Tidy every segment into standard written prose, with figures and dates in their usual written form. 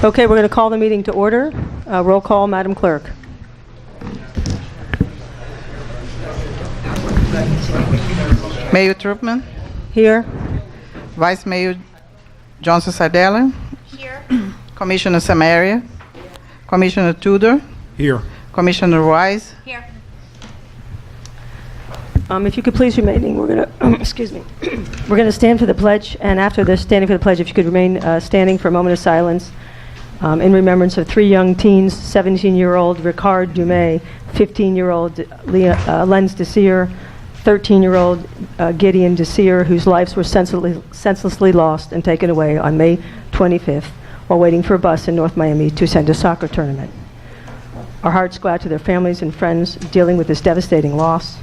Okay, we're going to call the meeting to order. Roll call, Madam Clerk. Mayor Troopman, Here. Vice Mayor Johnson Sardella, Here. Commissioner Samaria, Commissioner Tudor, Here. Commissioner Wise. Here. If you could please remain, we're going to, excuse me, we're going to stand for the pledge, and after the standing for the pledge, if you could remain standing for a moment of silence in remembrance of 3 young teens, 17-year-old Ricard Dumais, 15-year-old Lenz Desir, 13-year-old Gideon Desir, whose lives were senselessly lost and taken away on May 25th while waiting for a bus in North Miami to attend a soccer tournament. Our hearts go out to their families and friends dealing with this devastating loss.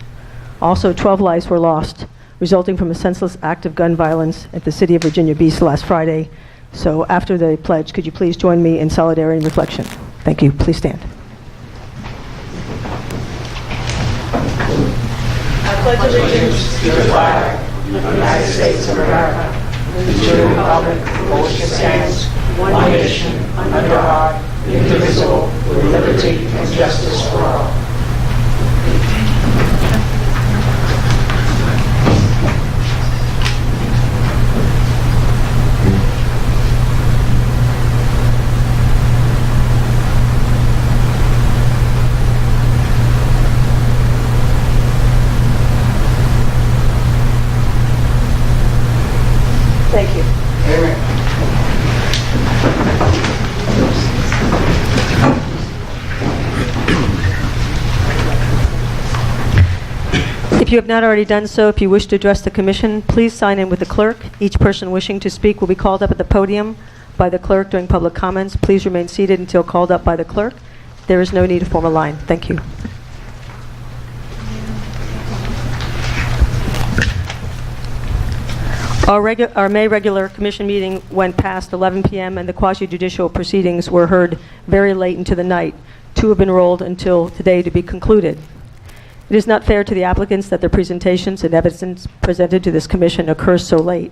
Also, 12 lives were lost, resulting from a senseless act of gun violence at the city of Virginia Beach last Friday. So after the pledge, could you please join me in solidarity and reflection? Thank you. Please stand. I pledge allegiance to the flag of the United States of America, and to the republic for which it stands, one nation, under God, indivisible, with liberty and justice for all. Thank you. If you have not already done so, if you wish to address the commission, please sign in with the clerk. Each person wishing to speak will be called up at the podium by the clerk during public comments. Please remain seated until called up by the clerk. There is no need to form a line. Thank you. Our May regular commission meeting went past 11 p.m. and the quasi-judicial proceedings were heard very late into the night. 2 have been rolled until today to be concluded. It is not fair to the applicants that their presentations and evidence presented to this commission occurs so late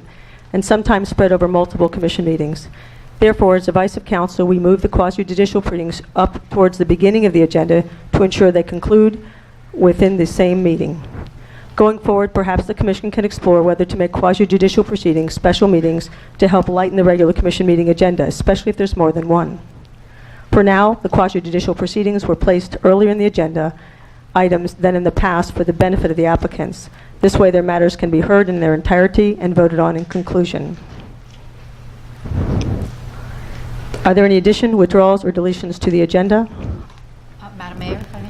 and sometimes spread over multiple commission meetings. Therefore, as advice of counsel, we move the quasi-judicial proceedings up towards the beginning of the agenda to ensure they conclude within the same meeting. Going forward, perhaps the Commission can explore whether to make quasi-judicial proceedings special meetings to help lighten the regular Commission meeting agenda, especially if there's more than one. For now, the quasi-judicial proceedings were placed earlier in the agenda items than in the past for the benefit of the applicants. This way, their matters can be heard in their entirety and voted on in conclusion. Are there any additions, withdrawals, or deletions to the agenda? Madam Mayor, if I may.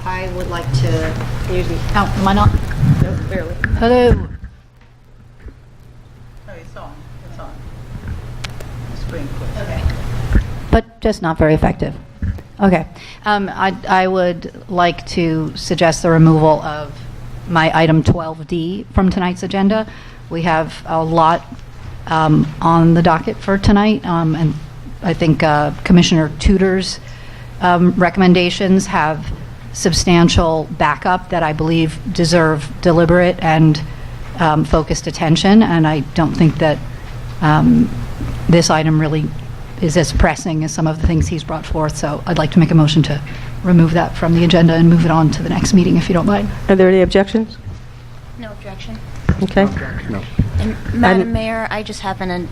I would like to... Oh, am I not? No, barely. Hello. No, it's on. It's on. Screen quick. Okay. But just not very effective. Okay. I would like to suggest the removal of my item 12D from tonight's agenda. We have a lot on the docket for tonight, and I think Commissioner Tudor's recommendations have substantial backup that I believe deserve deliberate and focused attention, and I don't think that this item really is as pressing as some of the things he's brought forth, so I'd like to make a motion to remove that from the agenda and move it on to the next meeting, if you don't mind. Are there any objections? No objection. Okay. No. And Madam Mayor, I just have a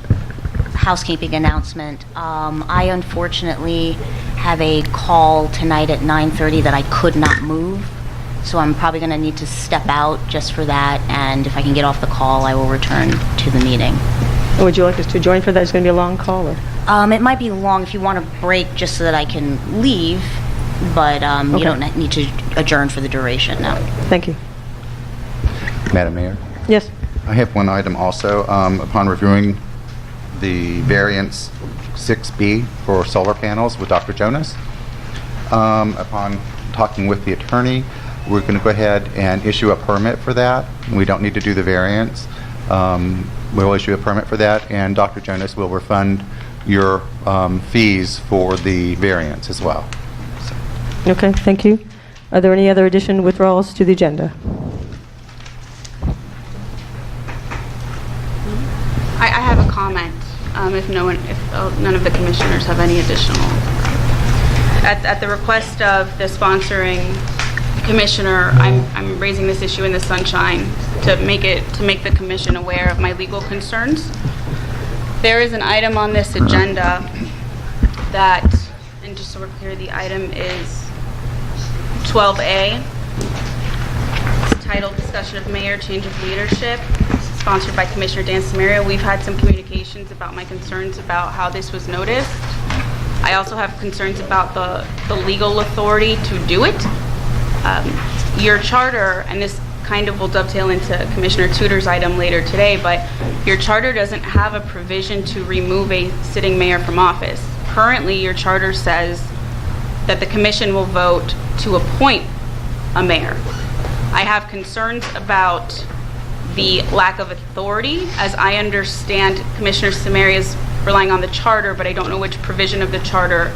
housekeeping announcement. I unfortunately have a call tonight at 9:30 that I could not move, so I'm probably going to need to step out just for that, and if I can get off the call, I will return to the meeting. Would you like us to join for that? It's going to be a long call, or? It might be long if you want to break just so that I can leave, but Okay. you don't need to adjourn for the duration, no. Thank you. Madam Mayor, Yes. I have one item also. Upon reviewing the variance 6B for solar panels with Dr. Jonas, upon talking with the attorney, we're going to go ahead and issue a permit for that. We don't need to do the variance. We'll issue a permit for that, and Dr. Jonas will refund your fees for the variance as well. Okay, thank you. Are there any other addition withdrawals to the agenda? I have a comment. if none of the commissioners have any additional. At the request of the sponsoring commissioner, I'm raising this issue in the sunshine to make the commission aware of my legal concerns. There is an item on this agenda that, and just so we're clear, the item is 12A. It's titled Discussion of Mayor Change of Leadership, sponsored by Commissioner Dan Samaria. We've had some communications about my concerns about how this was noticed. I also have concerns about the legal authority to do it. Your charter, and this kind of will dovetail into Commissioner Tudor's item later today, but your charter doesn't have a provision to remove a sitting mayor from office. Currently, your charter says that the commission will vote to appoint a mayor. I have concerns about the lack of authority. As I understand, Commissioner Samaria is relying on the charter, but I don't know which provision of the charter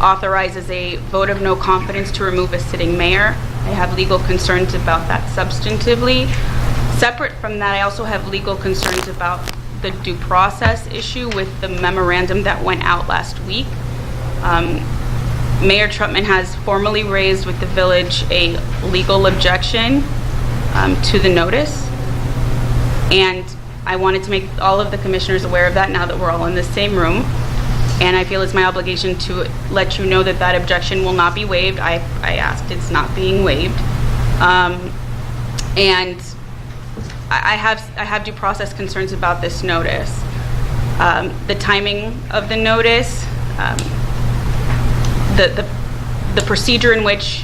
authorizes a vote of no confidence to remove a sitting mayor. I have legal concerns about that substantively. Separate from that, I also have legal concerns about the due process issue with the memorandum that went out last week. Mayor Trutman has formally raised with the village a legal objection to the notice, and I wanted to make all of the commissioners aware of that now that we're all in the same room. And I feel it's my obligation to let you know that that objection will not be waived. I asked, it's not being waived. And I have due process concerns about this notice. The timing of the notice, the procedure in which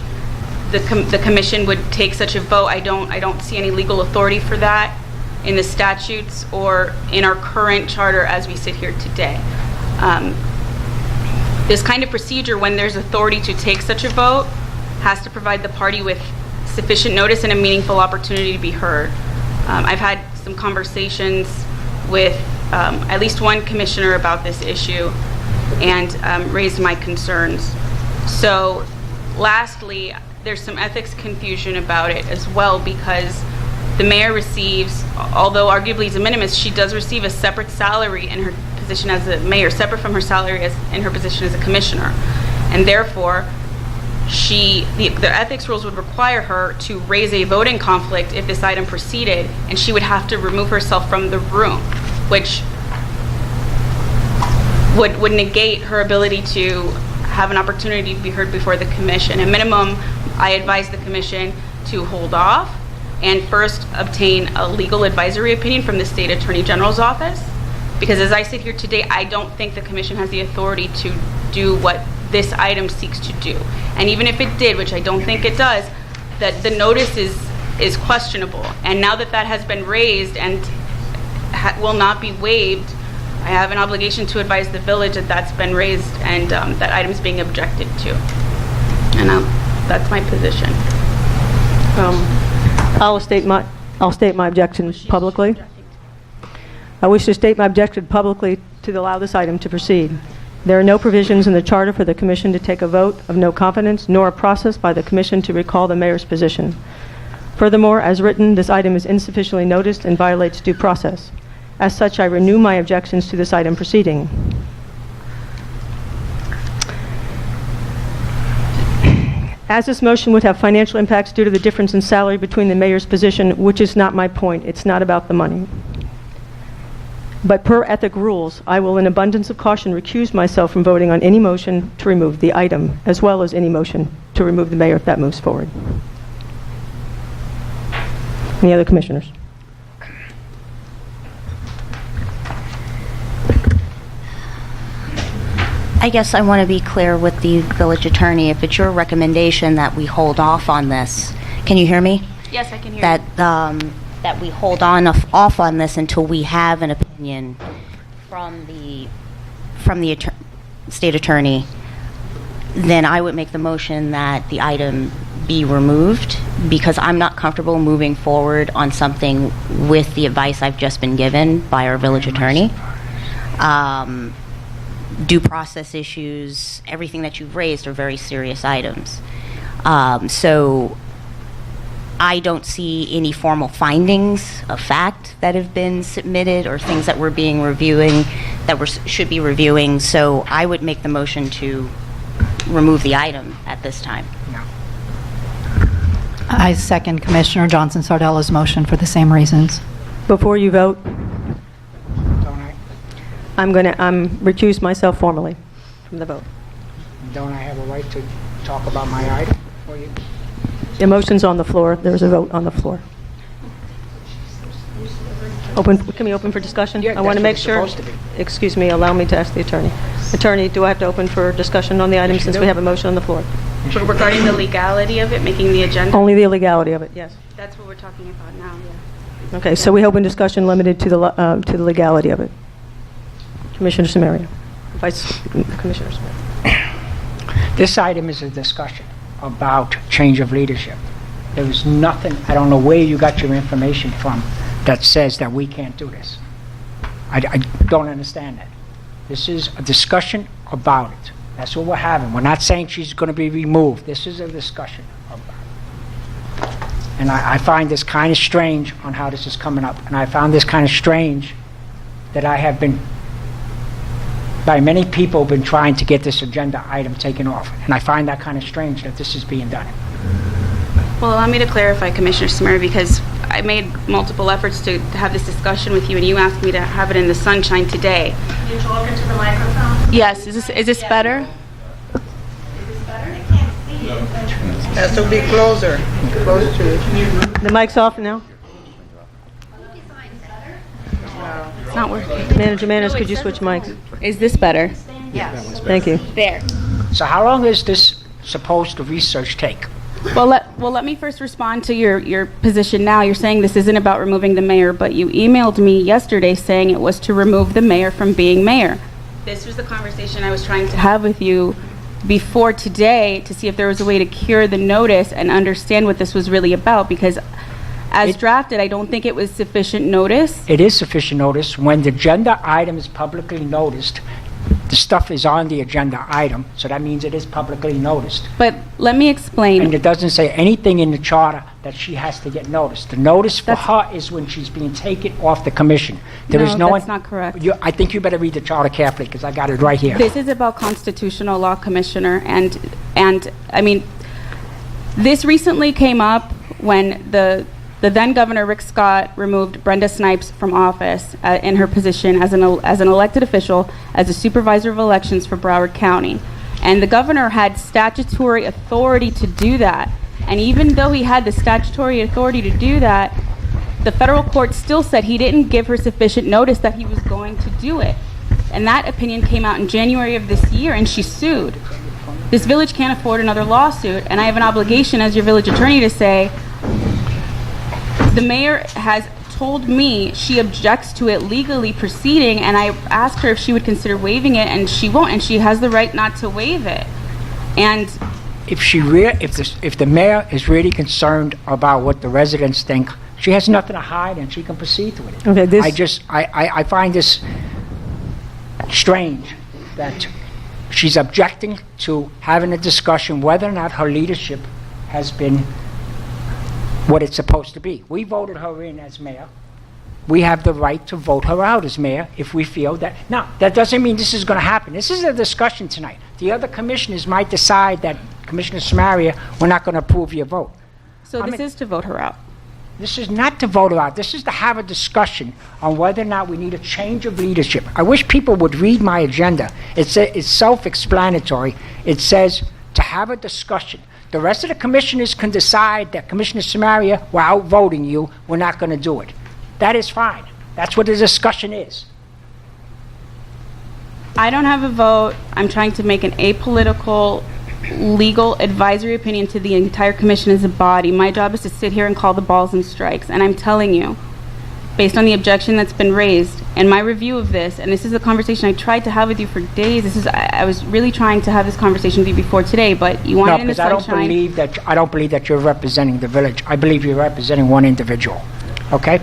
the commission would take such a vote, I don't see any legal authority for that in the statutes or in our current charter as we sit here today. This kind of procedure, when there's authority to take such a vote, has to provide the party with sufficient notice and a meaningful opportunity to be heard. I've had some conversations with at least one commissioner about this issue and raised my concerns. So lastly, there's some ethics confusion about it as well, because the mayor receives, although arguably it's a minimus, she does receive a separate salary in her position as a mayor, separate from her salary in her position as a commissioner. And therefore, the ethics rules would require her to raise a voting conflict if this item proceeded, and she would have to remove herself from the room, which would negate her ability to have an opportunity to be heard before the commission. At minimum, I advise the commission to hold off and first obtain a legal advisory opinion from the State Attorney General's office, because as I sit here today, I don't think the commission has the authority to do what this item seeks to do. And even if it did, which I don't think it does, that the notice is questionable. And now that that has been raised and will not be waived, I have an obligation to advise the village that that's been raised and that item is being objected to. And that's my position. I'll state my objection publicly. I wish to state my objection publicly to allow this item to proceed. There are no provisions in the charter for the commission to take a vote of no confidence, nor a process by the commission to recall the mayor's position. Furthermore, as written, this item is insufficiently noticed and violates due process. As such, I renew my objections to this item proceeding. As this motion would have financial impacts due to the difference in salary between the mayor's position, which is not my point, it's not about the money. But per ethic rules, I will in abundance of caution recuse myself from voting on any motion to remove the item, as well as any motion to remove the mayor if that moves forward. Any other commissioners? I guess I want to be clear with the village attorney. If it's your recommendation that we hold off on this, can you hear me? Yes, I can hear That you. that we hold off on this until we have an opinion from the state attorney, then I would make the motion that the item be removed, because I'm not comfortable moving forward on something with the advice I've just been given by our village attorney. Due process issues, everything that you've raised are very serious items. So I don't see any formal findings of fact that have been submitted or things that we're reviewing that should be reviewing, so I would make the motion to remove the item at this time. I second Commissioner Johnson Sardella's motion for the same reasons. Before you vote, Don't I, I'm recuse myself formally from the vote. don't I have a right to talk about my item for you? The motion's on the floor. There's a vote on the floor. Can we open for discussion? Yeah, I want to make that's what sure. it's supposed to Excuse me, allow me to ask the attorney. Attorney, do I have to open for discussion on the item since we have a motion on the floor? But regarding the legality of it, making the agenda, Only the illegality of it, yes. that's what we're talking about now, yeah. Okay, so we open discussion limited to the legality of it. Commissioner Samaria. Vice Commissioner Samaria. This item is a discussion about change of leadership. There is nothing, I don't know where you got your information from, that says that we can't do this. I don't understand that. This is a discussion about it. That's what we're having. We're not saying she's going to be removed. This is a discussion about it. And I find this kind of strange on how this is coming up. And I found this kind of strange that I have been, by many people, been trying to get this agenda item taken off. And I find that kind of strange that this is being done. Well, allow me to clarify, Commissioner Samaria, because I made multiple efforts to have this discussion with you, and you asked me to have it in the sunshine today. Can you talk into the microphone? Yes, is this better? Has to be closer, close to it. The mic's off now? It's not working. Manager Manners, could you switch mics? Is this better? Yes. Thank you. There. So how long is this supposed to research take? Well, let me first respond to your position now. You're saying this isn't about removing the mayor, but you emailed me yesterday saying it was to remove the mayor from being mayor. This was the conversation I was trying to have with you before today to see if there was a way to cure the notice and understand what this was really about, because as drafted, I don't think it was sufficient notice. It is sufficient notice. When the agenda item is publicly noticed, the stuff is on the agenda item, so that means it is publicly noticed. But let me explain. And it doesn't say anything in the charter that she has to get noticed. The notice for her is when she's being taken off the commission. There is no that's not correct. I think you better read the charter carefully, because I got it right here. This is about constitutional law, Commissioner, and I mean, this recently came up when the then Governor Rick Scott removed Brenda Snipes from office in her position as an elected official as a supervisor of elections for Broward County. And the governor had statutory authority to do that. And even though he had the statutory authority to do that, the federal court still said he didn't give her sufficient notice that he was going to do it. And that opinion came out in January of this year, and she sued. This village can't afford another lawsuit, and I have an obligation as your village attorney to say, the mayor has told me she objects to it legally proceeding, and I asked her if she would consider waiving it, and she won't, and she has the right not to waive it. And If the mayor is really concerned about what the residents think, she has nothing to hide, and she can proceed with it. Okay, I find this strange that she's objecting to having a discussion whether or not her leadership has been what it's supposed to be. We voted her in as mayor. We have the right to vote her out as mayor if we feel that. Now, that doesn't mean this is going to happen. This is a discussion tonight. The other commissioners might decide that, Commissioner Samaria, we're not going to approve your vote. so this is to vote her out. This is not to vote her out. This is to have a discussion on whether or not we need a change of leadership. I wish people would read my agenda. It's self-explanatory. It says to have a discussion. The rest of the commissioners can decide that, Commissioner Samaria, we're outvoting you, we're not going to do it. That is fine. That's what the discussion is. I don't have a vote. I'm trying to make an apolitical, legal advisory opinion to the entire commission as a body. My job is to sit here and call the balls and strikes. And I'm telling you, based on the objection that's been raised and my review of this, and this is a conversation I tried to have with you for days. I was really trying to have this conversation with you before today, but you wanted No, in the because sunshine. I don't believe that you're representing the village. I believe you're representing one individual. Okay?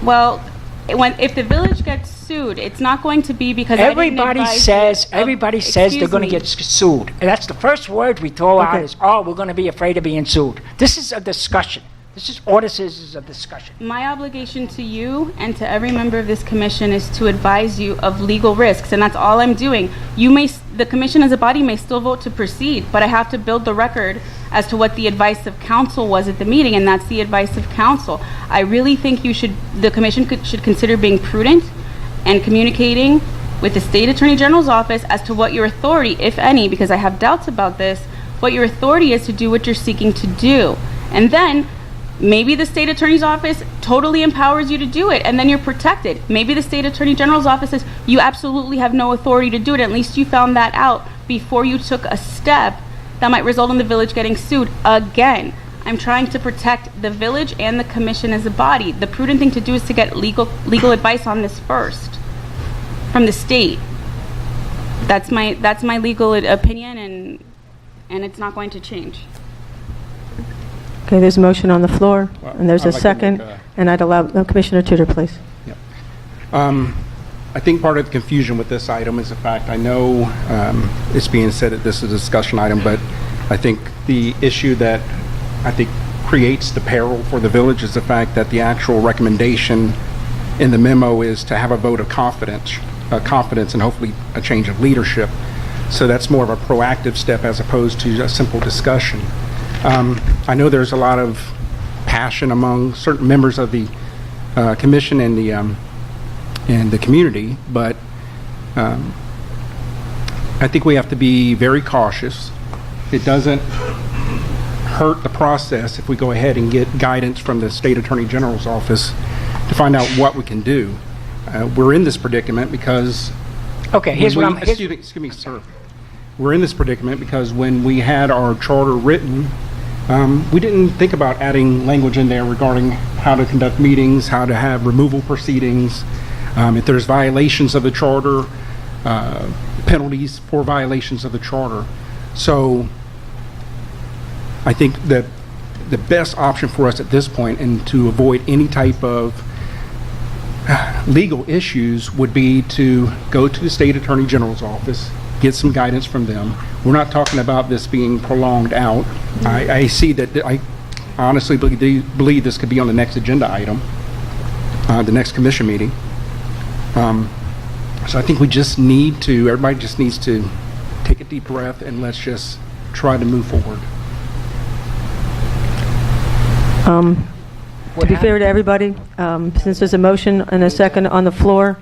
Well, if the village gets sued, it's not going to be because Everybody says they're going to get sued. And that's the first word we throw out is, oh, we're going to be afraid of being sued. This is a discussion. This is, all this is a discussion. My obligation to you and to every member of this commission is to advise you of legal risks, and that's all I'm doing. The commission as a body may still vote to proceed, but I have to build the record as to what the advice of counsel was at the meeting, and that's the advice of counsel. I really think the commission should consider being prudent and communicating with the State Attorney General's office as to what your authority, if any, because I have doubts about this, what your authority is to do what you're seeking to do. And then maybe the State Attorney's Office totally empowers you to do it, and then you're protected. Maybe the State Attorney General's Office says you absolutely have no authority to do it. At least you found that out before you took a step that might result in the village getting sued again. I'm trying to protect the village and the commission as a body. The prudent thing to do is to get legal advice on this first from the state. That's my legal opinion, and it's not going to change. Okay, there's a motion on the floor, Well, and there's a I'd like to second, make a- and I'd allow Commissioner Tudor, please. I think part of the confusion with this item is the fact, I know it's being said that this is a discussion item, but I think the issue that I think creates the peril for the village is the fact that the actual recommendation in the memo is to have a vote of confidence and hopefully a change of leadership. So that's more of a proactive step as opposed to a simple discussion. I know there's a lot of passion among certain members of the commission and the community, but I think we have to be very cautious. It doesn't hurt the process if we go ahead and get guidance from the State Attorney General's office to find out what we can do. We're in this predicament because... Okay, here's what I'm... Excuse me, sir. We're in this predicament because when we had our charter written, we didn't think about adding language in there regarding how to conduct meetings, how to have removal proceedings, if there's violations of the charter, penalties for violations of the charter. So I think that the best option for us at this point, and to avoid any type of legal issues, would be to go to the State Attorney General's office, get some guidance from them. We're not talking about this being prolonged out. I see that, I honestly believe this could be on the next agenda item, the next commission meeting. So I think we just need to, everybody just needs to take a deep breath and let's just try to move forward. To be fair to everybody, since there's a motion and a second on the floor,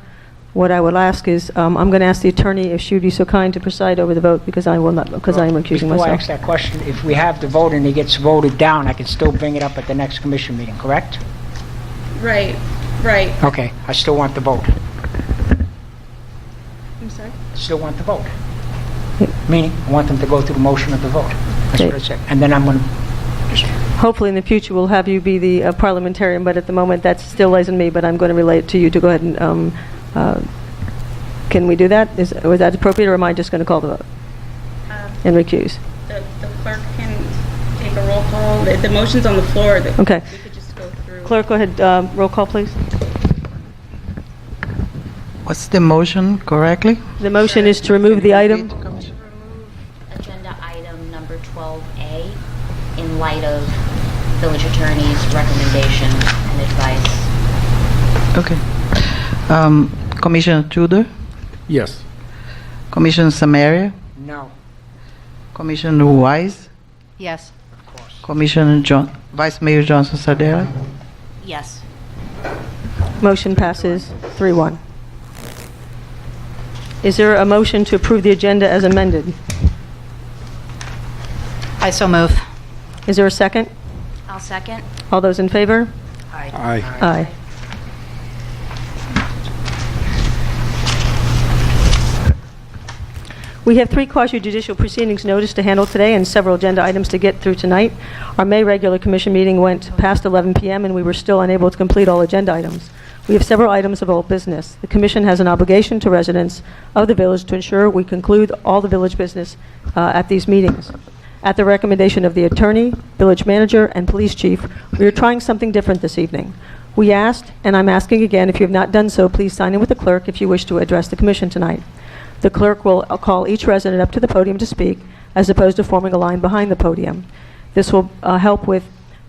what I would ask is, I'm going to ask the attorney if she would be so kind to preside over the vote, because I will not, because I am recusing Before I myself. ask that question, if we have the vote and it gets voted down, I can still bring it up at the next commission meeting, correct? Right. Okay, I still want the vote. I'm sorry? Still want the vote. Meaning, I want them to go through the motion of the vote. That's Okay. what I said. And then I'm going to just... Hopefully in the future we'll have you be the parliamentarian, but at the moment that still lays on me, but I'm going to relay it to you to go ahead and, can we do that? Was that appropriate, or am I just going to call the vote and recuse? The clerk can take a roll call. The motion's on the floor. Okay. We could just go through. Clerk, go ahead, roll call, please. What's the motion correctly? The motion is to remove the item. Agenda item number 12A in light of village attorney's recommendation and advice. Okay. Commissioner Tudor? Yes. Commissioner Samaria? No. Commissioner Wise? Yes. Commissioner Vice Mayor Johnson Sardella? Yes. Motion passes 3-1. Is there a motion to approve the agenda as amended? I so move. Is there a second? I'll second. All those in favor? Aye. Aye. We have 3 quasi-judicial proceedings noticed to handle today and several agenda items to get through tonight. Our May regular commission meeting went past 11 p.m. and we were still unable to complete all agenda items. We have several items of old business. The commission has an obligation to residents of the village to ensure we conclude all the village business at these meetings. At the recommendation of the attorney, village manager, and police chief, we are trying something different this evening. We asked, and I'm asking again, if you have not done so, please sign in with the clerk if you wish to address the commission tonight. The clerk will call each resident up to the podium to speak, as opposed to forming a line behind the podium. This will help with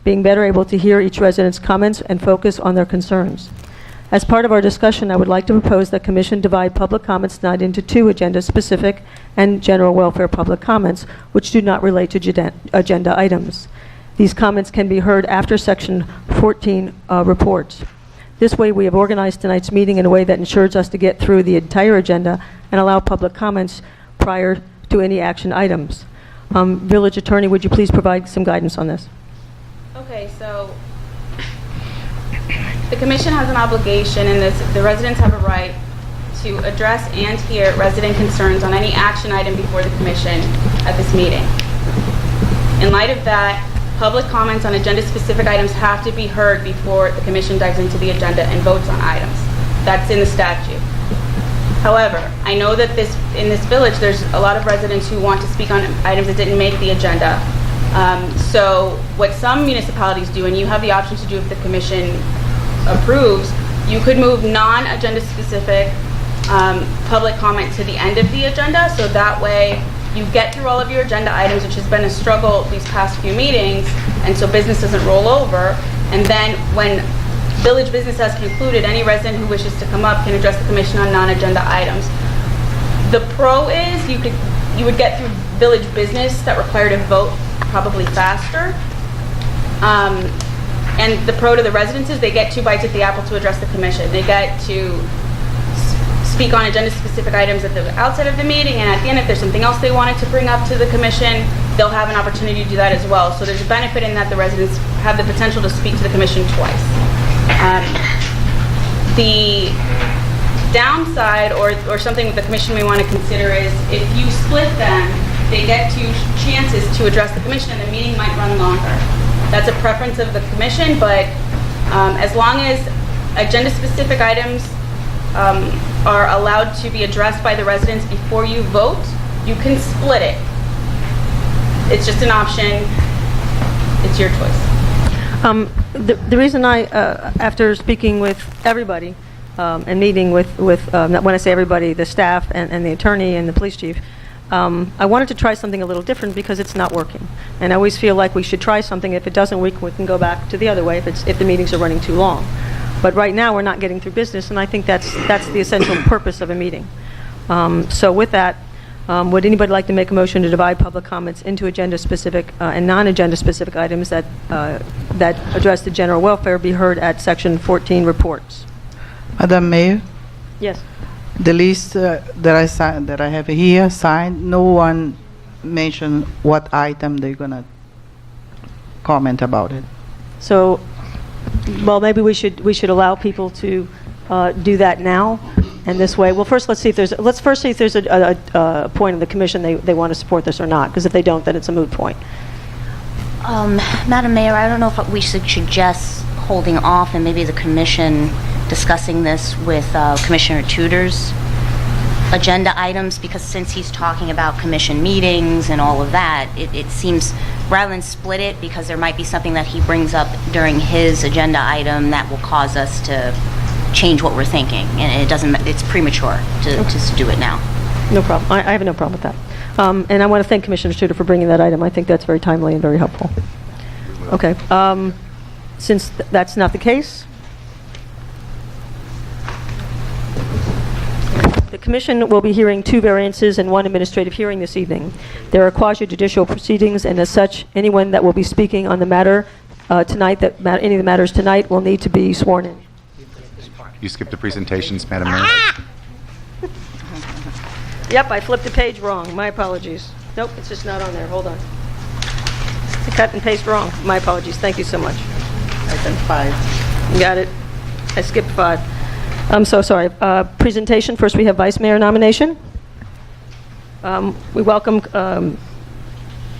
being better able to hear each resident's comments and focus on their concerns. As part of our discussion, I would like to propose that Commission divide public comments tonight into two agenda-specific and general welfare public comments, which do not relate to agenda items. These comments can be heard after Section 14 reports. This way, we have organized tonight's meeting in a way that ensures us to get through the entire agenda and allow public comments prior to any action items. Village Attorney, would you please provide some guidance on this? Okay, so the commission has an obligation, and the residents have a right to address and hear resident concerns on any action item before the commission at this meeting. In light of that, public comments on agenda-specific items have to be heard before the commission dives into the agenda and votes on items. That's in the statute. However, I know that in this village, there's a lot of residents who want to speak on items that didn't make the agenda. So what some municipalities do, and you have the option to do if the commission approves, you could move non-agenda specific public comment to the end of the agenda, so that way you get through all of your agenda items, which has been a struggle these past few meetings, and so business doesn't roll over. And then when village business has concluded, any resident who wishes to come up can address the commission on non-agenda items. The pro is you would get through village business that required a vote probably faster. And the pro to the residents is they get 2 bites at the apple to address the commission. They get to speak on agenda-specific items at the outset of the meeting, and at the end, if there's something else they wanted to bring up to the commission, they'll have an opportunity to do that as well. So there's a benefit in that the residents have the potential to speak to the commission twice. The downside, or something that the commission may want to consider, is if you split them, they get 2 chances to address the commission, and the meeting might run longer. That's a preference of the commission, but as long as agenda-specific items are allowed to be addressed by the residents before you vote, you can split it. It's just an option. It's your choice. The reason after speaking with everybody and meeting with when I say everybody, the staff and the attorney and the police chief, I wanted to try something a little different because it's not working. And I always feel like we should try something. If it doesn't work, we can go back to the other way if the meetings are running too long. But right now, we're not getting through business, and I think that's the essential purpose of a meeting. So with that, would anybody like to make a motion to divide public comments into agenda-specific and non-agenda-specific items that address the general welfare be heard at Section 14 reports? Madam Mayor, Yes. the list that I have here signed, no one mentioned what item they're gonna comment about it. So, well, maybe we should allow people to do that now, and this way. Well, first, let's first see if there's a point of the commission they want to support this or not. Because if they don't, then it's a moot point. Madam Mayor, I don't know if we should suggest holding off and maybe the commission discussing this with Commissioner Tudor's agenda items, because since he's talking about commission meetings and all of that, it seems, rather than split it, because there might be something that he brings up during his agenda item that will cause us to change what we're thinking, and it's premature to do it now. No problem. I have no problem with that. And I want to thank Commissioner Tudor for bringing that item. I think that's very timely and very helpful. Okay. Since that's not the case, the Commission will be hearing 2 variances and 1 administrative hearing this evening. There are quasi-judicial proceedings, and as such, anyone that will be speaking on the matter tonight, any of the matters tonight, will need to be sworn in. You skipped the presentations, Madam Mayor. Yep, I flipped the page wrong. My apologies. Nope, it's just not on there. Hold on. I cut and paste wrong. My apologies. Thank you so much. Item 5. You got it. I skipped 5. I'm so sorry. Presentation. First, we have Vice Mayor nomination. We welcome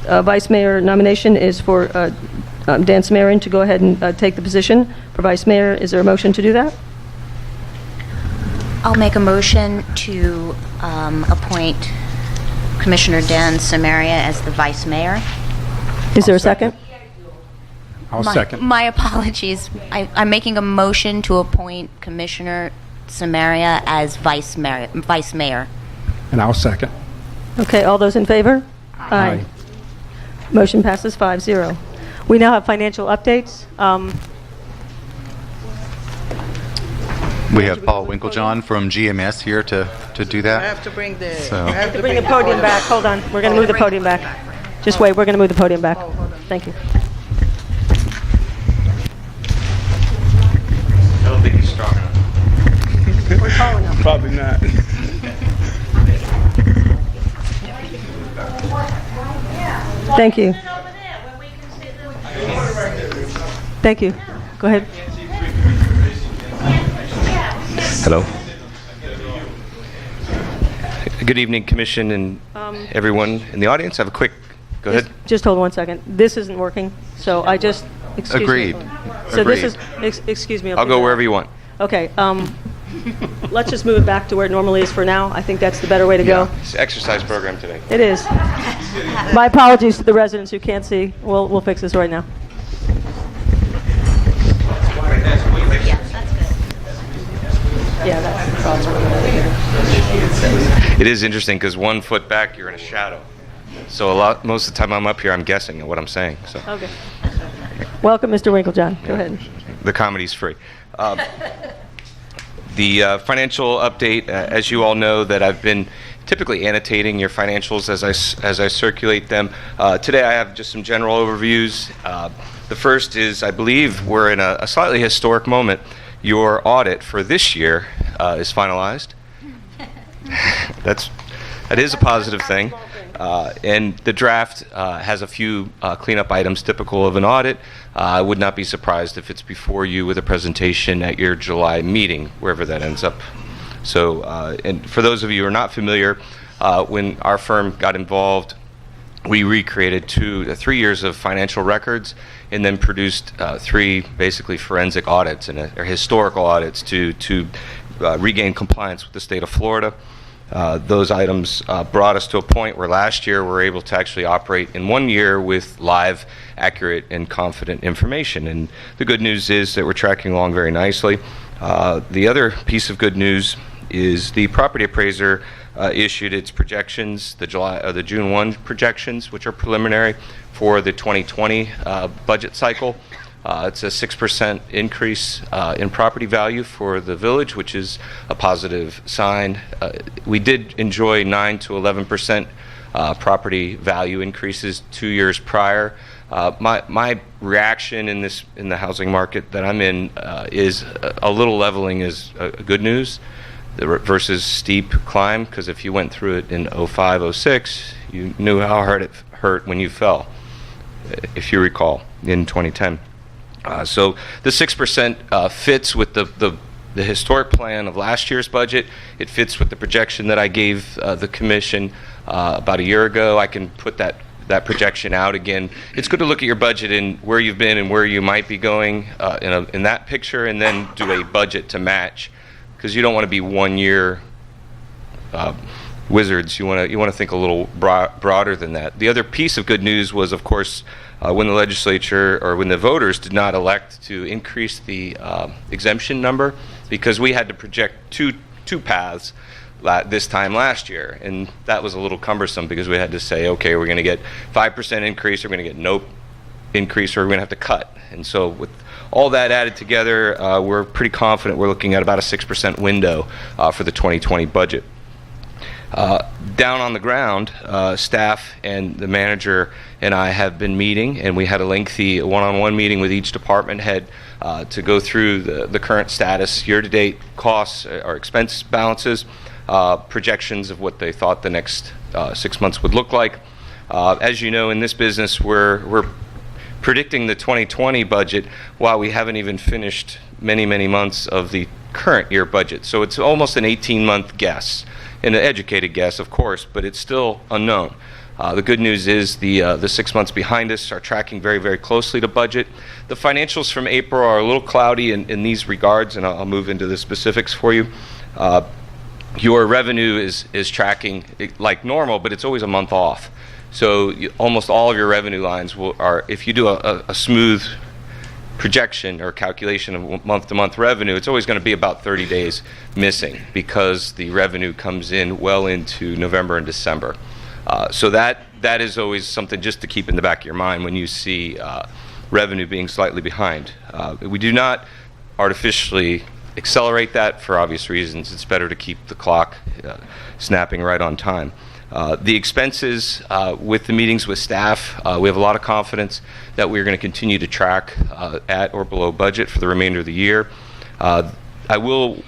Vice Mayor nomination is for Dan Samarin to go ahead and take the position for Vice Mayor. Is there a motion to do that? I'll make a motion to appoint Commissioner Dan Samaria as the Vice Mayor. Is there a second? I'll second. My apologies. I'm making a motion to appoint Commissioner Samaria as Vice Mayor. And I'll second. Okay, all those in favor? Aye. Motion passes 5-0. We now have financial updates. We have Paul Winklejohn from GMS here to do I that. have to bring the. So- I have To bring the podium back, hold on, we're going to move the podium back. Just wait, we're going to move the podium back. Thank you. I don't think he's strong enough. Probably not. Thank you. Thank you. Go ahead. Hello. Good evening, Commission and everyone in the audience. I have a quick, go ahead. Just hold 1 second. This isn't working, so I just, excuse me. Agreed. So this is, Agreed. excuse me. I'll go wherever you want. Okay, let's just move it back to where it normally is for now. I think that's the better way to go. It's an exercise program today. It is. My apologies to the residents who can't see. We'll fix this right now. Yeah, that's the crossword. It is interesting because 1 foot back, you're in a shadow. So most of the time I'm up here, I'm guessing at what I'm saying. So Okay. Welcome, Mr. Winklejohn. Go ahead. the comedy's free. The financial update, as you all know, that I've been typically annotating your financials as I circulate them. Today I have just some general overviews. The first is, I believe we're in a slightly historic moment. Your audit for this year is finalized. That is a positive thing. And the draft has a few cleanup items typical of an audit. I would not be surprised if it's before you with a presentation at your July meeting, wherever that ends up. So, and for those of you who are not familiar, when our firm got involved, we recreated 3 years of financial records and then produced 3 basically forensic audits or historical audits to regain compliance with the state of Florida. Those items brought us to a point where last year we were able to actually operate in 1 year with live, accurate, and confident information. And the good news is that we're tracking along very nicely. The other piece of good news is the property appraiser issued its projections, the June 1 projections, which are preliminary for the 2020 budget cycle. It's a 6% increase in property value for the village, which is a positive sign. We did enjoy 9 to 11% property value increases 2 years prior. My reaction in the housing market that I'm in is a little leveling is good news versus steep climb, because if you went through it in 05, 06, you knew how hard it hurt when you fell, if you recall, in 2010. So the 6% fits with the historic plan of last year's budget. It fits with the projection that I gave the commission about a year ago. I can put that projection out again. It's good to look at your budget and where you've been and where you might be going in that picture, and then do a budget to match, because you don't want to be 1 year wizards. You want to think a little broader than that. The other piece of good news was, of course, when the legislature or when the voters did not elect to increase the exemption number, because we had to project two paths this time last year, and that was a little cumbersome because we had to say, okay, we're going to get 5% increase, or we're going to get no increase, or we're going to have to cut. And so with all that added together, we're pretty confident we're looking at about a 6% window for the 2020 budget. Down on the ground, staff and the manager and I have been meeting, and we had a lengthy one-on-one meeting with each department head to go through the current status, year-to-date costs or expense balances, projections of what they thought the next 6 months would look like. As you know, in this business, we're predicting the 2020 budget while we haven't even finished many months of the current year budget. So it's almost an 18-month guess. An educated guess, of course, but it's still unknown. The good news is the 6 months behind us are tracking very closely to budget. The financials from April are a little cloudy in these regards, and I'll move into the specifics for you. Your revenue is tracking like normal, but it's always a month off. So almost all of your revenue lines are, if you do a smooth projection or calculation of month-to-month revenue, it's always going to be about 30 days missing, because the revenue comes in well into November and December. So that is always something just to keep in the back of your mind when you see revenue being slightly behind. We do not artificially accelerate that for obvious reasons. It's better to keep the clock snapping right on time. The expenses with the meetings with staff, we have a lot of confidence that we're going to continue to track at or below budget for the remainder of the year. I will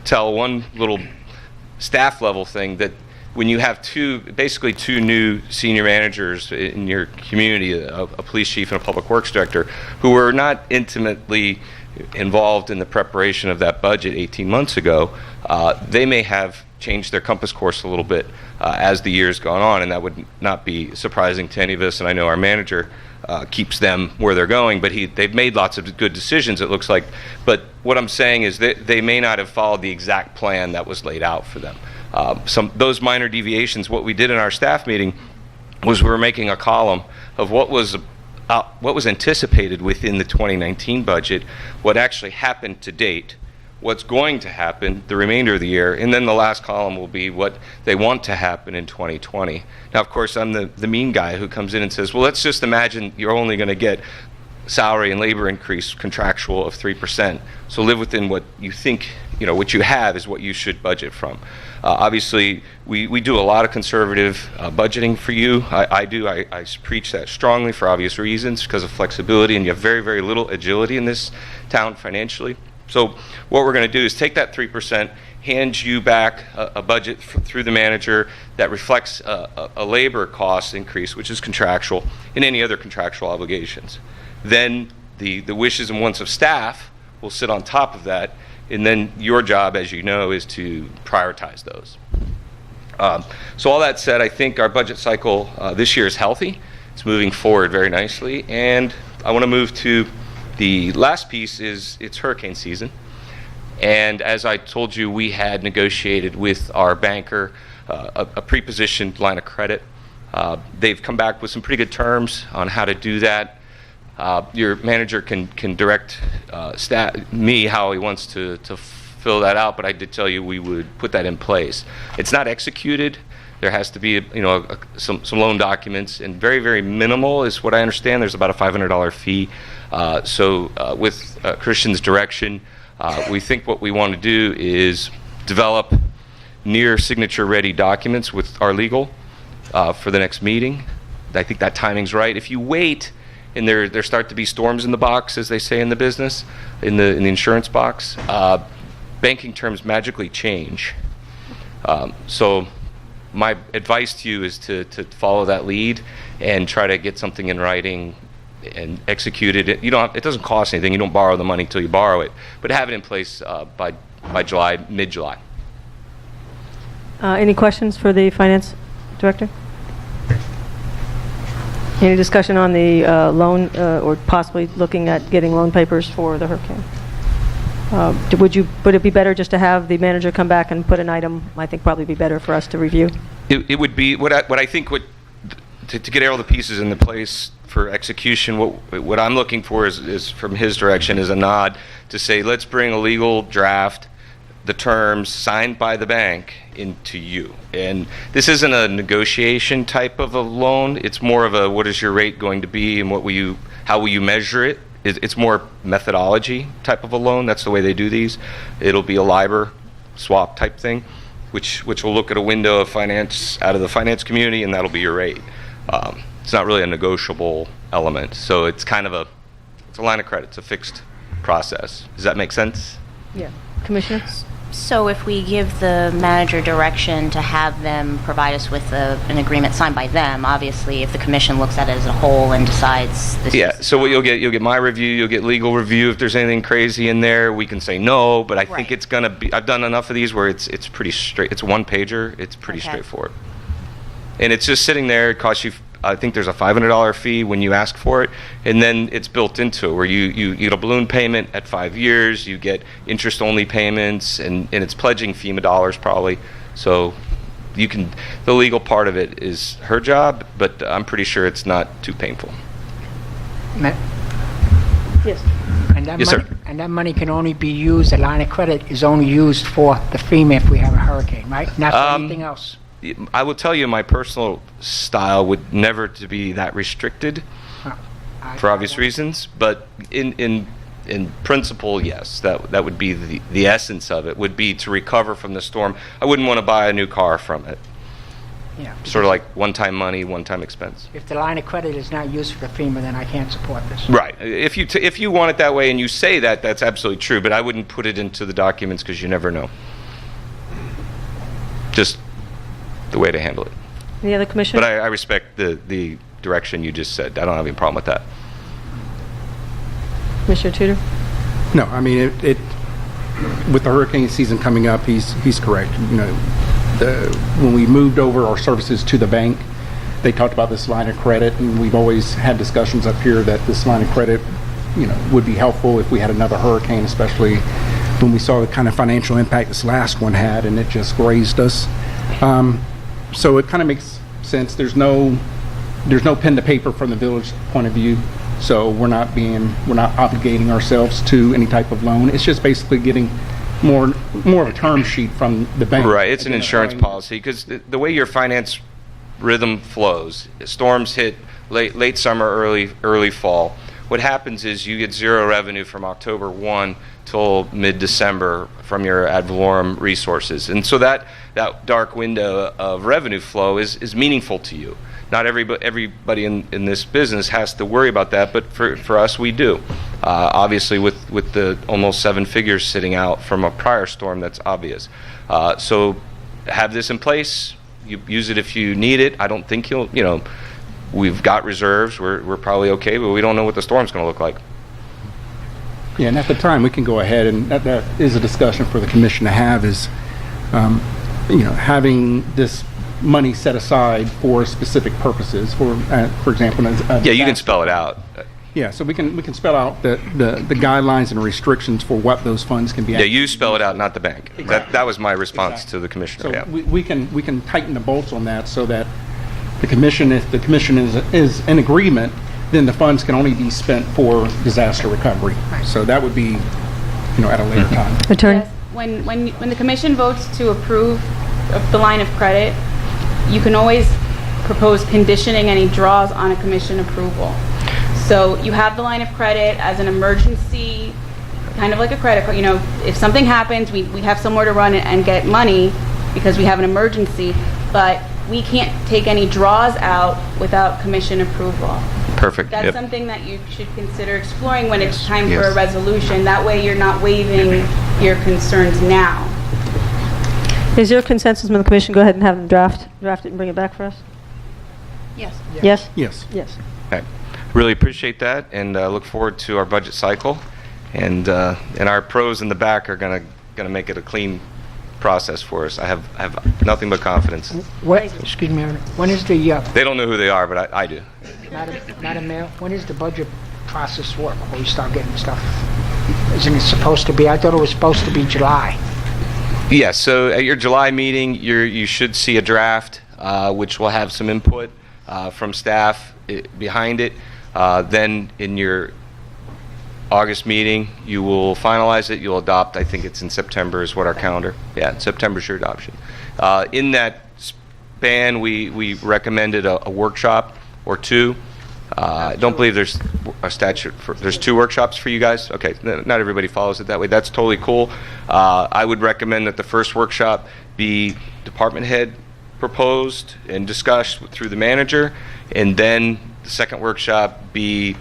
tell one little staff level thing, that when you have basically two new senior managers in your community, a police chief and a public works director, who were not intimately involved in the preparation of that budget 18 months ago, they may have changed their compass course a little bit as the year's gone on, and that would not be surprising to any of us. And I know our manager keeps them where they're going, but they've made lots of good decisions, it looks like. But what I'm saying is that they may not have followed the exact plan that was laid out for them. Those minor deviations, what we did in our staff meeting was we were making a column of what was anticipated within the 2019 budget, what actually happened to date, what's going to happen the remainder of the year, and then the last column will be what they want to happen in 2020. Now, of course, I'm the mean guy who comes in and says, well, let's just imagine you're only going to get salary and labor increase contractual of 3%. So live within what you think, what you have is what you should budget from. Obviously, we do a lot of conservative budgeting for you. I do. I preach that strongly for obvious reasons, because of flexibility, and you have very, very little agility in this town financially. So what we're going to do is take that 3%, hand you back a budget through the manager that reflects a labor cost increase, which is contractual, and any other contractual obligations. Then the wishes and wants of staff will sit on top of that, and then your job, as you know, is to prioritize those. So all that said, I think our budget cycle this year is healthy. It's moving forward very nicely, and I want to move to the last piece. It's hurricane season, and as I told you, we had negotiated with our banker a pre-positioned line of credit. They've come back with some pretty good terms on how to do that. Your manager can direct me how he wants to fill that out, but I did tell you we would put that in place. It's not executed. There has to be, some loan documents, and very, very minimal is what I understand. There's about a $500 fee. So with Christian's direction, we think what we want to do is develop near signature-ready documents with our legal for the next meeting. I think that timing's right. If you wait, and there start to be storms in the box, as they say in the business, in the insurance box, banking terms magically change. So my advice to you is to follow that lead and try to get something in writing and execute it. It doesn't cost anything. You don't borrow the money until you borrow it, but have it in place by July, mid-July. Any questions for the finance director? Any discussion on the loan or possibly looking at getting loan papers for the hurricane? Would it be better just to have the manager come back and put an item? I think probably be better for us to review. It would be to get all the pieces into place for execution. What I'm looking for is from his direction is a nod to say, let's bring a legal draft, the terms signed by the bank, into you. And this isn't a negotiation type of a loan. It's more of a, what is your rate going to be, and how will you measure it? It's more methodology type of a loan. That's the way they do these. It'll be a LIBOR swap type thing, which will look at a window of finance out of the finance community, and that'll be your rate. It's not really a negotiable element. So it's kind of it's a line of credit. It's a fixed process. Does that make sense? Yeah. Commissioner? So if we give the manager direction to have them provide us with an agreement signed by them, obviously, if the commission looks at it as a whole and decides this is... So what you'll get my review, you'll get legal review. If there's anything crazy in there, we can say no, but I think it's going to be... I've done enough of these where it's pretty straight. It's one pager. It's pretty straightforward. And it's just sitting there. It costs you... I think there's a $500 fee when you ask for it, and then it's built into it where you get a balloon payment at 5 years, you get interest-only payments, and it's pledging FEMA dollars probably. So the legal part of it is her job, but I'm pretty sure it's not too painful. Yes. Yes, sir. And that money can only be used, the line of credit is only used for the FEMA if we have a hurricane, right? Not for anything else. I will tell you, my personal style would never to be that restricted. for obvious reasons, but in principle, yes, that would be the essence of it, would be to recover from the storm. I wouldn't want to buy a new car from it. Yeah. Sort of like one-time money, one-time expense. If the line of credit is not used for FEMA, then I can't support this. Right. If you want it that way and you say that, that's absolutely true, but I wouldn't put it into the documents because you never know. Just the way to handle it. Any other commissioners? But I respect the direction you just said. I don't have any problem with that. Commissioner Tudor? No, I mean, it with the hurricane season coming up, he's correct. You know, when we moved over our services to the bank, they talked about this line of credit, and we've always had discussions up here that this line of credit, you know, would be helpful if we had another hurricane, especially when we saw the kind of financial impact this last one had, and it just grazed us. So it kind of makes sense. There's no pen to paper from the village point of view. So we're not obligating ourselves to any type of loan. It's just basically getting more of a term sheet from the bank. Right, it's an insurance policy because the way your finance rhythm flows, storms hit late summer, early fall. What happens is you get zero revenue from October 1 till mid-December from your ad valorem resources, and so that dark window of revenue flow is meaningful to you. Not everybody in this business has to worry about that, but for us, we do. Obviously, with the almost 7 figures sitting out from a prior storm, that's obvious. So have this in place. You use it if you need it. I don't think we've got reserves. We're probably okay, but we don't know what the storm's going to look like. Yeah, and at the time, we can go ahead, and that is a discussion for the commission to have, is having this money set aside for specific purposes. For example, yeah, you can spell it out. Yeah, so we can spell out the guidelines and restrictions for what those funds can be. Yeah, you spell it out, not the bank. Exactly. That was my response Exactly. to the commissioner. So Yeah. we can tighten the bolts on that so that the commission, if the commission is in agreement, then the funds can only be spent for disaster recovery. So that would be, at a later time. Attorney? Yes. When the commission votes to approve of the line of credit, you can always propose conditioning any draws on a commission approval. So you have the line of credit as an emergency, kind of like a credit card. If something happens, we have somewhere to run and get money because we have an emergency, but we can't take any draws out without commission approval. Perfect. That's Yep. something that you should consider exploring when it's time for Yes. a resolution. That way you're not waiving your concerns now. Is there a consensus from the commission? Go ahead and have them draft it and bring it back for us? Yes. Yes? Yes. Yes. Okay. Really appreciate that, and look forward to our budget cycle. And our pros in the back are gonna make it a clean process for us. I have nothing but confidence. Excuse me, when is the, They don't know who they are, but I do. Madam Mayor, when is the budget process work, where we start getting stuff? Isn't it supposed to be, I thought it was supposed to be July. Yeah, so at your July meeting, you should see a draft, which will have some input from staff behind it. Then in your August meeting, you will finalize it. You'll adopt, I think it's in September is what our calendar. Yeah, September's your adoption. In that span, we recommended a workshop or two. I don't believe there's a statute there's 2 workshops for you guys. Okay, not everybody follows it that way. That's totally cool. I would recommend that the first workshop be department head proposed and discussed through the manager, and then the second workshop be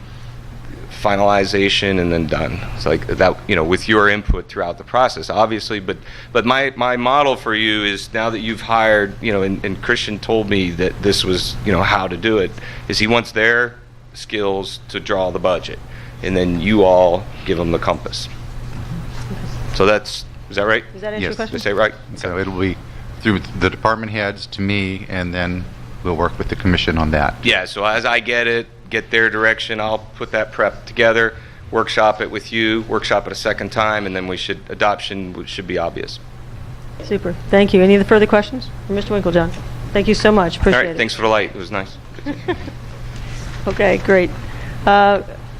finalization and then done. It's like that, with your input throughout the process, obviously. But my model for you is, now that you've hired, and Christian told me that this was, how to do it, is he wants their skills to draw the budget, and then you all give them the compass. So is that right? Does that answer your Yes. question? Did I say it right? So it'll be through the department heads to me, and then we'll work with the commission on that. Yeah, so as I get their direction, I'll put that prep together, workshop it with you, workshop it a second time, and then adoption should be obvious. Super. Thank you. Any other further questions? Mr. Winklejohn? Thank you so much. All Appreciate it. right, thanks for the light. It was nice. Okay, great.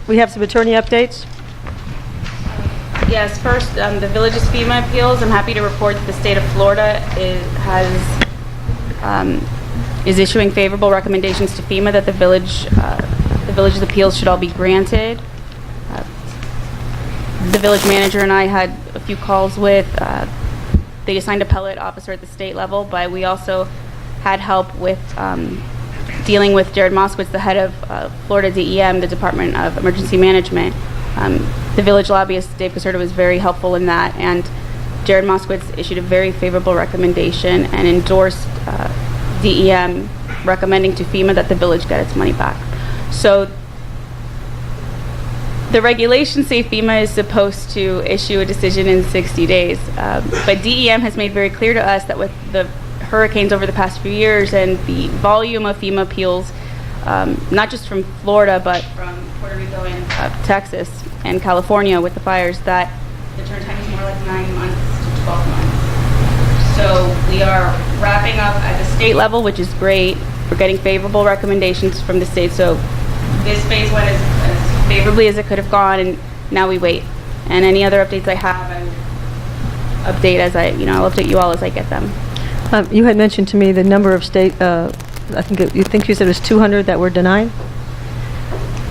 We have some attorney updates. Yes, first, the village's FEMA appeals. I'm happy to report that the state of Florida is issuing favorable recommendations to FEMA that the village the village's appeals should all be granted. The village manager and I had a few calls with the assigned appellate officer at the state level, but we also had help with dealing with Jared Moskowitz, the head of Florida DEM, the Department of Emergency Management. The village lobbyist, Dave Caserta, was very helpful in that, and Jared Moskowitz issued a very favorable recommendation and endorsed DEM recommending to FEMA that the village get its money back. So the regulations say FEMA is supposed to issue a decision in 60 days, but DEM has made very clear to us that with the hurricanes over the past few years and the volume of FEMA appeals, not just from Florida, but from Puerto Rico and Texas and California with the fires, that the turn time is more like 9 months to 12 months. So we are wrapping up at the state level, which is great. We're getting favorable recommendations from the state. So this phase went as favorably as it could have gone, and now we wait. And any other updates I have, I will update as I'll update you all as I get them. You had mentioned to me the number of state, I think you said it was 200 that were denied?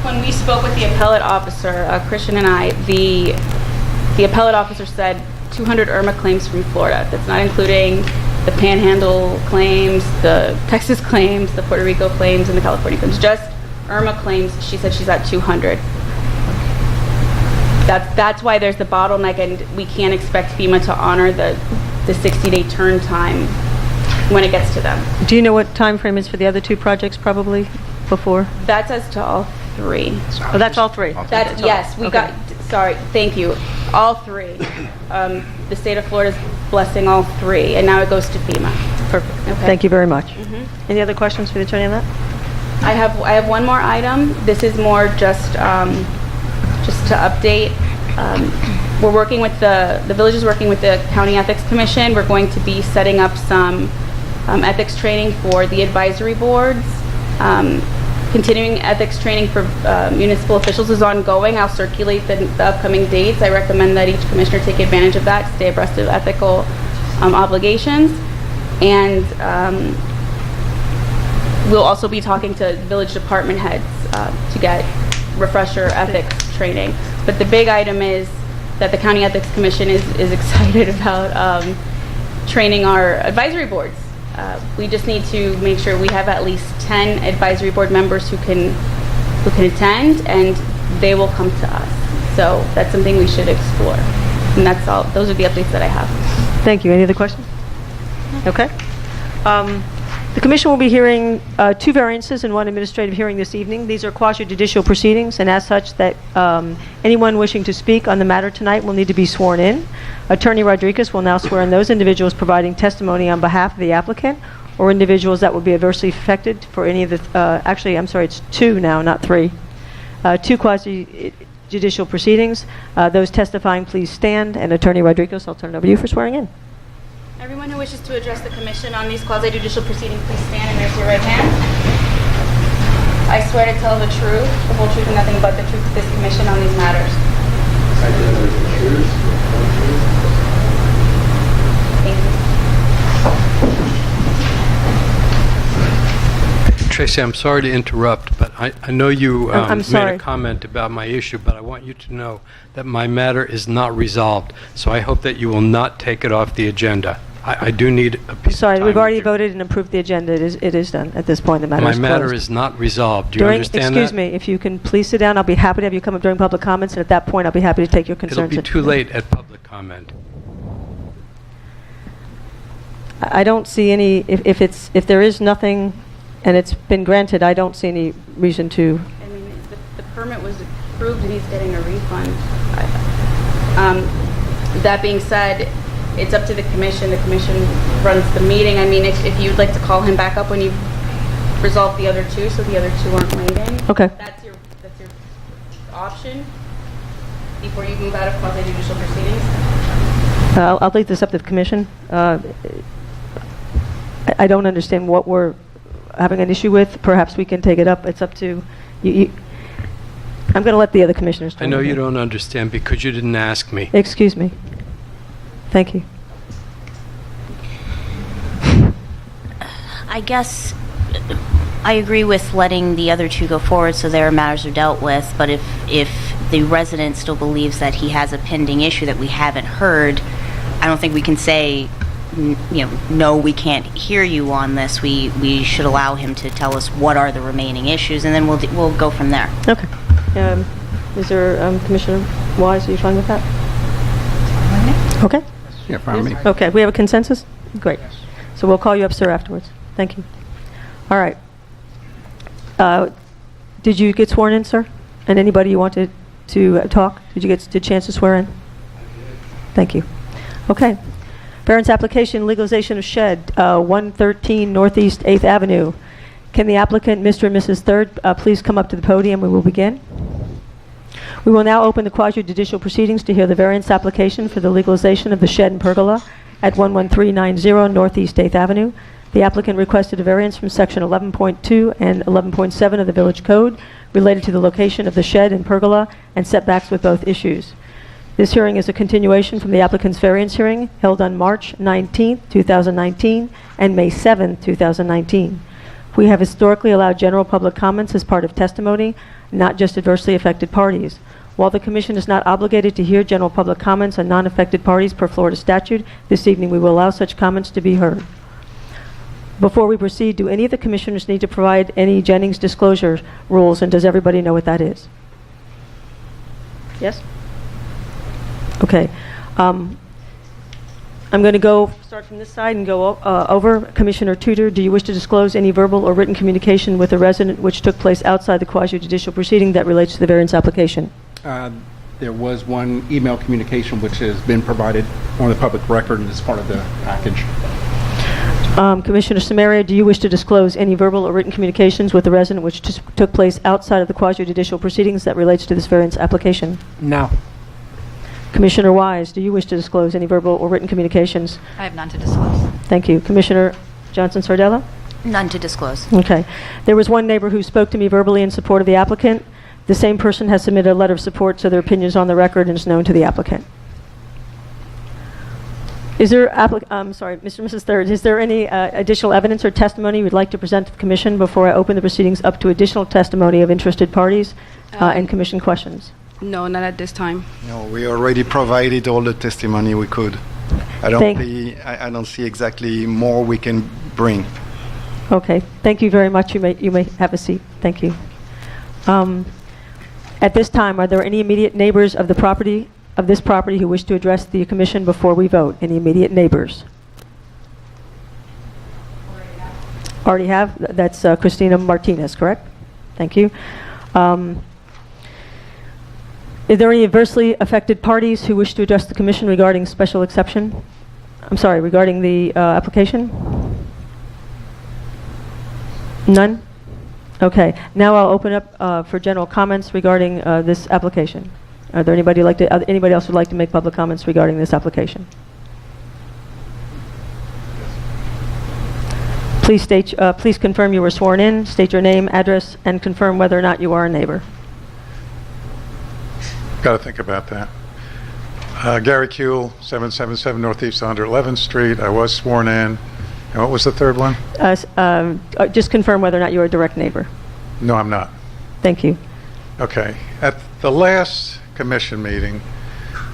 When we spoke with the appellate officer, Christian and I, the appellate officer said 200 IRMA claims from Florida. That's not including the Panhandle claims, the Texas claims, the Puerto Rico claims, and the California claims. Just IRMA claims, she said she's at 200. That's why there's the bottleneck, and we can't expect FEMA to honor the 60-day turn time when it gets to them. Do you know what time frame is for the other two projects probably before? That's as to all three. Oh, that's all three? That's, yes, we got, sorry, thank you. All three. The state of Florida is blessing all three, and now it goes to FEMA. Perfect. Okay. Thank you very much. Any other questions for the attorney on that? I have one more item. This is more just to update. We're working with the village is working with the County Ethics Commission. We're going to be setting up some ethics training for the advisory boards. Continuing ethics training for municipal officials is ongoing. I'll circulate the upcoming dates. I recommend that each commissioner take advantage of that, stay abreast of ethical obligations. And we'll also be talking to village department heads to get refresher ethics training. But the big item is that the County Ethics Commission is excited about training our advisory boards. We just need to make sure we have at least 10 advisory board members who can attend, and they will come to us. So that's something we should explore. And that's all. Those are the updates that I have. Thank you. Any other questions? Okay. The commission will be hearing two variances and one administrative hearing this evening. These are quasi-judicial proceedings, and as such, that anyone wishing to speak on the matter tonight will need to be sworn in. Attorney Rodriguez will now swear in those individuals providing testimony on behalf of the applicant or individuals that would be adversely affected for any of the, actually, I'm sorry, it's two now, not three. Two quasi-judicial proceedings. Those testifying, please stand. And Attorney Rodriguez, I'll turn it over to you for swearing in. Everyone who wishes to address the commission on these quasi-judicial proceedings, please stand and raise your right hand. I swear to tell the truth, the whole truth, and nothing but the truth to this commission on these matters. I do the truth. Thank you. Tracy, I'm sorry to interrupt, but I know you I'm made sorry. a comment about my issue, but I want you to know that my matter is not resolved, so I hope that you will not take it off the agenda. I do need a piece Sorry, of time. we've already with you. voted and approved the agenda. It is done at this point. The matter My is matter closed. is not resolved. Do you understand Excuse that? me, if you can please sit down, I'll be happy to have you come up during public comments, and at that point, I'll be happy to take your It'll concerns. be too late at public comment. I don't see any, if there is nothing and it's been granted, I don't see any reason to. I mean, the permit was approved and he's getting a refund. That being said, it's up to the commission. The commission runs the meeting. I mean, if you'd like to call him back up when you've resolved the other two, so the other two aren't waiting. Okay. That's your option before you move out of quasi-judicial proceedings. I'll leave this up to the commission. I don't understand what we're having an issue with. Perhaps we can take it up. It's up to you. I'm going to let the other commissioners. I know you don't understand because you didn't ask me. Excuse me. Thank you. I guess I agree with letting the other two go forward so their matters are dealt with, but if the resident still believes that he has a pending issue that we haven't heard, I don't think we can say, no, we can't hear you on this. We should allow him to tell us what are the remaining issues, and then we'll go from there. Okay. Is there, Commissioner Wise, are you fine with that? Okay. Yeah, fine with me. Okay, we have a consensus? Great. So we'll call you up, sir, afterwards. Thank you. All right. Did you get sworn in, sir? And anybody you wanted to talk? Did you get a chance to swear in? Thank you. Okay. Variance application, legalization of shed, 113 Northeast 8th Avenue. Can the applicant, Mr. and Mrs. Third, please come up to the podium? We will begin. We will now open the quasi-judicial proceedings to hear the variance application for the legalization of the shed and pergola at 11390 Northeast 8th Avenue. The applicant requested a variance from Section 11.2 and 11.7 of the Village Code related to the location of the shed and pergola and setbacks with both issues. This hearing is a continuation from the applicant's variance hearing held on March 19, 2019 and May 7, 2019. We have historically allowed general public comments as part of testimony, not just adversely affected parties. While the Commission is not obligated to hear general public comments on non-affected parties per Florida statute, this evening we will allow such comments to be heard. Before we proceed, do any of the Commissioners need to provide any Jennings disclosure rules, and does everybody know what that is? Yes? Okay. I'm going to start from this side and go over. Commissioner Tudor, do you wish to disclose any verbal or written communication with a resident which took place outside the quasi-judicial proceeding that relates to the variance application? There was one email communication which has been provided on the public record and is part of the package. Commissioner Samaria, do you wish to disclose any verbal or written communications with the resident which took place outside of the quasi-judicial proceedings that relates to this variance application? No. Commissioner Wise, do you wish to disclose any verbal or written communications? I have none to disclose. Thank you. Commissioner Johnson-Sardella? None to disclose. Okay. There was one neighbor who spoke to me verbally in support of the applicant. The same person has submitted a letter of support, so their opinion is on the record and is known to the applicant. Is there, Mr. and Mrs. Third, is there any additional evidence or testimony you would like to present to the Commission before I open the proceedings up to additional testimony of interested parties and Commission questions? No, not at this time. No, we already provided all the testimony we could. I don't see exactly more we can bring. Okay. Thank you very much. You may have a seat. Thank you. At this time, are there any immediate neighbors of this property who wish to address the Commission before we vote? Any immediate neighbors? Already have? That's Christina Martinez, correct? Thank you. Is there any adversely affected parties who wish to address the Commission regarding special exception? Regarding the application? None? Okay. Now I'll open up for general comments regarding this application. Are there anybody else would like to make public comments regarding this application? Please confirm you were sworn in, state your name, address, and confirm whether or not you are a neighbor. Got to think about that. Gary Kuehl, 777 Northeast 111th Street. I was sworn in. And what was the third one? Just confirm whether or not you're a direct neighbor. No, I'm not. Thank you. Okay. At the last Commission meeting,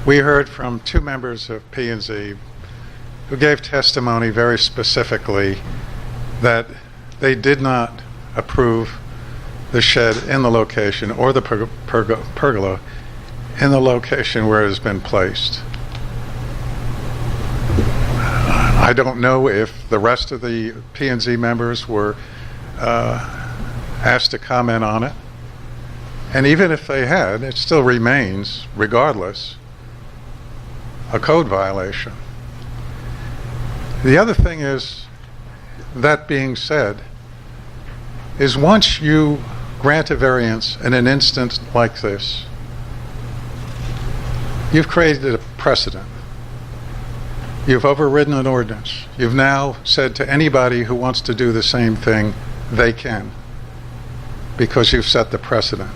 we heard from two members of P&Z who gave testimony very specifically that they did not approve the shed in the location or the pergola in the location where it has been placed. I don't know if the rest of the P&Z members were asked to comment on it. And even if they had, it still remains, regardless, a code violation. The other thing is, that being said, is once you grant a variance in an instance like this, you've created a precedent. You've overridden an ordinance. You've now said to anybody who wants to do the same thing, they can, because you've set the precedent.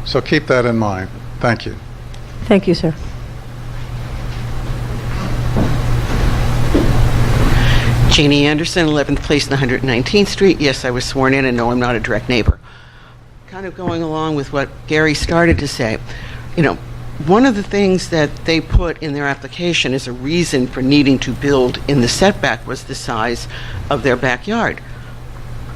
So keep that in mind. Thank you. Thank you, sir. Jeannie Anderson, 11th Place and 119th Street. Yes, I was sworn in, and no, I'm not a direct neighbor. Kind of going along with what Gary started to say, one of the things that they put in their application as a reason for needing to build in the setback was the size of their backyard.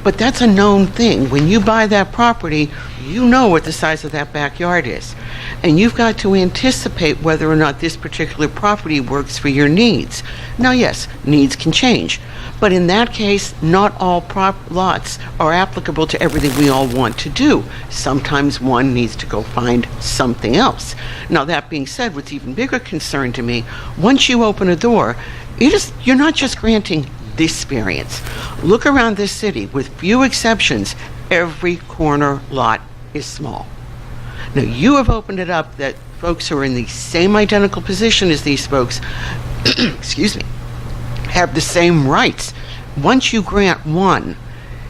But that's a known thing. When you buy that property, you know what the size of that backyard is. And you've got to anticipate whether or not this particular property works for your needs. Now, yes, needs can change. But in that case, not all lots are applicable to everything we all want to do. Sometimes one needs to go find something else. Now, that being said, what's even bigger concern to me, once you open a door, you're not just granting this variance. Look around this city, with few exceptions, every corner lot is small. Now, you have opened it up that folks who are in the same identical position as these folks, excuse me, have the same rights. Once you grant one,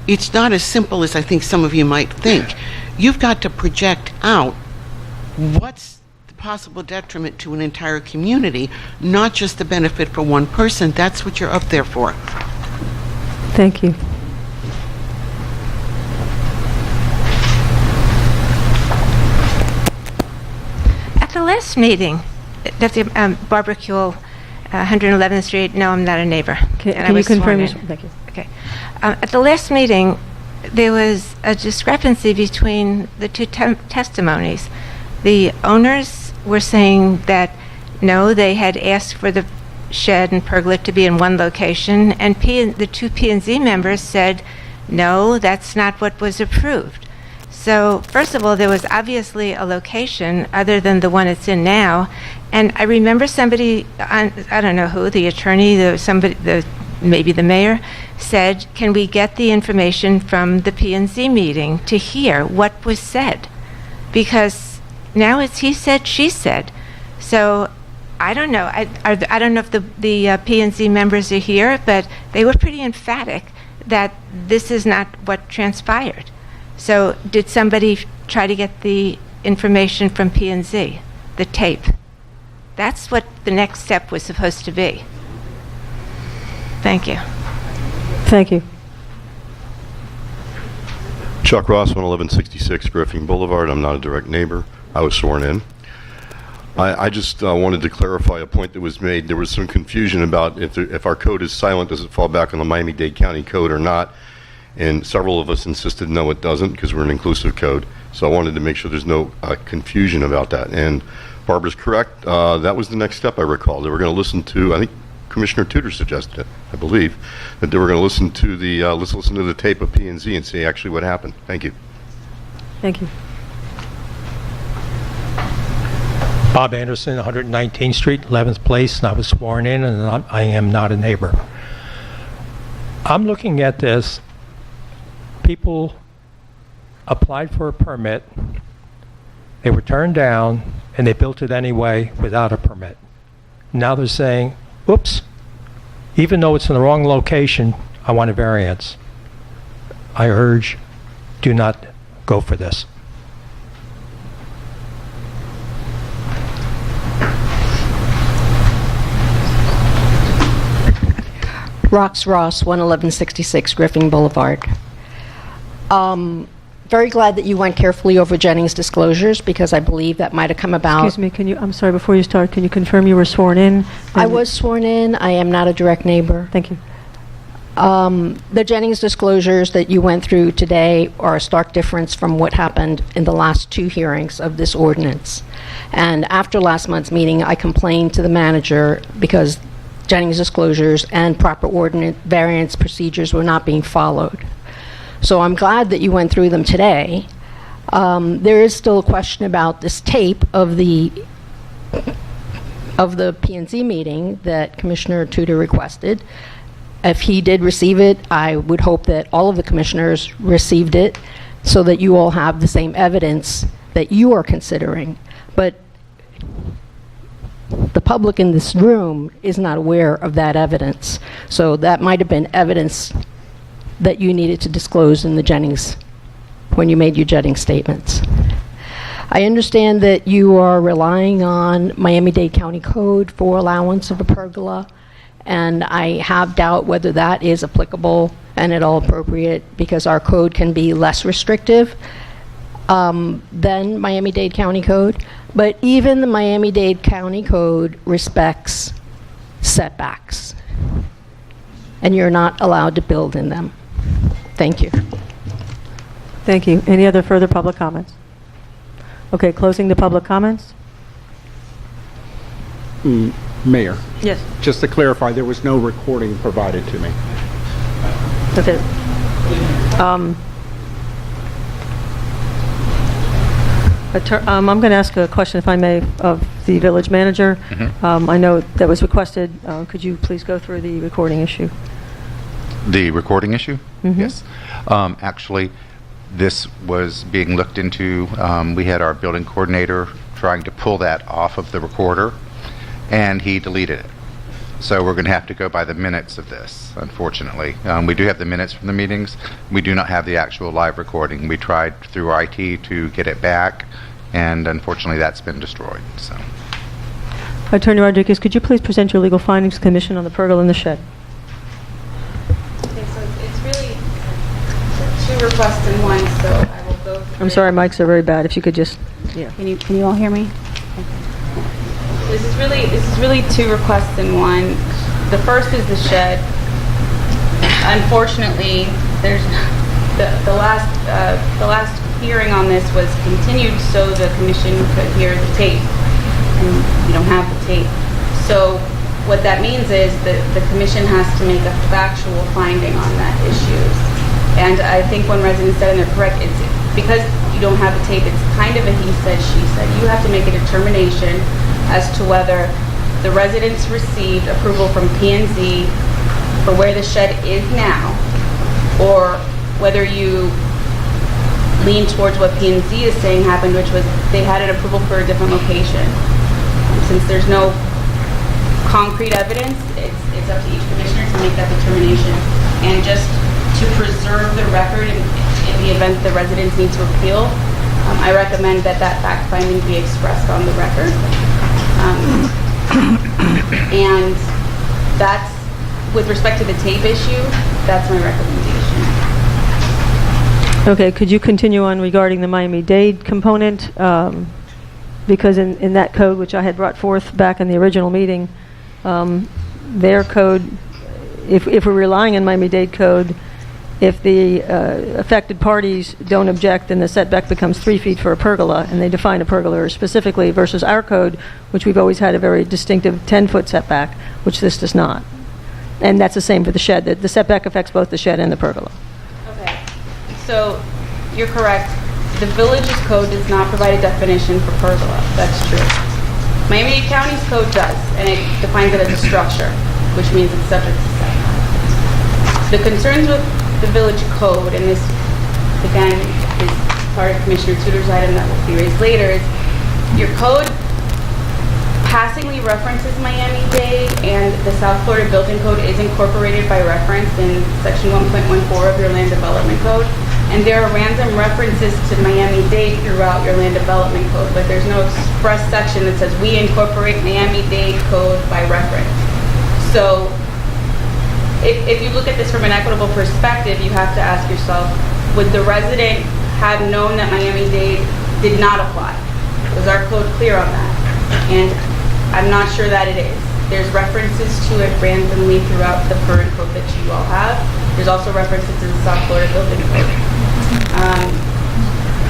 it's not as simple as I think some of you might think. You've got to project out what's the possible detriment to an entire community, not just the benefit for one person. That's what you're up there for. Thank you. At the last meeting, that's Barbara Kuehl, 111th Street. No, I'm not a neighbor. Can you confirm? Thank you. Okay. At the last meeting, there was a discrepancy between the two testimonies. The owners were saying that no, they had asked for the shed and pergola to be in one location, and the two P&Z members said, no, that's not what was approved. So, first of all, there was obviously a location other than the one it's in now, and I remember somebody, I don't know who, the attorney, maybe the mayor, said, can we get the information from the P&Z meeting to hear what was said? Because now it's he said, she said. So, I don't know. I don't know if the P&Z members are here, but they were pretty emphatic that this is not what transpired. So did somebody try to get the information from P&Z, the tape? That's what the next step was supposed to be. Thank you. Thank you. Chuck Ross, 1166 Griffin Boulevard. I'm not a direct neighbor. I was sworn in. I just wanted to clarify a point that was made. There was some confusion about if our code is silent, does it fall back on the Miami-Dade County Code or not? And several of us insisted, no, it doesn't, because we're an inclusive code. So I wanted to make sure there's no confusion about that. And Barbara's correct. That was the next step, I recall. They were going to listen to, I think Commissioner Tudor suggested it, I believe, that they were going to listen to let's listen to the tape of P&Z and see actually what happened. Thank you. Thank you. Bob Anderson, 119th Street, 11th Place, and I was sworn in, and I am not a neighbor. I'm looking at this. People applied for a permit, they were turned down, and they built it anyway without a permit. Now they're saying, oops, even though it's in the wrong location, I want a variance. I urge, do not go for this. Rox Ross, 11166 Griffin Boulevard. Very glad that you went carefully over Jennings' disclosures, because I believe that might have come about. Excuse me, I'm sorry, before you start, can you confirm you were sworn in? I was sworn in. I am not a direct neighbor. Thank you. The Jennings disclosures that you went through today are a stark difference from what happened in the last two hearings of this ordinance. And after last month's meeting, I complained to the manager because Jennings disclosures and proper ordinance variance procedures were not being followed. So I'm glad that you went through them today. There is still a question about this tape of the P&Z meeting that Commissioner Tudor requested. If he did receive it, I would hope that all of the commissioners received it so that you all have the same evidence that you are considering. But the public in this room is not aware of that evidence. So that might have been evidence that you needed to disclose in the Jennings, when you made your Jennings statements. I understand that you are relying on Miami-Dade County Code for allowance of a pergola, And I have doubt whether that is applicable and at all appropriate, because our code can be less restrictive than Miami-Dade County Code. But even the Miami-Dade County Code respects setbacks, and you're not allowed to build in them. Thank you. Thank you. Any other further public comments? Okay, closing the public comments. Mayor, Yes. just to clarify, there was no recording provided to me. Okay. I'm going to ask a question, if I may, of the village manager. I know that was requested. Could you please go through the recording issue? The recording issue? Mhm. Yes. Actually, this was being looked into. We had our building coordinator trying to pull that off of the recorder, and he deleted it. So we're going to have to go by the minutes of this, unfortunately. We do have the minutes from the meetings. We do not have the actual live recording. We tried through IT to get it back, and unfortunately that's been destroyed. So, Attorney Rodriguez, could you please present your legal findings to the Commission on the pergola in the shed? Okay, so it's really two requests in one, so I will go through. I'm sorry, mics are very bad. If you could just, yeah. Can you all hear me? This is really two requests in one. The first is the shed. Unfortunately, there's the last hearing on this was continued so the commission could hear the tape, and you don't have the tape. So what that means is that the commission has to make a factual finding on that issue. And I think one resident said, and they're correct, it's because you don't have the tape, it's kind of a he said, she said. You have to make a determination as to whether the residents received approval from P&Z for where the shed is now, or whether you lean towards what P&Z is saying happened, which was they had an approval for a different location. Since there's no concrete evidence, it's up to each commissioner to make that determination. And just to preserve the record in the event the residents need to appeal, I recommend that fact finding be expressed on the record. And that's, with respect to the tape issue, that's my recommendation. Okay, could you continue on regarding the Miami-Dade component? Because in that code, which I had brought forth back in the original meeting, their code, if we're relying on Miami-Dade code, if the affected parties don't object, then the setback becomes 3 feet for a pergola, and they define a pergola specifically, versus our code, which we've always had a very distinctive 10-foot setback, which this does not. And that's the same for the shed. The setback affects both the shed and the pergola. Okay, so you're correct. The village's code does not provide a definition for pergola. That's true. Miami-Dade County's code does, and it defines it as a structure, which means it's subject to setback. The concerns with the village code, and this, again, is part of Commissioner Tudor's item that will be raised later, is your code passingly references Miami-Dade, and the South Florida Building Code is incorporated by reference in Section 1.14 of your Land Development Code. And there are random references to Miami-Dade throughout your Land Development Code, but there's no express section that says we incorporate Miami-Dade Code by reference. So if you look at this from an equitable perspective, you have to ask yourself, would the resident have known that Miami-Dade did not apply? Was our code clear on that? And I'm not sure that it is. There's references to it randomly throughout the current code that you all have. There's also references to the South Florida Building Code.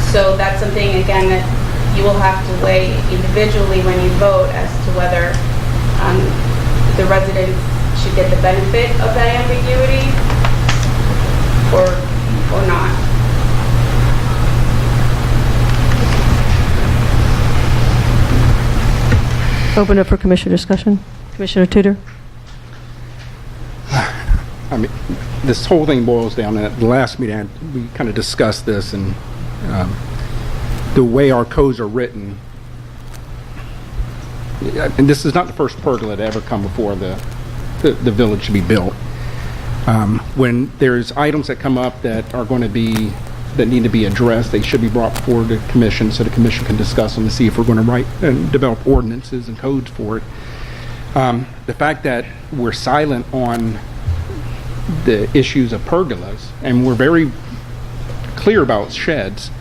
So that's something, again, that you will have to weigh individually when you vote as to whether the residents should get the benefit of that ambiguity or not. Open up for Commissioner discussion. Commissioner Tudor? I mean, this whole thing boils down to the last meeting, we kind of discussed this, and the way our codes are written, and this is not the first pergola to ever come before the village to be built. When there's items that come up that are going to be, that need to be addressed, they should be brought before the commission so the commission can discuss them and see if we're going to write and develop ordinances and codes for it. The fact that we're silent on the issues of pergolas, and we're very clear about sheds,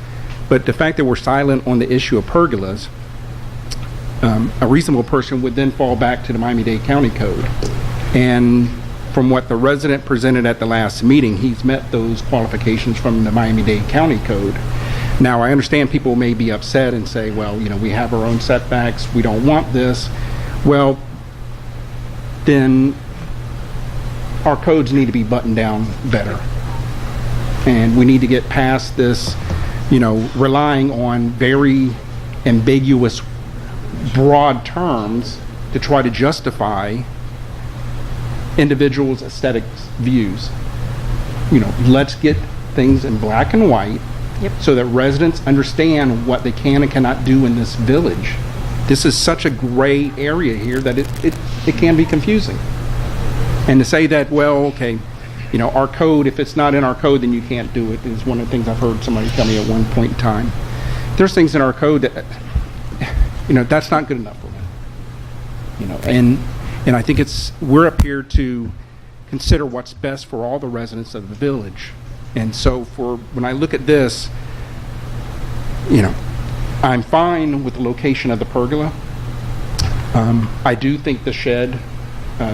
but the fact that we're silent on the issue of pergolas, a reasonable person would then fall back to the Miami-Dade County Code. And from what the resident presented at the last meeting, he's met those qualifications from the Miami-Dade County Code. Now, I understand people may be upset and say, well, you know, we have our own setbacks, we don't want this. Well, then our codes need to be buttoned down better. And we need to get past this, you know, relying on very ambiguous, broad terms to try to justify individuals' aesthetic views. You know, let's get things in black and white. Yep. So that residents understand what they can and cannot do in this village. This is such a gray area here that it can be confusing. And to say that, well, okay, you know, our code, if it's not in our code, then you can't do it, is one of the things I've heard somebody tell me at one point in time. There's things in our code that, you know, that's not good enough for me. You know, and I think we're up here to consider what's best for all the residents of the village. And so when I look at this, you know, I'm fine with the location of the pergola. I do think the shed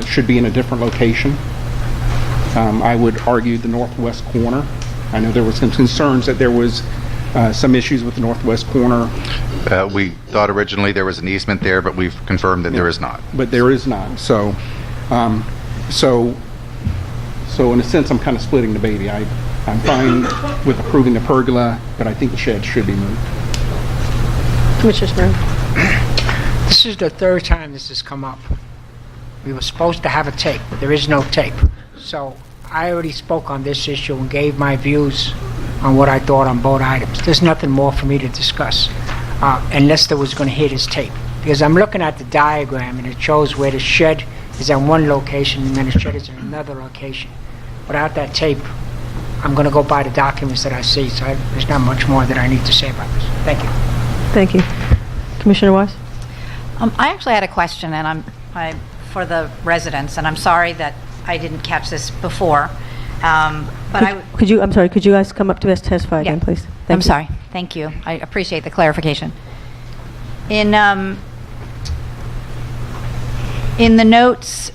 should be in a different location. I would argue the northwest corner. I know there was some concerns that there was some issues with the northwest corner. We thought originally there was an easement there, but we've confirmed that there is not. But there is not. So in a sense, I'm kind of splitting the baby. I'm fine with approving the pergola, but I think the shed should be moved. Commissioner Smith. This is the third time this has come up. We were supposed to have a tape. There is no tape. So I already spoke on this issue and gave my views on what I thought on both items. There's nothing more for me to discuss unless there was going to hit his tape. Because I'm looking at the diagram and it shows where the shed is at one location and then the shed is in another location. Without that tape, I'm going to go by the documents that I see, so there's not much more that I need to say about this. Thank you. Thank you. Commissioner Weiss? I actually had a question, and for the residents, and I'm sorry that I didn't catch this before. Could you guys come up to us testify again, please? Thank I'm you. sorry. Thank you. I appreciate the clarification. In the notes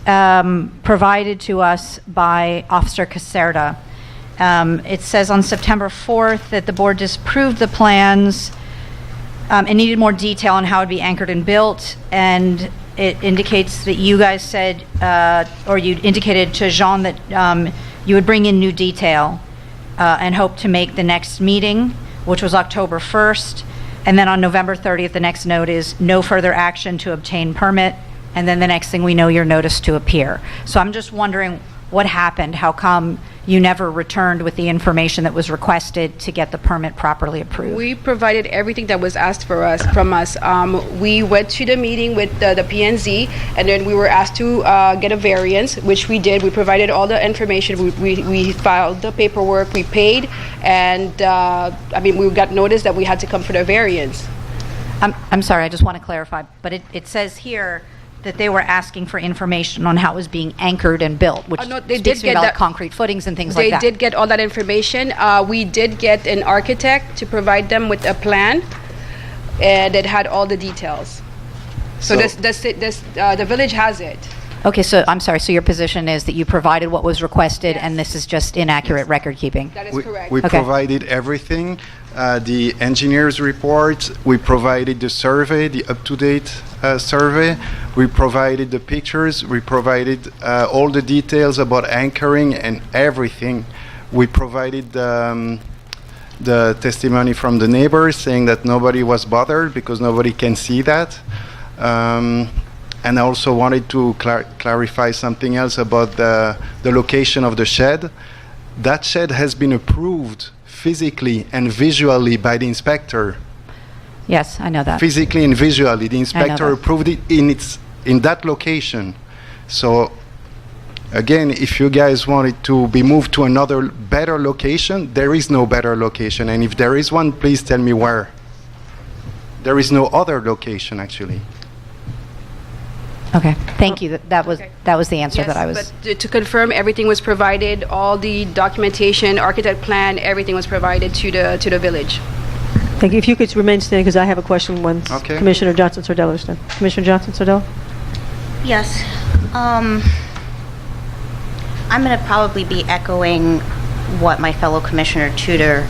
provided to us by Officer Caserta, it says on September 4th that the board disapproved the plans and needed more detail on how it would be anchored and built, and it indicates that you guys said, or you indicated to Jean that you would bring in new detail and hope to make the next meeting, which was October 1st, and then on November 30th, the next note is no further action to obtain permit, and then the next thing we know, your notice to appear. So I'm just wondering what happened, how come you never returned with the information that was requested to get the permit properly approved? We provided everything that was asked from us. We went to the meeting with the P&Z, and then we were asked to get a variance, which we did. We provided all the information. We filed the paperwork. We paid, and we got notice that we had to come for the variance. I'm sorry, I just want to clarify, but it says here that they were asking for information on how it was being anchored and built, which speaks to me about like concrete footings and things like that. They did get all that information. We did get an architect to provide them with a plan, and it had all the details. So the village has it. Okay, so I'm sorry, so your position is that you provided what was requested, and this is just inaccurate record keeping? That is correct. We provided everything, the engineer's report, we provided the survey, the up-to-date survey, we provided the pictures, we provided all the details about anchoring and everything. We provided the testimony from the neighbors saying that nobody was bothered because nobody can see that. And I also wanted to clarify something else about the location of the shed. That shed has been approved physically and visually by the inspector. Yes, I know that. Physically and visually, the inspector approved it in that location. So again, if you guys want it to be moved to another better location, there is no better location. And if there is one, please tell me where. There is no other location, actually. Okay, thank you. That was the answer Yes, that I was... but to confirm, everything was provided, all the documentation, architect plan, everything was provided to the village. Thank you. If you could remain standing, because I have a question once Okay. Commissioner Johnson Sordillo is done. Commissioner Johnson Sordillo? Yes. I'm going to probably be echoing what my fellow Commissioner Tudor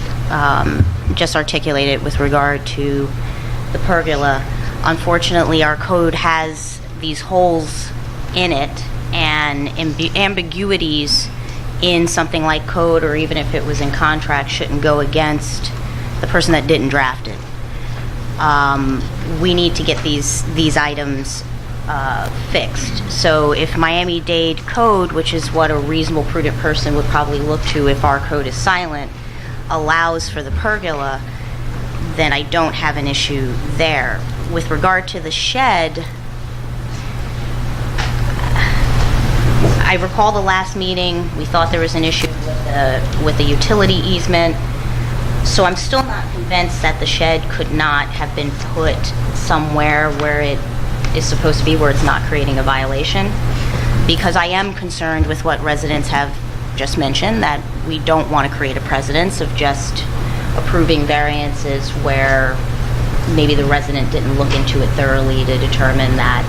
just articulated with regard to the pergola. Unfortunately, our code has these holes in it, and ambiguities in something like code, or even if it was in contract, shouldn't go against the person that didn't draft it. We need to get these items fixed. So if Miami-Dade code, which is what a reasonable, prudent person would probably look to if our code is silent, allows for the pergola, then I don't have an issue there. With regard to the shed, I recall the last meeting, we thought there was an issue with the utility easement. So I'm still not convinced that the shed could not have been put somewhere where it is supposed to be, where it's not creating a violation. Because I am concerned with what residents have just mentioned, that we don't want to create a precedence of just approving variances where maybe the resident didn't look into it thoroughly to determine that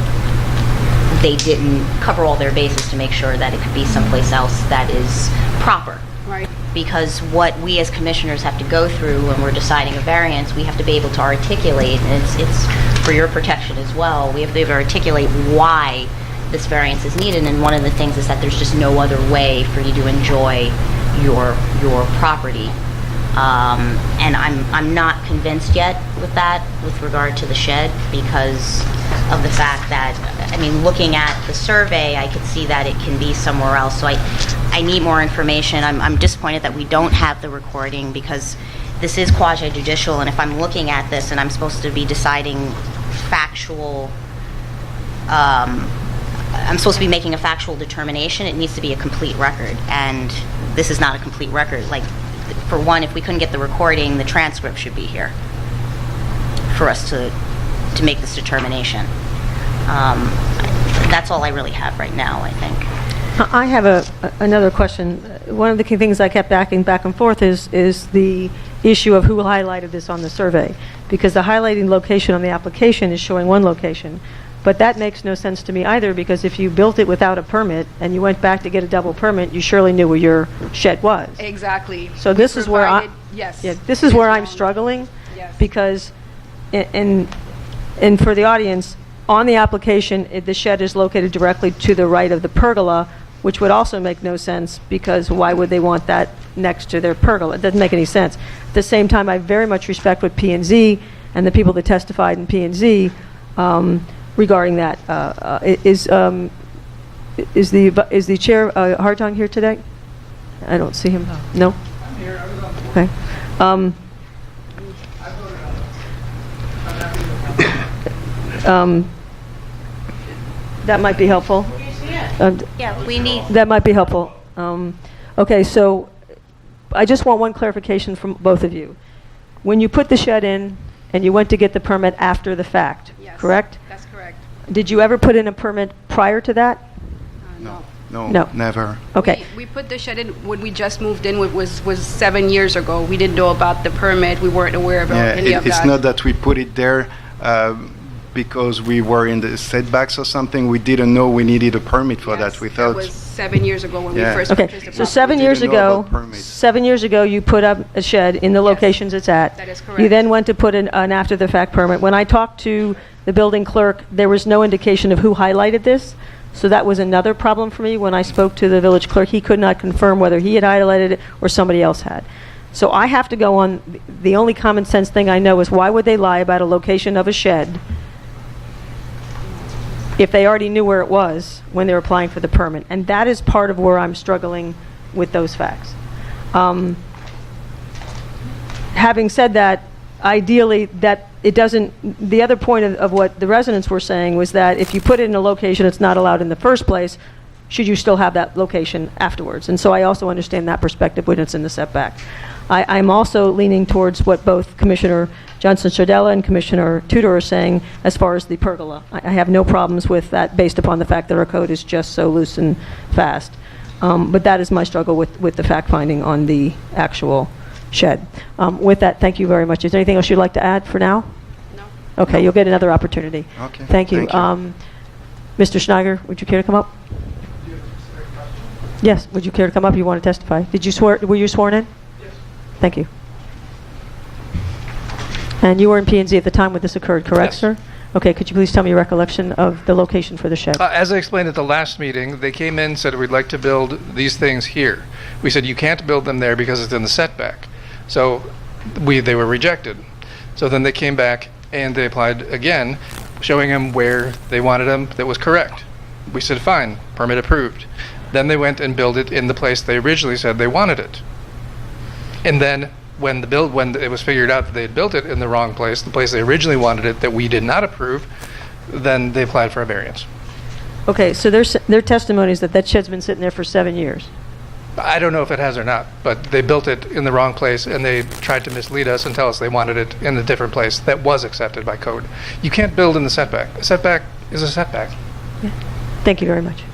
they didn't cover all their bases to make sure that it could be someplace else that is proper. Right. Because what we as commissioners have to go through when we're deciding a variance, we have to be able to articulate, and it's for your protection as well, we have to be able to articulate why this variance is needed, and one of the things is that there's just no other way for you to enjoy your property. And I'm not convinced yet with that, with regard to the shed, because of the fact that, I mean, looking at the survey, I could see that it can be somewhere else. So I need more information. I'm disappointed that we don't have the recording, because this is quasi-judicial, and if I'm looking at this and I'm supposed to be deciding factual, I'm supposed to be making a factual determination, it needs to be a complete record, and this is not a complete record. Like, for one, if we couldn't get the recording, the transcript should be here for us to make this determination. That's all I really have right now, I think. I have another question. One of the key things I kept backing back and forth is the issue of who highlighted this on the survey, because the highlighting location on the application is showing one location. But that makes no sense to me either, because if you built it without a permit and you went back to get a double permit, you surely knew where your shed was. Exactly. So this is where yes. This is where I'm struggling, Yes. because, and for the audience, on the application, the shed is located directly to the right of the pergola, which would also make no sense, because why would they want that next to their pergola? It doesn't make any sense. At the same time, I very much respect what P&Z and the people that testified in P&Z regarding that. Is the chair Hartung here today? I don't see him. No? I'm here. Okay. That might be helpful. Yeah, we need... That might be helpful. Okay, so I just want one clarification from both of you. When you put the shed in and you went to get the permit after the fact, Yes, correct? that's correct. Did you ever put in a permit prior to that? No, never. Okay. We put the shed in when we just moved in, was 7 years ago. We didn't know about the permit. We weren't aware of any of that. It's not that we put it there because we were in the setbacks or something. We didn't know we needed a permit for that. We thought... That was 7 years ago when we Yeah. first purchased the So property. 7 years didn't know ago, about permits. 7 years ago, you put up a shed in the locations it's at. That is You correct. then went to put in an after-the-fact permit. When I talked to the building clerk, there was no indication of who highlighted this. So that was another problem for me. When I spoke to the village clerk, he could not confirm whether he had highlighted it or somebody else had. So I have to go on, the only common sense thing I know is, why would they lie about a location of a shed if they already knew where it was when they were applying for the permit? And that is part of where I'm struggling with those facts. Having said that, ideally, that it doesn't, the other point of what the residents were saying was that if you put it in a location it's not allowed in the first place, should you still have that location afterwards? And so I also understand that perspective when it's in the setback. I'm also leaning towards what both Commissioner Johnson Sardella and Commissioner Tudor are saying as far as the pergola. I have no problems with that based upon the fact that our code is just so loose and fast. But that is my struggle with the fact-finding on the actual shed. With that, thank you very much. Is there anything else you'd like to add for now? No. Okay, you'll get another opportunity. Okay. Thank you. Mr. Schneider, would you care to come up? Yes, would you care to come up? You want to testify? Were you sworn in? Yes. Thank you. And you were in P&Z at the time when this occurred, correct, Yes. sir? Okay, could you please tell me your recollection of the location for the shed? As I explained at the last meeting, they came in and said, we'd like to build these things here. We said, you can't build them there because it's in the setback. So they were rejected. So then they came back and they applied again, showing them where they wanted them that was correct. We said, fine, permit approved. Then they went and built it in the place they originally said they wanted it. And then when it was figured out that they had built it in the wrong place, the place they originally wanted it that we did not approve, then they applied for a variance. Okay, so their testimony is that that shed's been sitting there for 7 years. I don't know if it has or not, but they built it in the wrong place and they tried to mislead us and tell us they wanted it in a different place that was accepted by code. You can't build in the setback. A setback is a setback. Yeah. Thank you very much.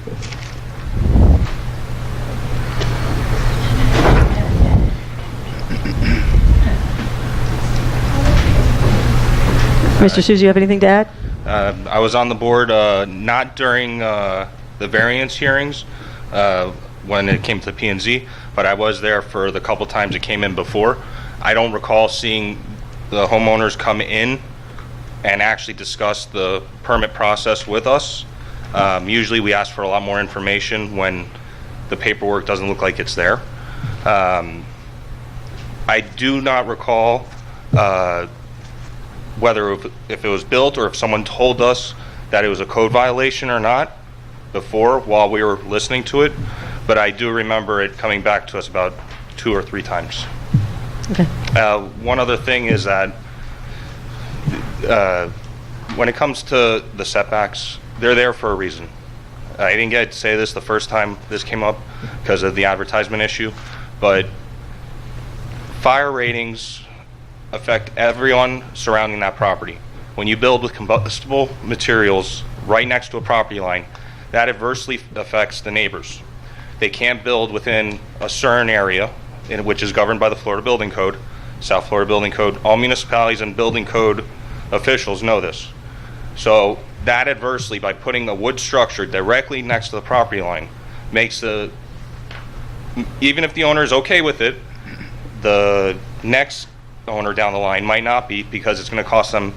Mr. Susie, you have anything to add? I was on the board not during the variance hearings when it came to P&Z, but I was there for the couple times it came in before. I don't recall seeing the homeowners come in and actually discuss the permit process with us. Usually we ask for a lot more information when the paperwork doesn't look like it's there. I do not recall whether if it was built or if someone told us that it was a code violation or not before while we were listening to it, but I do remember it coming back to us about 2 or 3 times. Okay. One other thing is that when it comes to the setbacks, they're there for a reason. I didn't get to say this the first time this came up because of the advertisement issue, but fire ratings affect everyone surrounding that property. When you build with combustible materials right next to a property line, that adversely affects the neighbors. They can't build within a certain area, which is governed by the Florida Building Code, South Florida Building Code. All municipalities and building code officials know this. So that adversely, by putting a wood structure directly next to the property line, makes even if the owner is okay with it, the next owner down the line might not be, because it's going to cost them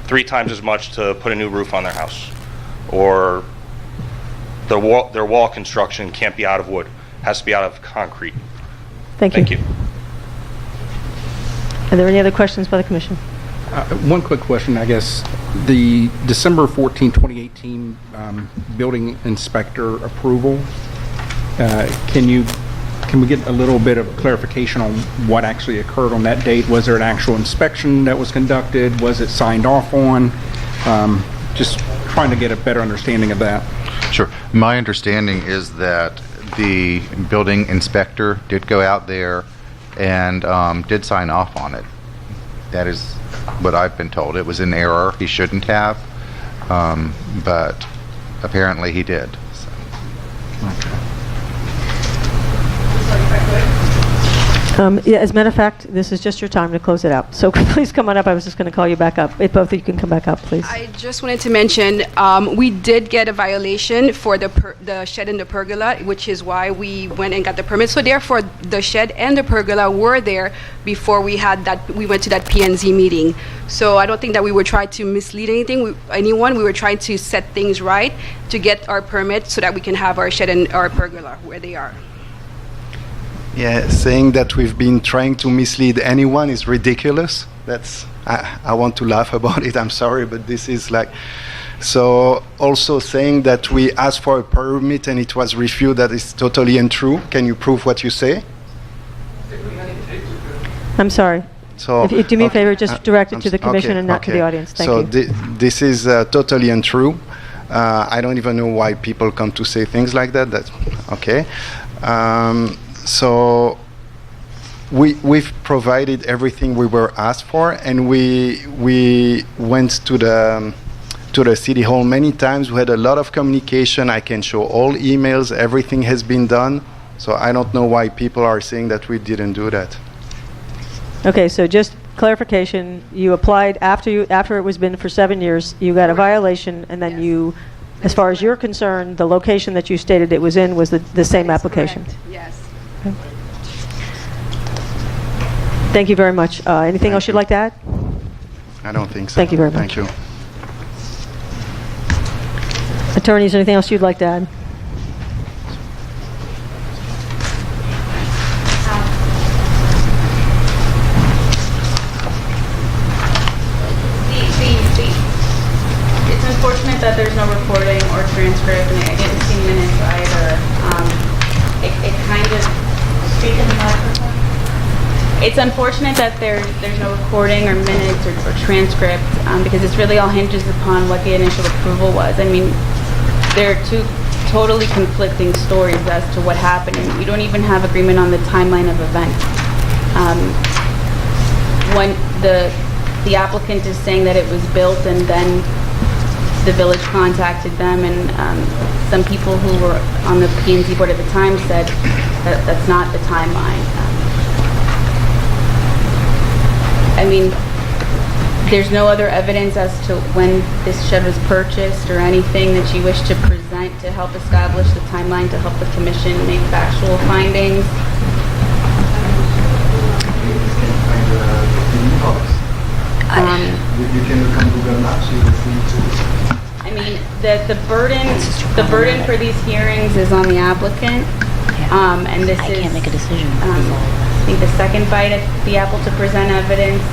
3 times as much to put a new roof on their house, or their wall construction can't be out of wood, it has to be out of concrete. Thank you. Are there any other questions by the commission? One quick question, I guess. The December 14, 2018 building inspector approval, can we get a little bit of clarification on what actually occurred on that date? Was there an actual inspection that was conducted? Was it signed off on? Just trying to get a better understanding of that. Sure. My understanding is that the building inspector did go out there and did sign off on it. That is what I've been told. It was in error. He shouldn't have, but apparently he did. So. Okay. Yeah, as a matter of fact, this is just your time to close it out. So please come on up. I was just going to call you back up. If both of you can come back up, please. I just wanted to mention, we did get a violation for the shed and the pergola, which is why we went and got the permit. So therefore, the shed and the pergola were there before we went to that P&Z meeting. So I don't think that we were trying to mislead anyone. We were trying to set things right to get our permit so that we can have our shed and our pergola where they are. Yeah, saying that we've been trying to mislead anyone is ridiculous. I want to laugh about it. I'm sorry, but this is like... So also saying that we asked for a permit and it was refused, that is totally untrue. Can you prove what you say? I'm sorry. So, if you do me a favor, just direct it to the commission and not to the audience. Thank you. So this is totally untrue. I don't even know why people come to say things like that. That's okay. So we've provided everything we were asked for, and we went to the city hall many times. We had a lot of communication. I can show all emails. Everything has been done. So I don't know why people are saying that we didn't do that. Okay, so just clarification, you applied after it was been for 7 years, you got a violation, and then you, as far as you're concerned, the location that you stated it was in was the same application? Correct. Yes. Okay. Thank you very much. Anything else you'd like to add? I don't think so. Thank you very much. Thank you. Attorneys, anything else you'd like to add? It's unfortunate that there's no recording or transcript, and I didn't see minutes either. It kind of speak in the microphone. It's unfortunate that there's no recording or minutes or transcript, because this really all hinges upon what the initial approval was. I mean, there are two totally conflicting stories as to what happened, and we don't even have agreement on the timeline of events. When the applicant is saying that it was built and then the village contacted them, and some people who were on the P&Z board at the time said that that's not the timeline. I mean, there's no other evidence as to when this shed was purchased or anything that you wish to present to help establish the timeline, to help the commission make factual findings. You can look on Google Maps, you will see. I mean, the burden for these hearings is on the applicant, and this is. I can't make a decision. I think the second bite at the apple to present evidence.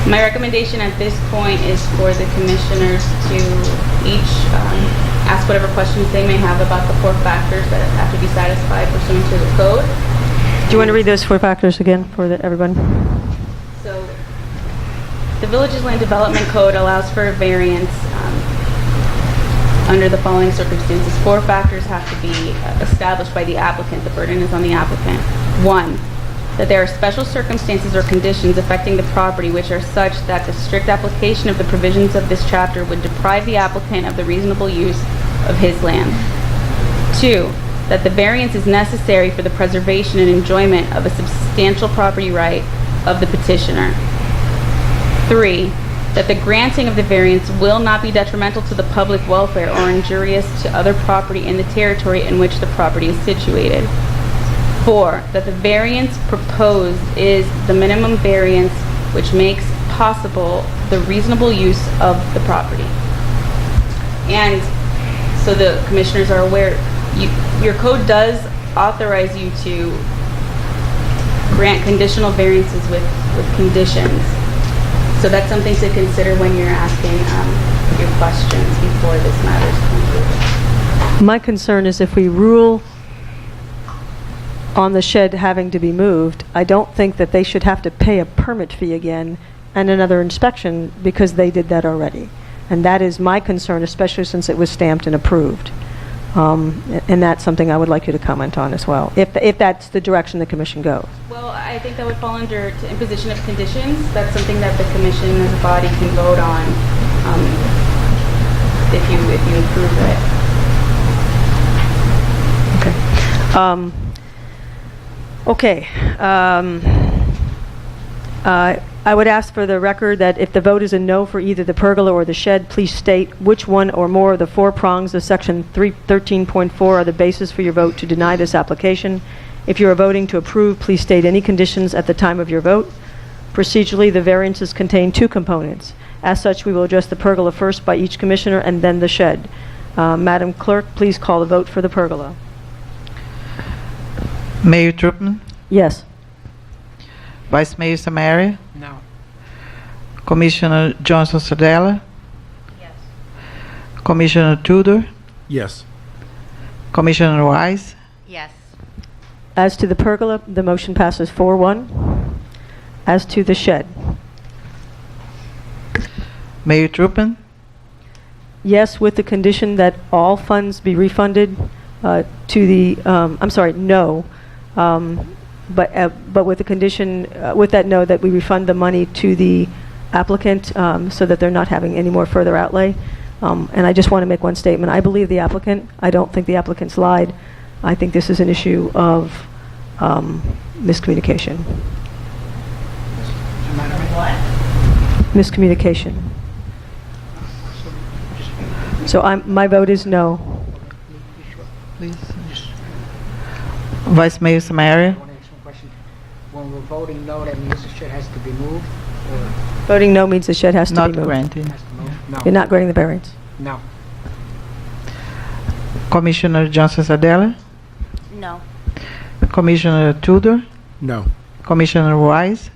My recommendation at this point is for the commissioners to each ask whatever questions they may have about the 4 factors that have to be satisfied pursuant to the code. Do you want to read those 4 factors again for everyone? So, the Village's Land Development Code allows for a variance under the following circumstances. 4 factors have to be established by the applicant. The burden is on the applicant. 1, that there are special circumstances or conditions affecting the property which are such that the strict application of the provisions of this chapter would deprive the applicant of the reasonable use of his land. 2, that the variance is necessary for the preservation and enjoyment of a substantial property right of the petitioner. 3, that the granting of the variance will not be detrimental to the public welfare or injurious to other property in the territory in which the property is situated. 4, that the variance proposed is the minimum variance which makes possible the reasonable use of the property. And so the commissioners are aware, your code does authorize you to grant conditional variances with conditions. So that's something to consider when you're asking your questions before this matter is concluded. My concern is if we rule on the shed having to be moved, I don't think that they should have to pay a permit fee again and another inspection because they did that already. And that is my concern, especially since it was stamped and approved. And that's something I would like you to comment on as well, if that's the direction the commission goes. Well, I think that would fall under imposition of conditions. That's something that the commission as a body can vote on if you approve it. Okay. I would ask for the record that if the vote is a no for either the pergola or the shed, please state which one or more of the 4 prongs of Section 13.4 are the basis for your vote to deny this application. If you are voting to approve, please state any conditions at the time of your vote. Procedurally, the variances contain 2 components. As such, we will address the pergola first by each commissioner and then the shed. Madam Clerk, please call the vote for the pergola. Mayor Trupman? Yes. Vice Mayor Samaria? No. Commissioner Johnson Sardella? Yes. Commissioner Tudor? Yes. Commissioner Wise? Yes. As to the pergola, the motion passes 4-1. As to the shed. Mayor Trupman? Yes, with the condition that all funds be refunded to the, no. but with the condition, with that note that we refund the money to the applicant so that they're not having any more further outlay. And I just want to make one statement. I believe the applicant. I don't think the applicant's lied. I think this is an issue of miscommunication. Miscommunication. So my vote is no. Please. Vice Mayor Samaria? When we're voting no, that means the shed has to be moved? Or Voting no means the shed has to Not be moved. granted. no? You're not granting the variance. No. Commissioner Johnson Sardella? No. Commissioner Tudor? No. Commissioner Wise?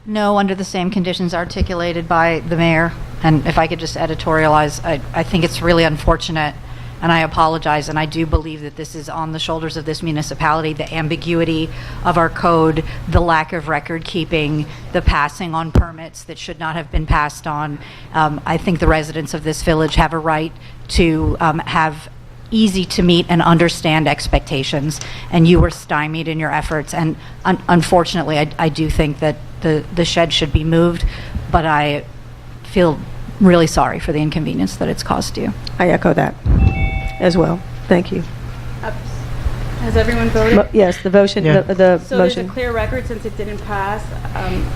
No, under the same conditions articulated by the mayor. And if I could just editorialize, I think it's really unfortunate, and I apologize, and I do believe that this is on the shoulders of this municipality, the ambiguity of our code, the lack of record keeping, the passing on permits that should not have been passed on. I think the residents of this village have a right to have easy to meet and understand expectations, and you were stymied in your efforts. And unfortunately, I do think that the shed should be moved, but I feel really sorry for the inconvenience that it's caused you. I echo that as well. Thank you. Has everyone voted? Yes, the motion. Yeah. The So there's motion. a clear record since it didn't pass.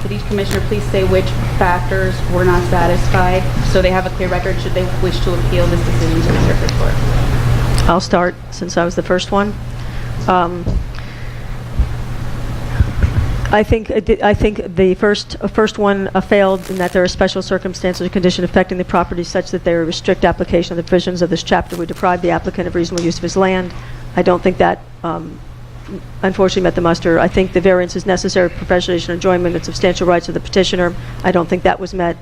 Could each commissioner please say which factors were not satisfied? So they have a clear record should they wish to appeal this decision to the circuit court. I'll start since I was the first one. I think the first one failed in that there are special circumstances or conditions affecting the property such that they restrict application of the provisions of this chapter would deprive the applicant of reasonable use of his land. I don't think that unfortunately met the muster. I think the variance is necessary for preservation, enjoyment, and substantial rights of the petitioner. I don't think that was met.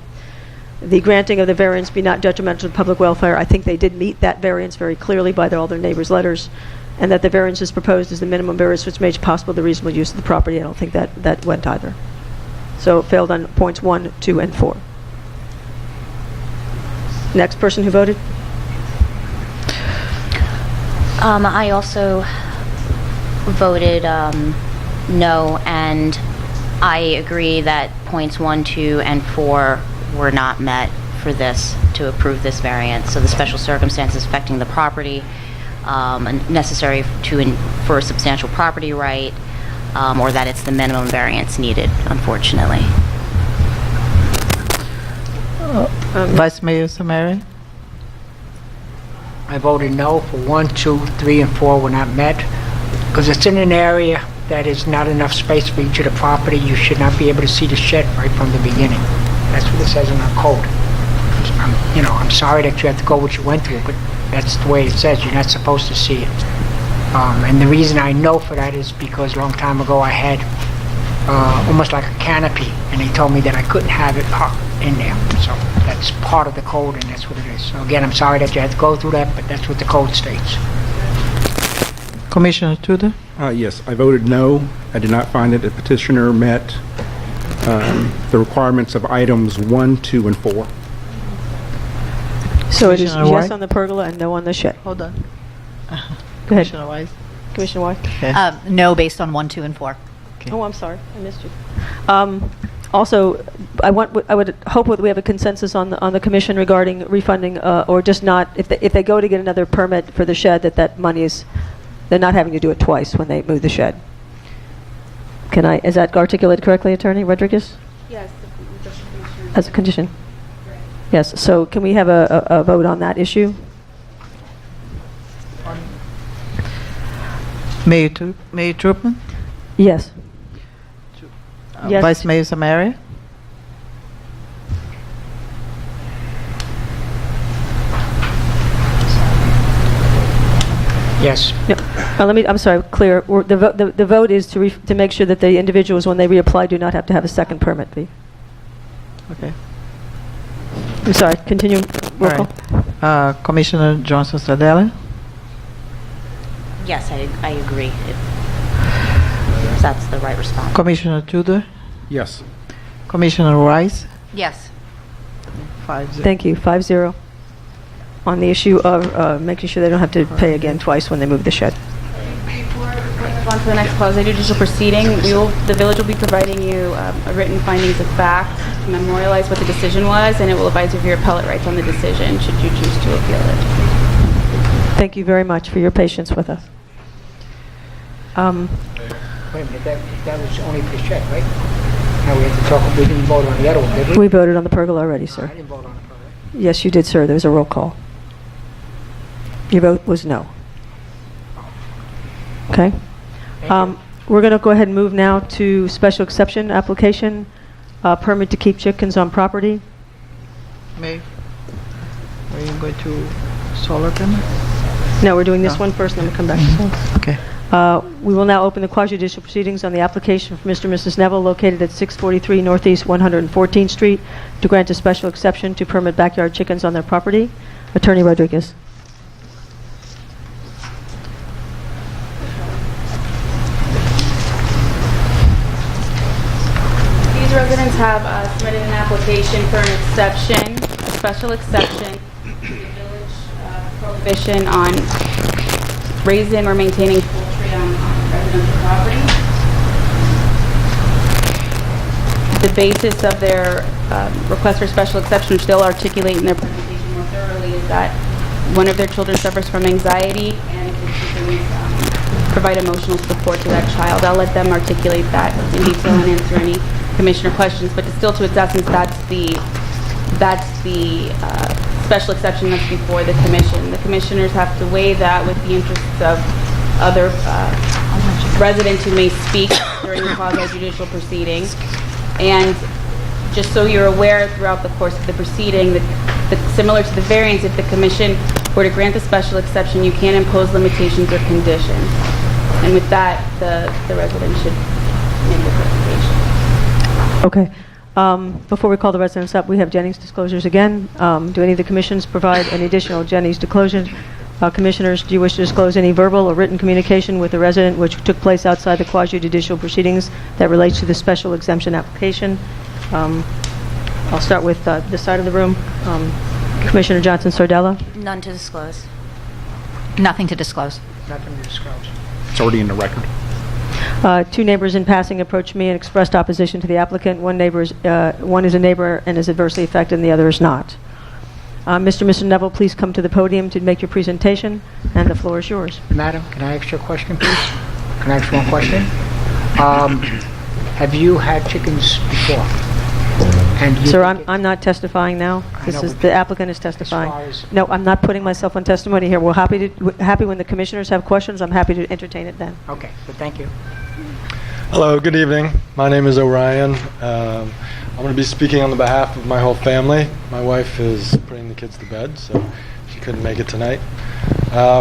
The granting of the variance be not detrimental to public welfare. I think they did meet that variance very clearly by all their neighbors' letters, and that the variance is proposed as the minimum variance which makes possible the reasonable use of the property. I don't think that went either. So it failed on points 1, 2, and 4. Next person who voted? I also voted no, and I agree that points 1, 2, and 4 were not met for this, to approve this variance. So the special circumstances affecting the property, necessary for a substantial property right, or that it's the minimum variance needed, unfortunately. Vice Mayor Samaria? I voted no for 1, 2, 3, and 4 were not met. Because it's in an area that is not enough space for each of the property. You should not be able to see the shed right from the beginning. That's what it says in our code. I'm sorry that you have to go what you went through, but that's the way it says. You're not supposed to see it. And the reason I know for that is because a long time ago I had almost like a canopy, and they told me that I couldn't have it in there. So that's part of the code, and that's what it is. So again, I'm sorry that you had to go through that, but that's what the code states. Commissioner Tudor? Yes, I voted no. I did not find that the petitioner met the requirements of items 1, 2, and 4. So it is Commissioner yes White? on the pergola and no on the shed. Hold on. Go ahead. Commissioner Wise? Commissioner White? No, based on 1, 2, and 4. Oh, I'm sorry. I missed you. Also, I would hope that we have a consensus on the commission regarding refunding, or just not, if they go to get another permit for the shed, that money is, they're not having to do it twice when they move the shed. Is that articulated correctly, Attorney Rodriguez? Yes. As a condition? Yes, so can we have a vote on that issue? Mayor Troopman? Yes. Yes. Vice Mayor Samaria? Yes. No. I'm sorry, clear. The vote is to make sure that the individuals, when they reapply, do not have to have a second permit fee. Okay. I'm sorry, continue. Roll call. Commissioner Johnson Sardella? Yes, I agree. That's the right response. Commissioner Tudor? Yes. Commissioner Rice? Yes. 5-0. Thank you, 5-0. On the issue of making sure they don't have to pay again twice when they move the shed. move on to the next quasi-judicial proceeding, the village will be providing you a written findings of fact to memorialize what the decision was, and it will advise you of your appellate rights on the decision, should you choose to appeal it. Thank you very much for your patience with us. Wait a minute, that was only for the shed, right? Now we have to talk, we didn't vote on the other one, did we? We voted on the pergola already, sir. I didn't vote on the pergola. Yes, you did, sir. There was a roll call. Your vote was no. Okay. We're going to go ahead and move now to special exception application, permit to keep chickens on property. May, are you going to solar permit? No, we're doing this No. one first, and then we'll come back to solar. Okay. We will now open the quasi-judicial proceedings on the application for Mr. and Mrs. Neville located at 643 Northeast 114th Street to grant a special exception to permit backyard chickens on their property. Attorney Rodriguez. These residents have submitted an application for an exception, a special exception to the village prohibition on raising or maintaining poultry on residential property. The basis of their request for special exception, which they'll articulate in their presentation more thoroughly, is that one of their children suffers from anxiety, and if they provide emotional support to that child. I'll let them articulate that in detail and answer any commissioner questions, but distilled to its essence, that's the special exception that's before the commission. The commissioners have to weigh that with the interests of other residents who may speak during the quasi-judicial proceedings. And just so you're aware, throughout the course of the proceeding, similar to the variance, if the commission were to grant the special exception, you can impose limitations or conditions. And with that, the resident should make a presentation. Okay. Before we call the residents up, we have Jennings disclosures again. Do any of the commissions provide any additional Jennings disclosures? Commissioners, do you wish to disclose any verbal or written communication with the resident which took place outside the quasi-judicial proceedings that relates to the special exemption application? I'll start with this side of the room. Commissioner Johnson Sardella. None to disclose. Nothing to disclose. Nothing to disclose. It's already in the record. Two neighbors in passing approached me and expressed opposition to the applicant. One is a neighbor and is adversely affected, and the other is not. Mr. and Mr. Neville, please come to the podium to make your presentation, and the floor is yours. Madam, can I ask you a question, please? Can I ask one question? Have you had chickens before? And you Sir, I'm not testifying now. This is the applicant is testifying. No, I'm not putting myself on testimony here. We're happy when the commissioners have questions. I'm happy to entertain it then. Okay, but thank you. Hello, good evening. My name is Orion. I'm going to be speaking on the behalf of my whole family. My wife is putting the kids to bed, so she couldn't make it tonight.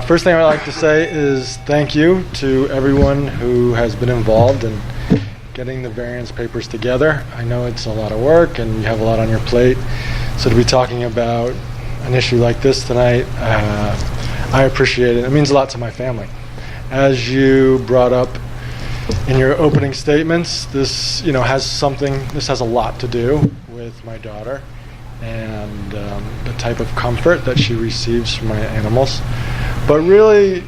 First thing I'd like to say is thank you to everyone who has been involved in getting the variance papers together. I know it's a lot of work and you have a lot on your plate, so to be talking about an issue like this tonight, I appreciate it. It means a lot to my family. As you brought up in your opening statements, this has a lot to do with my daughter and the type of comfort that she receives from my animals. But really,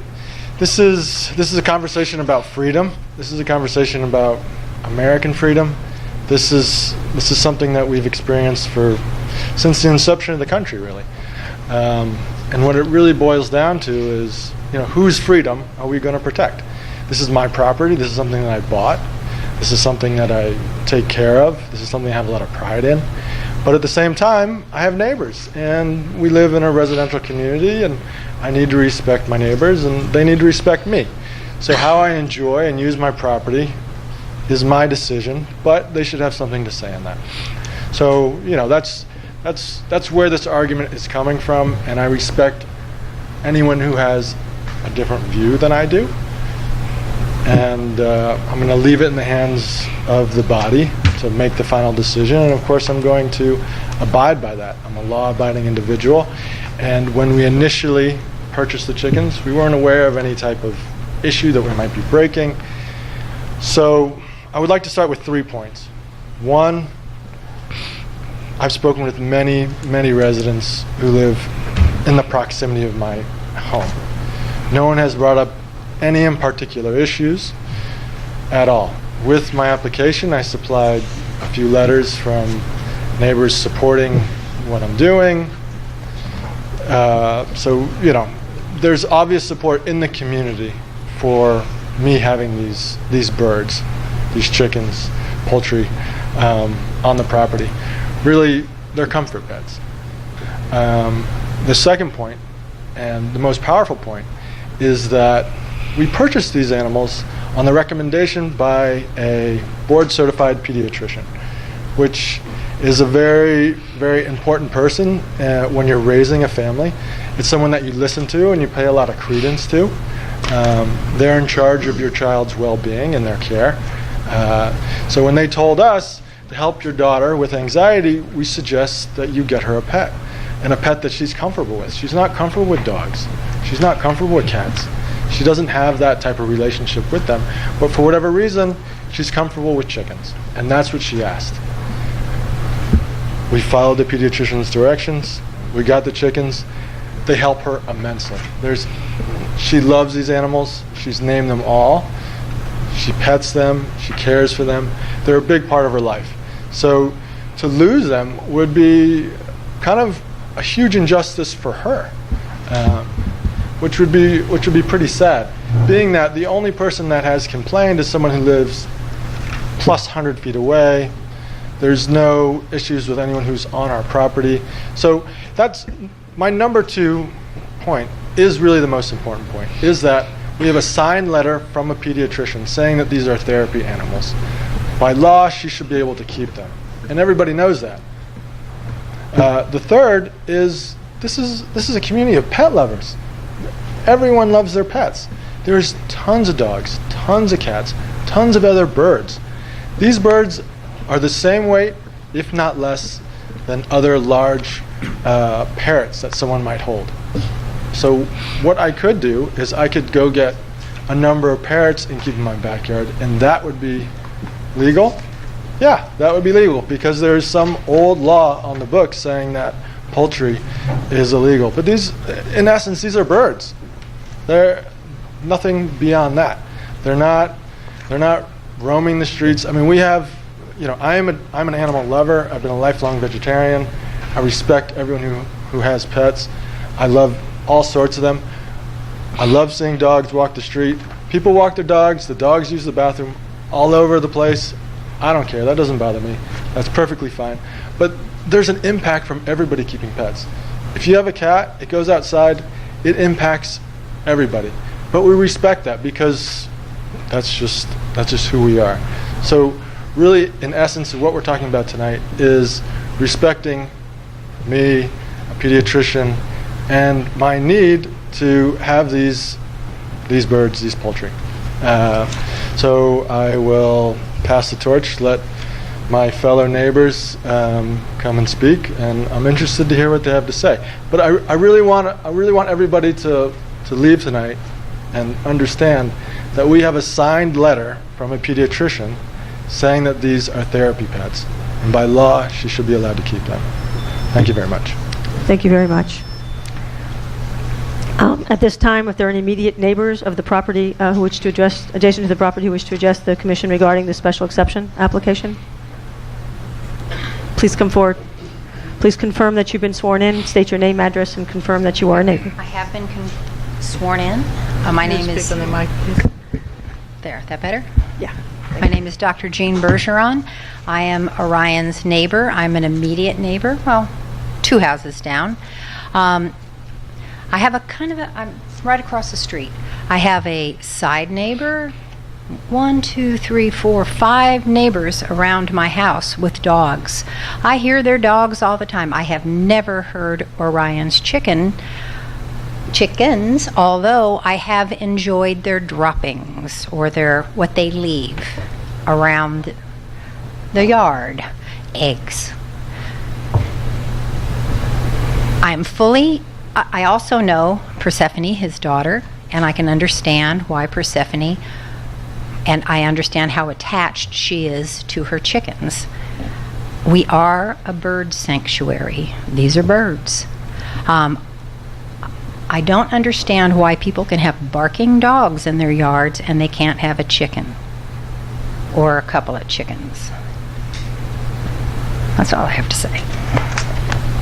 this is a conversation about freedom. This is a conversation about American freedom. This is something that we've experienced since the inception of the country, really. And what it really boils down to is, whose freedom are we going to protect? This is my property. This is something that I bought. This is something that I take care of. This is something I have a lot of pride in. But at the same time, I have neighbors, and we live in a residential community, and I need to respect my neighbors, and they need to respect me. So how I enjoy and use my property is my decision, but they should have something to say on that. So, that's where this argument is coming from, and I respect anyone who has a different view than I do. And I'm going to leave it in the hands of the body to make the final decision, and of course I'm going to abide by that. I'm a law-abiding individual, and when we initially purchased the chickens, we weren't aware of any type of issue that we might be breaking. So I would like to start with 3 points. One, I've spoken with many, many residents who live in the proximity of my home. No one has brought up any in particular issues. at all. With my application, I supplied a few letters from neighbors supporting what I'm doing. So, you know, there's obvious support in the community for me having these birds, these chickens, poultry on the property. Really, they're comfort pets. The second point, and the most powerful point, is that we purchased these animals on the recommendation by a board-certified pediatrician, which is a very, very important person when you're raising a family. It's someone that you listen to and you pay a lot of credence to. They're in charge of your child's well-being and their care. So when they told us to help your daughter with anxiety, we suggest that you get her a pet, and a pet that she's comfortable with. She's not comfortable with dogs. She's not comfortable with cats. She doesn't have that type of relationship with them. But for whatever reason, she's comfortable with chickens, and that's what she asked. We followed the pediatrician's directions. We got the chickens. They help her immensely. She loves these animals. She's named them all. She pets them. She cares for them. They're a big part of her life. So to lose them would be kind of a huge injustice for her, which would be pretty sad. Being that the only person that has complained is someone who lives plus 100 feet away. There's no issues with anyone who's on our property. So that's my number 2 point, is really the most important point, is that we have a signed letter from a pediatrician saying that these are therapy animals. By law, she should be able to keep them. And everybody knows that. The third is this is a community of pet lovers. Everyone loves their pets. There's tons of dogs, tons of cats, tons of other birds. These birds are the same weight, if not less, than other large parrots that someone might hold. So what I could do is I could go get a number of parrots and keep in my backyard, and that would be legal? Yeah, that would be legal, because there's some old law on the books saying that poultry is illegal. But these, in essence, these are birds. They're nothing beyond that. They're not roaming the streets. I mean, we have, you know, I'm an animal lover. I've been a lifelong vegetarian. I respect everyone who has pets. I love all sorts of them. I love seeing dogs walk the street. People walk their dogs. The dogs use the bathroom all over the place. I don't care. That doesn't bother me. That's perfectly fine. But there's an impact from everybody keeping pets. If you have a cat, it goes outside, it impacts everybody. But we respect that because that's just who we are. So really, in essence, what we're talking about tonight is respecting me, a pediatrician, and my need to have these birds, these poultry. So I will pass the torch, let my fellow neighbors come and speak, and I'm interested to hear what they have to say. But I really want everybody to leave tonight and understand that we have a signed letter from a pediatrician saying that these are therapy pets, and by law she should be allowed to keep them. Thank you very much. Thank you very much. At this time, if there are any immediate neighbors of the property who wish to address, adjacent to the property, who wish to address the commission regarding the special exception application, please come forward. Please confirm that you've been sworn in, state your name, address, and confirm that you are a neighbor. I have been sworn in. My name is... Speak on the mic, please. There, that better? Yeah. My name is Dr. Jean Bergeron. I am Orion's neighbor. I'm an immediate neighbor, well, 2 houses down. I have I'm right across the street. I have a side neighbor, 1, 2, 3, 4, 5 neighbors around my house with dogs. I hear their dogs all the time. I have never heard Orion's chickens, although I have enjoyed their droppings or what they leave around the yard, eggs. I also know Persephone, his daughter, and I can understand why Persephone, and I understand how attached she is to her chickens. We are a bird sanctuary. These are birds. I don't understand why people can have barking dogs in their yards and they can't have a chicken. or a couple of chickens. That's all I have to say.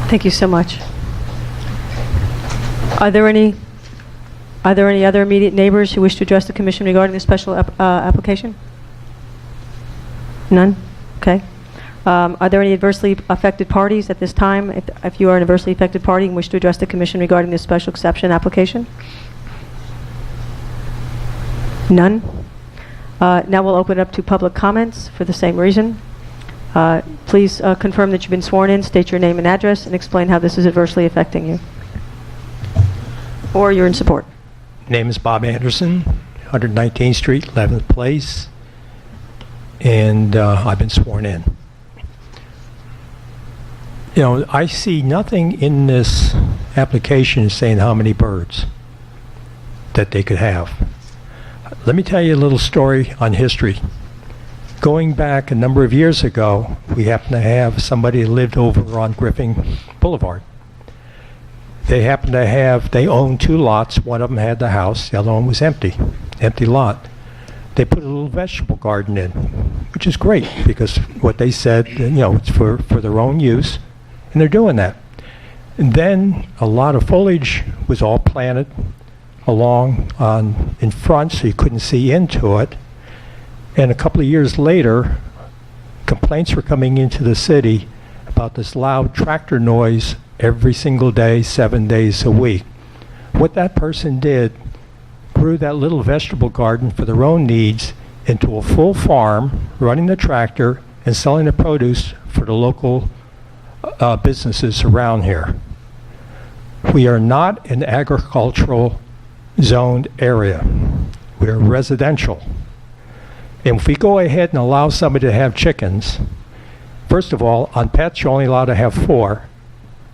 Thank you so much. Are there any other immediate neighbors who wish to address the commission regarding the special application? None? Okay. Are there any adversely affected parties at this time? If you are an adversely affected party and wish to address the commission regarding this special exception application? None? Now we'll open it up to public comments for the same reason. Please confirm that you've been sworn in, state your name and address, and explain how this is adversely affecting you. Or you're in support. Name is Bob Anderson, 119th Street, 11th Place, and I've been sworn in. You know, I see nothing in this application saying how many birds that they could have. Let me tell you a little story on history. Going back a number of years ago, we happened to have somebody who lived over on Griffin Boulevard. They owned 2 lots. One of them had the house, the other one was empty lot. They put a little vegetable garden in, which is great because what they said, you know, it's for their own use, and they're doing that. And then a lot of foliage was all planted along in front so you couldn't see into it. And a couple of years later, complaints were coming into the city about this loud tractor noise every single day, 7 days a week. What that person did, grew that little vegetable garden for their own needs into a full farm, running the tractor and selling the produce for the local businesses around here. We are not an agricultural zoned area. We are residential. And if we go ahead and allow somebody to have chickens, first of all, on pets, you're only allowed to have 4.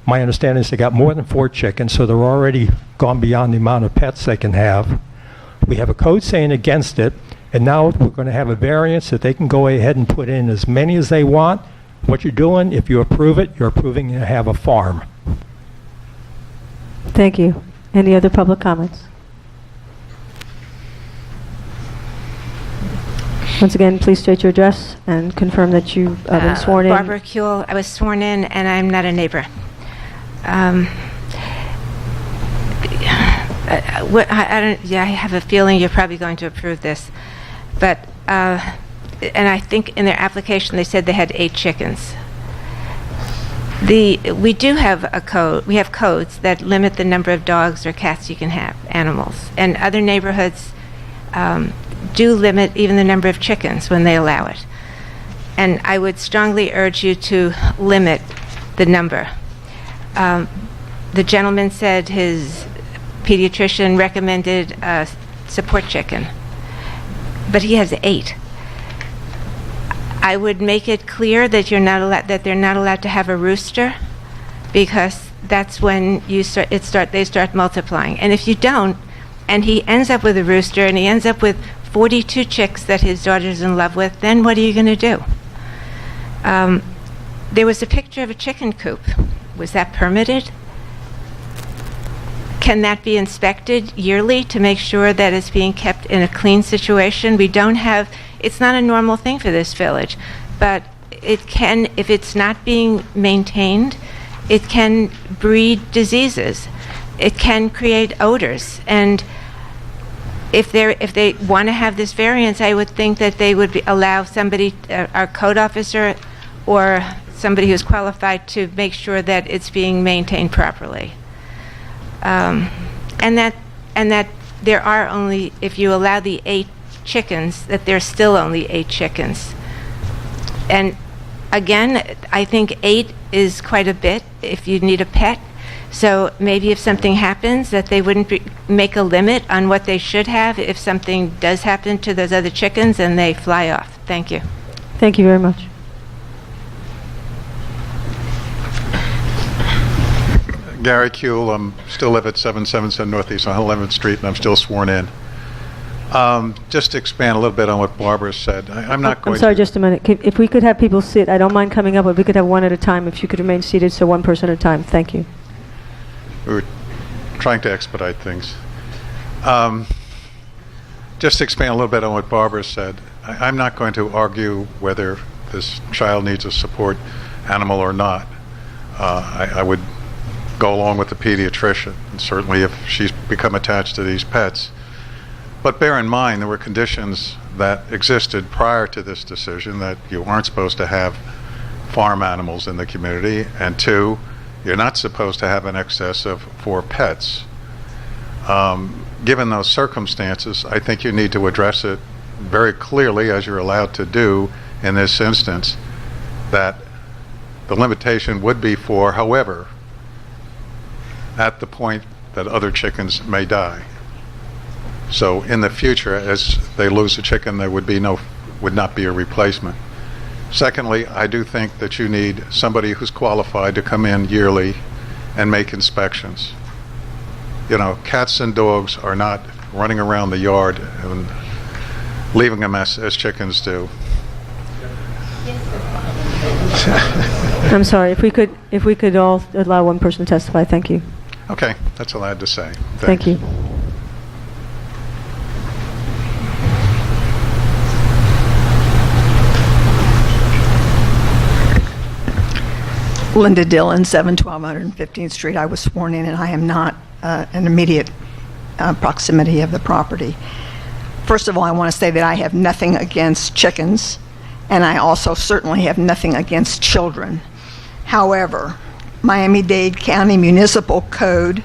My understanding is they got more than 4 chickens, so they're already gone beyond the amount of pets they can have. We have a code saying against it, and now we're going to have a variance that they can go ahead and put in as many as they want. What you're doing, if you approve it, you're approving to have a farm. Thank you. Any other public comments? Once again, please state your address and confirm that you've been sworn in. Barbara Kuehl, I was sworn in, and I'm not a neighbor. I have a feeling you're probably going to approve this, but and I think in their application they said they had 8 chickens. We do have a code. We have codes that limit the number of dogs or cats you can have, animals, and other neighborhoods do limit even the number of chickens when they allow it. And I would strongly urge you to limit the number. The gentleman said his pediatrician recommended a support chicken, but he has 8. I would make it clear that they're not allowed to have a rooster, because that's when they start multiplying. And if you don't, and he ends up with a rooster, and he ends up with 42 chicks that his daughter's in love with, then what are you going to do? There was a picture of a chicken coop. Was that permitted? Can that be inspected yearly to make sure that it's being kept in a clean situation? It's not a normal thing for this village, but it can, if it's not being maintained, it can breed diseases. It can create odors. And if they want to have this variance, I would think that they would allow somebody, our code officer or somebody who's qualified, to make sure that it's being maintained properly. And that there are only, if you allow the 8 chickens, that there's still only 8 chickens. And again, I think 8 is quite a bit if you need a pet. So maybe if something happens, that they wouldn't make a limit on what they should have if something does happen to those other chickens and they fly off. Thank you. Thank you very much. Gary Kuehl, still live at 777 Northeast on 11th Street, and I'm still sworn in. Just to expand a little bit on what Barbara said, I'm not going I'm sorry, to... just a minute. If we could have people sit, I don't mind coming up, but we could have one at a time. If you could remain seated, so one person at a time. Thank you. We were trying to expedite things. Just to expand a little bit on what Barbara said, I'm not going to argue whether this child needs a support animal or not. I would go along with the pediatrician, and certainly if she's become attached to these pets. But bear in mind, there were conditions that existed prior to this decision that you aren't supposed to have farm animals in the community, and two, you're not supposed to have an excess of 4 pets. Given those circumstances, I think you need to address it very clearly, as you're allowed to do in this instance, that the limitation would be 4, however, at the point that other chickens may die. So in the future, as they lose a chicken, there would not be a replacement. Secondly, I do think that you need somebody who's qualified to come in yearly and make inspections. You know, cats and dogs are not running around the yard and leaving a mess as chickens do. I'm sorry, if we could all allow one person to testify, thank you. Okay, that's all I had to say. Thank you. Linda Dillon, 712 115th Street. I was sworn in, and I am not in immediate proximity of the property. First of all, I want to say that I have nothing against chickens, and I also certainly have nothing against children. However, Miami-Dade County Municipal Code,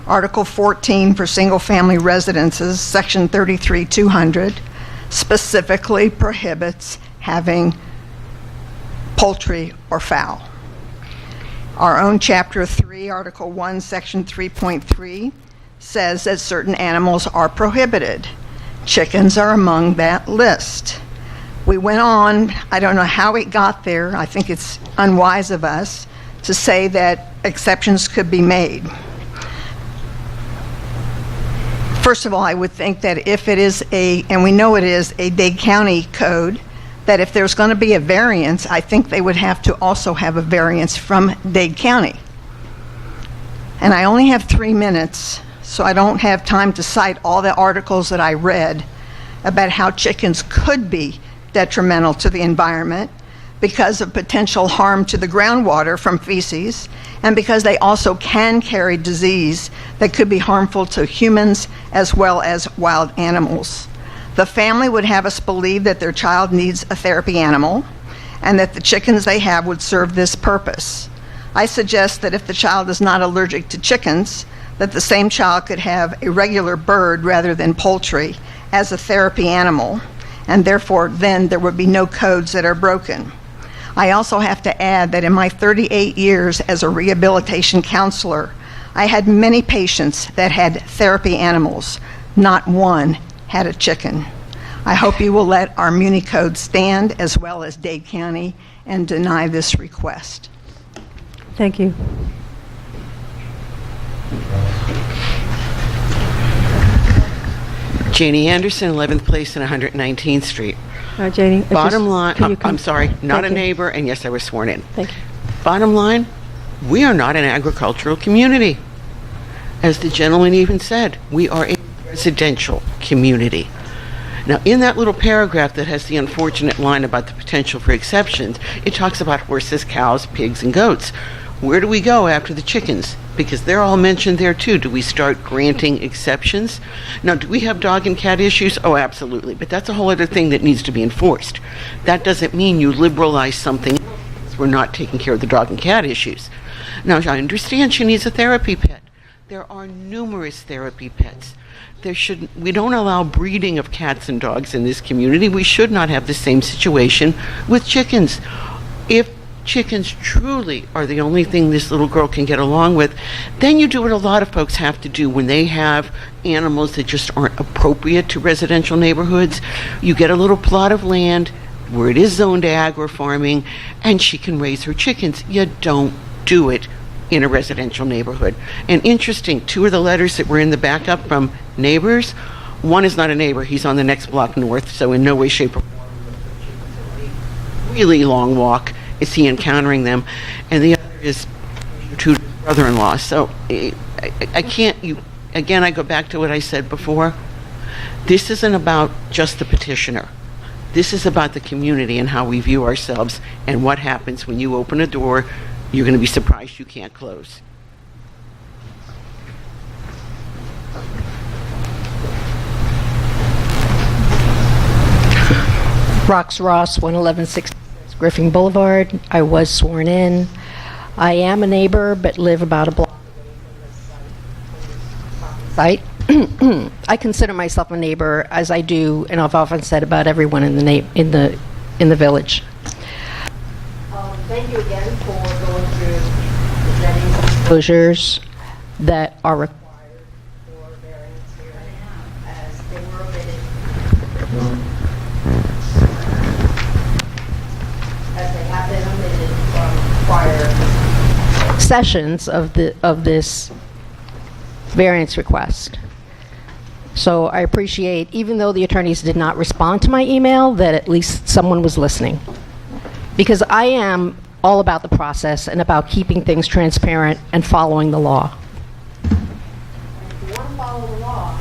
Article 14 for single-family residences, Section 33-200, specifically prohibits having poultry or fowl. Our own Chapter 3, Article 1, Section 3.3 says that certain animals are prohibited. Chickens are among that list. We went on, I don't know how it got there, I think it's unwise of us to say that exceptions could be made. First of all, I would think that if it is and we know it is a Dade County code, that if there's going to be a variance, I think they would have to also have a variance from Dade County. And I only have 3 minutes, so I don't have time to cite all the articles that I read about how chickens could be detrimental to the environment because of potential harm to the groundwater from feces, and because they also can carry disease that could be harmful to humans as well as wild animals. The family would have us believe that their child needs a therapy animal and that the chickens they have would serve this purpose. I suggest that if the child is not allergic to chickens, that the same child could have a regular bird rather than poultry as a therapy animal, and therefore then there would be no codes that are broken. I also have to add that in my 38 years as a rehabilitation counselor, I had many patients that had therapy animals. Not one had a chicken. I hope you will let our Muni Code stand, as well as Dade County, and deny this request. Thank you. Janie Anderson, 11th Place and 119th Street. Janie, Bottom line, can you I'm sorry, not Thank a you. neighbor, and yes, I was sworn in. Thank you. Bottom line, we are not an agricultural community. As the gentleman even said, we are a residential community. Now, in that little paragraph that has the unfortunate line about the potential for exceptions, it talks about horses, cows, pigs, and goats. Where do we go after the chickens? Because they're all mentioned there too. Do we start granting exceptions? Now, do we have dog and cat issues? Oh, absolutely. But that's a whole other thing that needs to be enforced. That doesn't mean you liberalize something else. We're not taking care of the dog and cat issues. Now, I understand she needs a therapy pet. There are numerous therapy pets. We don't allow breeding of cats and dogs in this community. We should not have the same situation with chickens. If chickens truly are the only thing this little girl can get along with, then you do what a lot of folks have to do when they have animals that just aren't appropriate to residential neighborhoods. You get a little plot of land where it is zoned ag or farming, and she can raise her chickens. You don't do it in a residential neighborhood. And interesting, 2 of the letters that were in the backup from neighbors, one is not a neighbor, he's on the next block north, so in no way, shape, or form, really long walk is he encountering them, and the other is to brother-in-law. So I can't, again, I go back to what I said before. This isn't about just the petitioner. This is about the community and how we view ourselves and what happens when you open a door, you're going to be surprised you can't close. Rox Ross, 11166 Griffin Boulevard. I was sworn in. I am a neighbor, but live about a block away from the site. I consider myself a neighbor, as I do, and I've often said about everyone in the village. Thank you again for going through the Jennings disclosures that are required for variance hearing, as they were omitted. As they have been omitted from prior sessions of this variance request. So I appreciate, even though the attorneys did not respond to my email, that at least someone was listening. Because I am all about the process and about keeping things transparent and following the law. If you want to follow the law,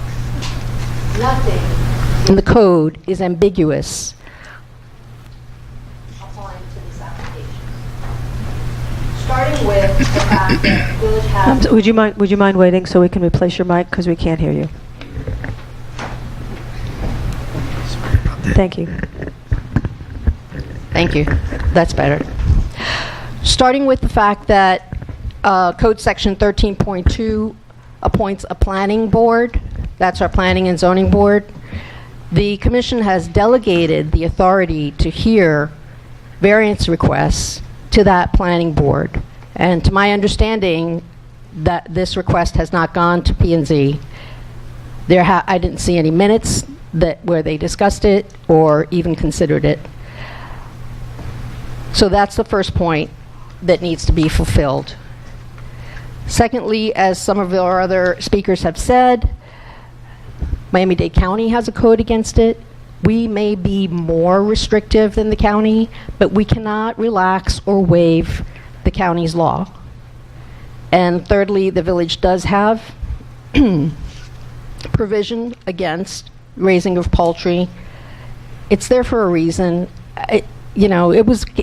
nothing in the code is ambiguous applying to this application. Starting with the fact that the village has... Would you mind waiting so we can replace your mic, because we can't hear you? Thank you. Thank you. That's better. Starting with the fact that Code Section 13.2 appoints a planning board. That's our planning and zoning board. The commission has delegated the authority to hear variance requests to that planning board. And to my understanding, that this request has not gone to P&Z. I didn't see any minutes where they discussed it or even considered it. So that's the first point that needs to be fulfilled. Secondly, as some of our other speakers have said, Miami-Dade County has a code against it. We may be more restrictive than the county, but we cannot relax or waive the county's law. And thirdly, the village does have provision against raising of poultry. It's there for a reason. It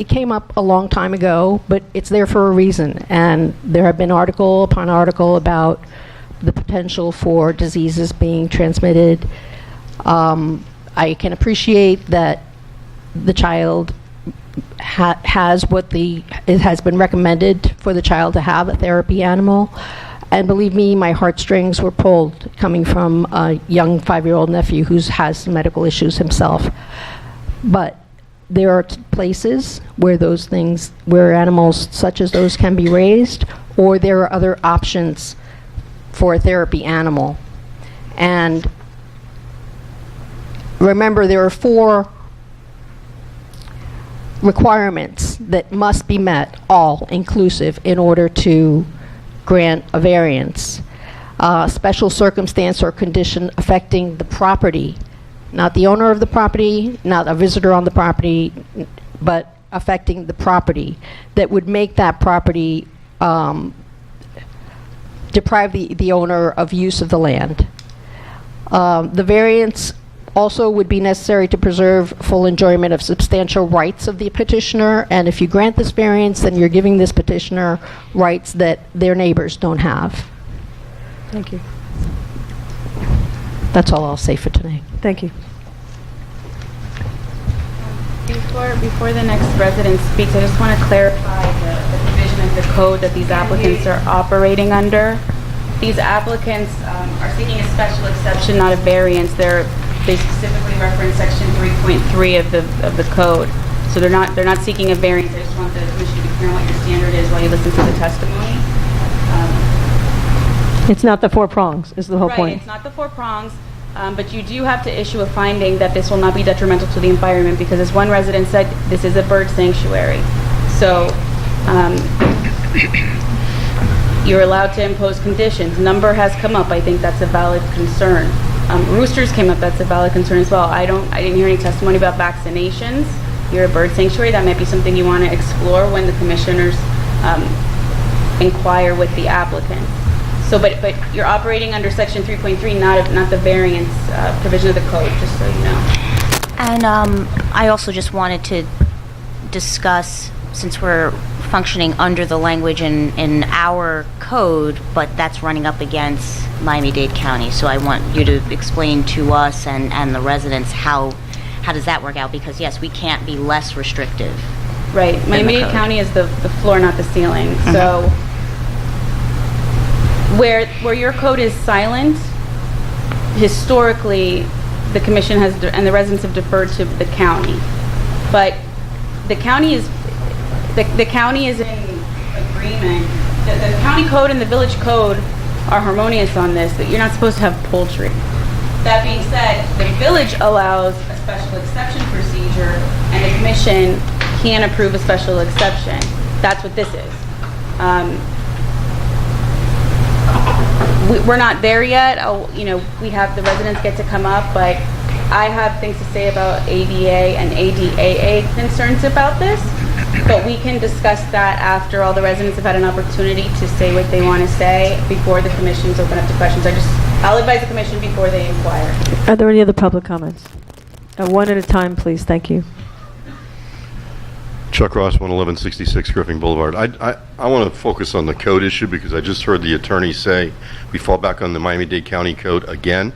came up a long time ago, but it's there for a reason. And there have been article upon article about the potential for diseases being transmitted. I can appreciate that the child it has been recommended for the child to have a therapy animal. And believe me, my heartstrings were pulled coming from a young 5-year-old nephew who has some medical issues himself. But there are places where animals such as those can be raised, or there are other options for a therapy animal. And remember, there are 4 requirements that must be met, all inclusive, in order to grant a variance. Special circumstance or condition affecting the property, not the owner of the property, not a visitor on the property, but affecting the property, that would make that property deprive the owner of use of the land. The variance also would be necessary to preserve full enjoyment of substantial rights of the petitioner, and if you grant this variance, then you're giving this petitioner rights that their neighbors don't have. Thank you. That's all I'll say for today. Thank you. Before the next resident speaks, I just want to clarify the provision of the code that these applicants are operating under. These applicants are seeking a special exception, not a variance. They specifically reference section 3.3 of the code. So they're not seeking a variance. I just want the commission to be clear on what your standard is while you listen to the testimony. It's not the 4 prongs, is the whole point. Right, it's not the 4 prongs, but you do have to issue a finding that this will not be detrimental to the environment, because as one resident said, this is a bird sanctuary. So you're allowed to impose conditions. Number has come up. I think that's a valid concern. Roosters came up. That's a valid concern as well. I didn't hear any testimony about vaccinations. You're a bird sanctuary. That might be something you want to explore when the commissioners inquire with the applicant. So, but you're operating under section 3.3, not the variance provision of the code, just so you know. And I also just wanted to discuss, since we're functioning under the language in our code, but that's running up against Miami-Dade County. So I want you to explain to us and the residents how does that work out? Because yes, we can't be less restrictive. Right. than the Miami-Dade code. County is the floor, not the ceiling. So where your code is silent, historically, the commission has and the residents have deferred to the county. But the county is the county is in agreement. The county code and the village code are harmonious on this, that you're not supposed to have poultry. That being said, the village allows a special exception procedure, and the commission can approve a special exception. That's what this is. We're not there yet. We have the residents get to come up, but I have things to say about ADA and ADAA concerns about this. But we can discuss that after all the residents have had an opportunity to say what they want to say before the commissions open up to questions. I'll advise the commission before they inquire. Are there any other public comments? One at a time, please. Thank you. Chuck Ross, 11166 Griffin Boulevard. I want to focus on the code issue because I just heard the attorney say we fall back on the Miami-Dade County Code again.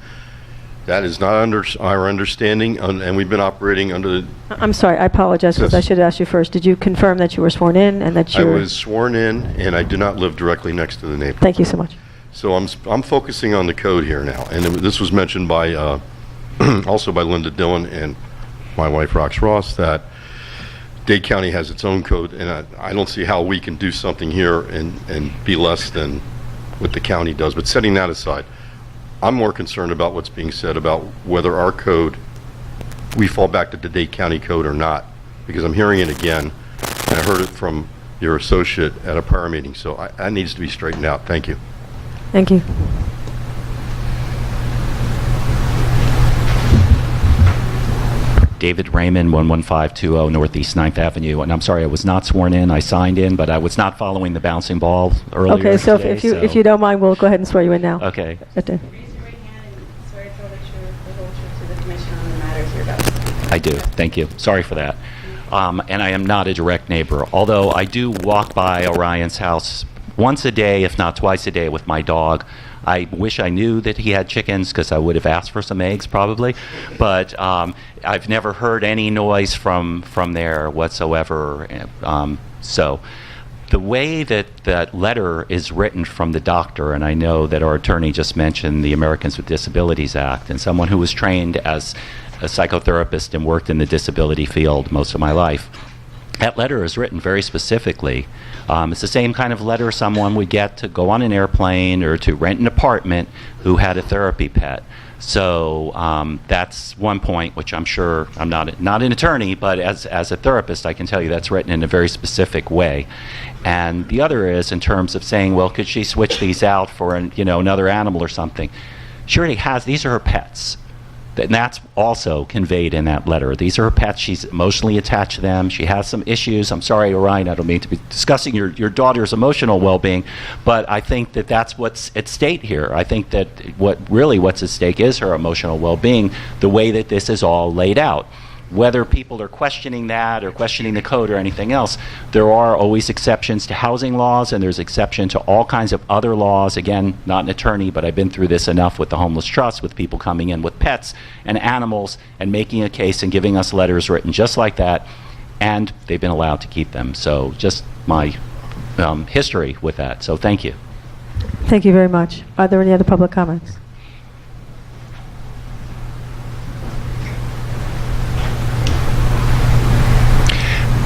That is not under our understanding, and we've been operating under the... I'm sorry, I apologize, because I should have asked you first. Did you confirm that you were sworn in and that I you was sworn in, and I do not live directly next to the neighbor. Thank you so much. So I'm focusing on the code here now, and this was mentioned by also by Linda Dillon and my wife Rox Ross, that Dade County has its own code, and I don't see how we can do something here and be less than what the county does. But setting that aside, I'm more concerned about what's being said about whether our code, we fall back to the Dade County Code or not, because I'm hearing it again, and I heard it from your associate at a prior meeting, so that needs to be straightened out. Thank you. Thank you. David Raymond, 11520 Northeast 9th Avenue. And I'm sorry, I was not sworn in. I signed in, but I was not following the bouncing ball earlier Okay, so today, if you don't mind, we'll go ahead and swear you in now. Okay. Okay. I do. Thank you. Sorry for that. And I am not a direct neighbor, although I do walk by Orion's house once a day, if not twice a day, with my dog. I wish I knew that he had chickens because I would have asked for some eggs probably, but I've never heard any noise from there whatsoever. So the way that that letter is written from the doctor, and I know that our attorney just mentioned the Americans with Disabilities Act, and someone who was trained as a psychotherapist and worked in the disability field most of my life, that letter is written very specifically. It's the same kind of letter someone would get to go on an airplane or to rent an apartment who had a therapy pet. So that's one point, which I'm sure I'm not an attorney, but as a therapist, I can tell you that's written in a very specific way. And the other is in terms of saying, well, could she switch these out for another animal or something? She already has. These are her pets. And that's also conveyed in that letter. These are her pets. She's emotionally attached to them. She has some issues. I'm sorry, Orion, I don't mean to be discussing your daughter's emotional well-being, but I think that that's what's at stake here. I think that what's at stake is her emotional well-being, the way that this is all laid out. Whether people are questioning that or questioning the code or anything else, there are always exceptions to housing laws, and there's exception to all kinds of other laws. Again, not an attorney, but I've been through this enough with the homeless trust, with people coming in with pets and animals and making a case and giving us letters written just like that, and they've been allowed to keep them. So just my history with that. So thank you. Thank you very much. Are there any other public comments?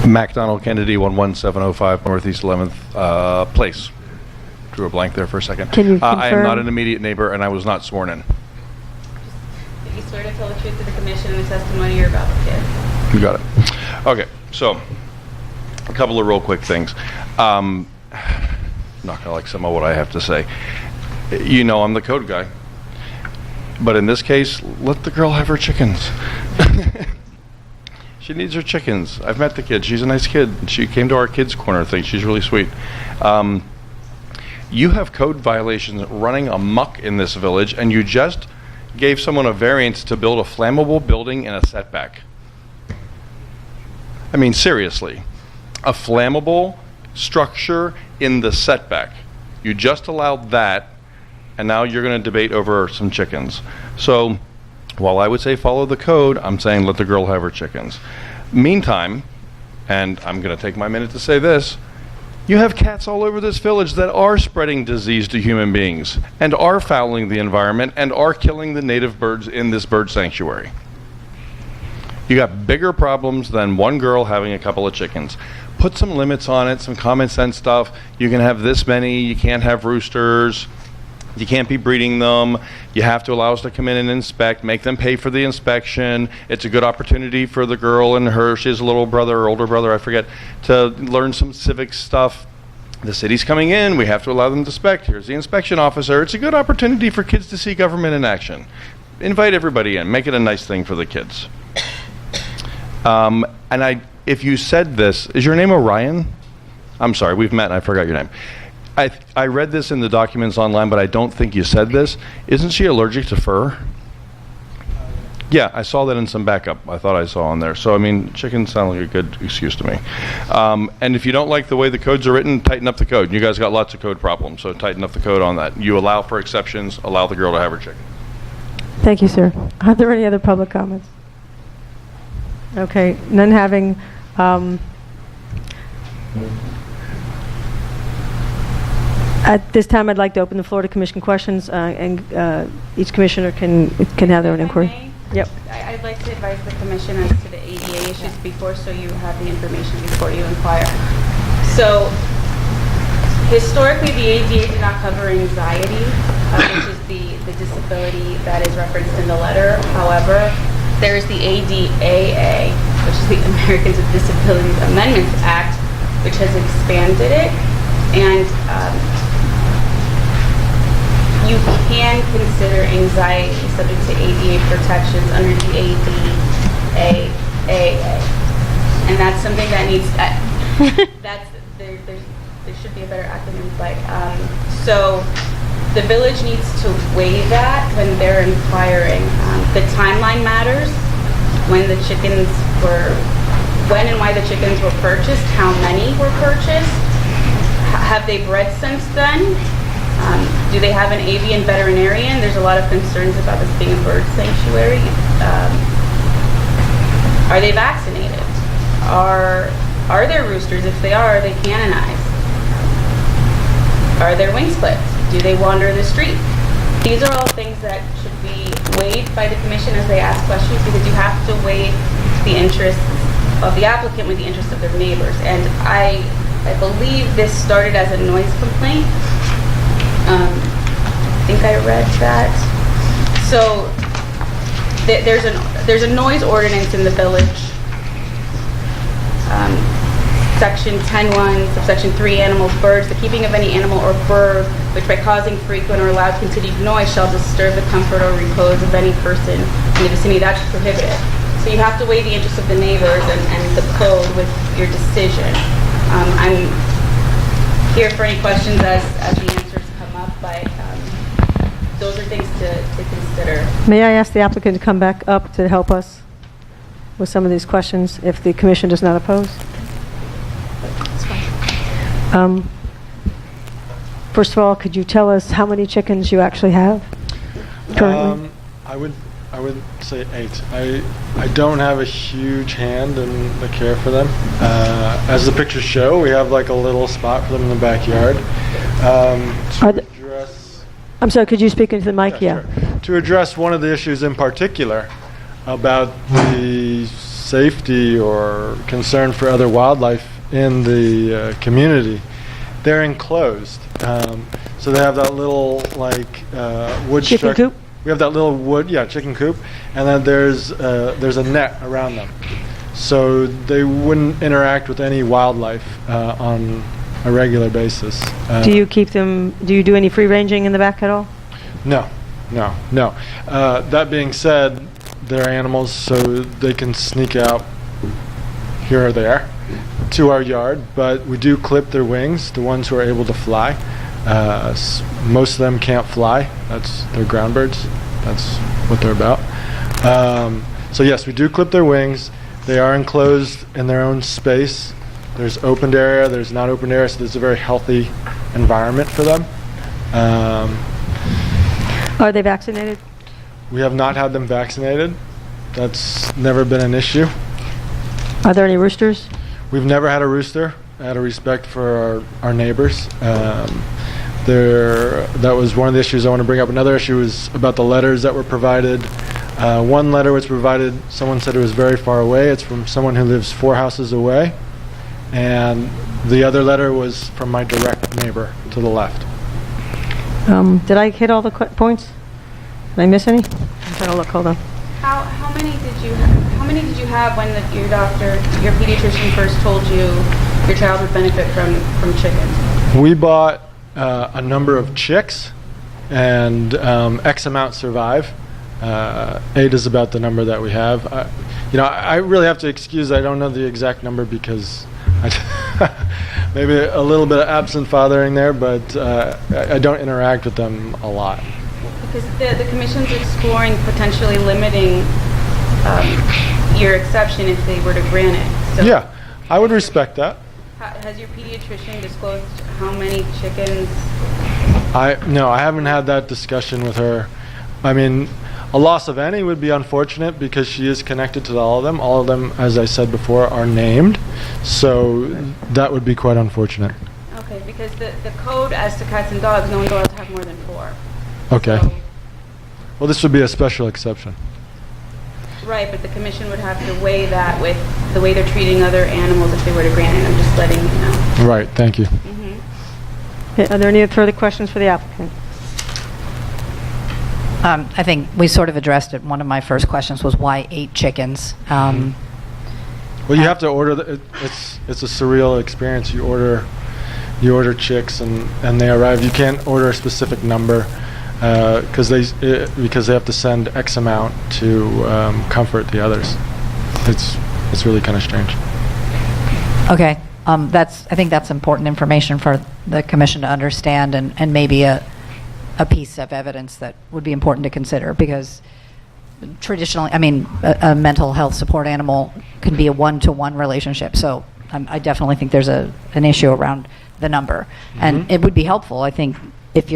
MacDonald Kennedy, 11705 Northeast 11th Place. Drew a blank there for a second. Can you I am confirm? not an immediate neighbor, and I was not sworn in. If you swear to tell the truth to the commission and the testimony you're about to give. You got it. Okay, so a couple of real quick things. Not gonna like some of what I have to say. You know I'm the code guy, but in this case, let the girl have her chickens. She needs her chickens. I've met the kid. She's a nice kid. She came to our kids' corner thing. She's really sweet. You have code violations running amok in this village, and you just gave someone a variance to build a flammable building in a setback. I mean, seriously, a flammable structure in the setback. You just allowed that, and now you're going to debate over some chickens. So while I would say follow the code, I'm saying let the girl have her chickens. Meantime, and I'm going to take my minute to say this, you have cats all over this village that are spreading disease to human beings and are fouling the environment and are killing the native birds in this bird sanctuary. You got bigger problems than one girl having a couple of chickens. Put some limits on it, some common sense stuff. You can have this many, you can't have roosters, you can't be breeding them, you have to allow us to come in and inspect, make them pay for the inspection. It's a good opportunity for the girl and her, she has a little brother or older brother, I forget, to learn some civic stuff. The city's coming in, we have to allow them to inspect. Here's the inspection officer. It's a good opportunity for kids to see government in action. Invite everybody in, make it a nice thing for the kids. If you said this, is your name Orion? I'm sorry, we've met and I forgot your name. I read this in the documents online, but I don't think you said this. Isn't she allergic to fur? Yeah, I saw that in some backup. I thought I saw on there. So, I mean, chickens sound like a good excuse to me. And if you don't like the way the codes are written, tighten up the code. You guys got lots of code problems, so tighten up the code on that. You allow for exceptions, allow the girl to have her chicken. Thank you, sir. Are there any other public comments? Okay, none having... At this time, I'd like to open the floor to commission questions, and each commissioner can have their own inquiry. Yep. I'd like to advise the commission as to the ADA issues before, so you have the information before you inquire. So, historically, the ADA did not cover anxiety, which is the disability that is referenced in the letter. However, there is the ADAA, which is the Americans with Disabilities Amendments Act, which has expanded it. And you can consider anxiety subject to ADA protections under the ADAA. And that's something that needs, there should be a better acronym, but so the village needs to weigh that when they're inquiring. The timeline matters, when and why the chickens were purchased, how many were purchased, have they bred since then? Do they have an avian veterinarian? There's a lot of concerns about this being a bird sanctuary. Are they vaccinated? Are there roosters? If they are they canonized? Are there wing splits? Do they wander the street? These are all things that should be weighed by the commission as they ask questions, because you have to weigh the interests of the applicant with the interests of their neighbors. And I believe this started as a noise complaint. I think I read that. So there's a noise ordinance in the village. Section 10.1, subsection 3, animals, birds. The keeping of any animal or bird which by causing frequent or loud continued noise shall disturb the comfort or repose of any person in the vicinity. That's prohibited. So you have to weigh the interests of the neighbors and the code with your decision. I'm here for any questions as the answers come up, but those are things to consider. May I ask the applicant to come back up to help us with some of these questions if the commission does not oppose? First of all, could you tell us how many chickens you actually have currently? I would say 8. I don't have a huge hand in the care for them. As the pictures show, we have like a little spot for them in the backyard. I'm sorry, could you speak into the mic? Yeah. Sure. To address one of the issues in particular about the safety or concern for other wildlife in the community, they're enclosed. So they have that little wood chicken coop? We have that little wood, chicken coop, and then there's a net around them, so they wouldn't interact with any wildlife on a regular basis. Do you keep them? Do you do any free ranging in the back at all? No. That being said, they're animals, so they can sneak out here or there to our yard, but we do clip their wings, the ones who are able to fly. Most of them can't fly. They're ground birds. That's what they're about. So yes, we do clip their wings. They are enclosed in their own space. There's opened area, there's not opened area, so there's a very healthy environment for them. Are they vaccinated? We have not had them vaccinated. That's never been an issue. Are there any roosters? We've never had a rooster, out of respect for our neighbors. That was one of the issues I want to bring up. Another issue is about the letters that were provided. One letter was provided, someone said it was very far away. It's from someone who lives 4 houses away. And the other letter was from my direct neighbor to the left. Did I hit all the points? Did I miss any? I'm trying to look. Hold on. How many did you have when your doctor, your pediatrician, first told you your child would benefit from chickens? We bought a number of chicks, and X amount survive. 8 is about the number that we have. I really have to excuse, I don't know the exact number because maybe a little bit of absent fathering there, but I don't interact with them a lot. Because the commission's exploring potentially limiting your exception if they were to grant it. So Yeah, I would respect that. Has your pediatrician disclosed how many chickens? No, I haven't had that discussion with her. I mean, a loss of any would be unfortunate because she is connected to all of them. All of them, as I said before, are named. So that would be quite unfortunate. Okay, because the code as to cats and dogs, no one's allowed to have more than 4. Okay. So, Well, this would be a special exception. right, but the commission would have to weigh that with the way they're treating other animals if they were to grant it. I'm just letting you know. Right, thank you. Okay, are there any further questions for the applicant? I think we sort of addressed it. One of my first questions was why 8 chickens? Well, you have to order. It's a surreal experience. You order chicks and they arrive. You can't order a specific number because they have to send X amount to comfort the others. It's really kind of strange. Okay, I think that's important information for the commission to understand, and maybe a piece of evidence that would be important to consider, because traditionally, I mean, a mental health support animal can be a one-to-one relationship. So I definitely think there's an issue around the number, and it would be helpful. I think if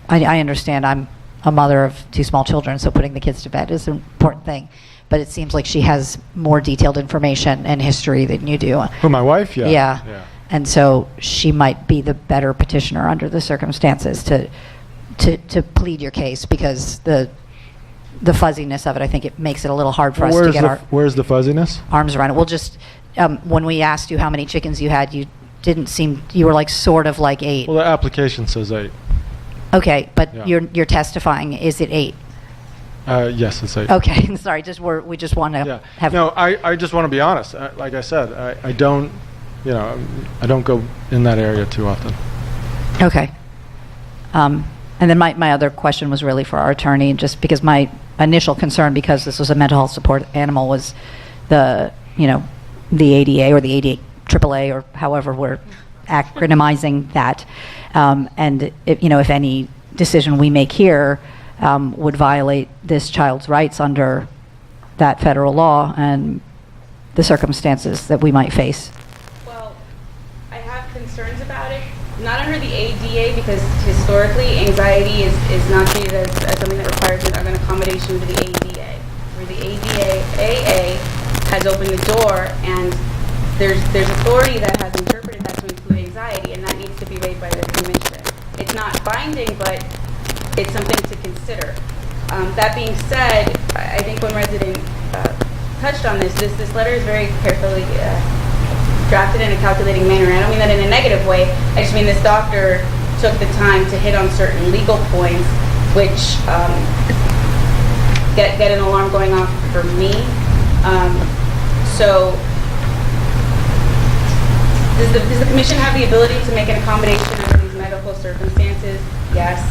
I understand I'm a mother of 2 small children, so putting the kids to bed is an important thing. But it seems like she has more detailed information and history than you do. Who, my wife? Yeah. Yeah. And so she might be the better petitioner under the circumstances to plead your case, because the fuzziness of it, I think it makes it a little hard for us to get where's the fuzziness? arms around it. We'll just, when we asked you how many chickens you had, you didn't seem, you were like sort of like 8. Well, the application says 8. Okay, but Yeah. you're testifying, is it 8? Yes, it's 8. Okay, sorry, we just want to have. No, I just want to be honest. Like I said, I don't go in that area too often. Okay. And then my other question was really for our attorney, just because my initial concern, because this was a mental health support animal, was the ADA or the AAA or however we're acronymizing that. And if any decision we make here would violate this child's rights under that federal law and the circumstances that we might face. Well, I have concerns about it. Not under the ADA, because historically anxiety is not treated as something that requires an accommodation to the ADA. Where the AA has opened the door, and there's authority that has interpreted that to include anxiety, and that needs to be weighed by the commission. It's not binding, but it's something to consider. That being said, I think one resident touched on this letter is very carefully drafted in a calculating manner. And I don't mean that in a negative way. I just mean this doctor took the time to hit on certain legal points, which get an alarm going off for me. So does the commission have the ability to make an accommodation under these medical circumstances? Yes.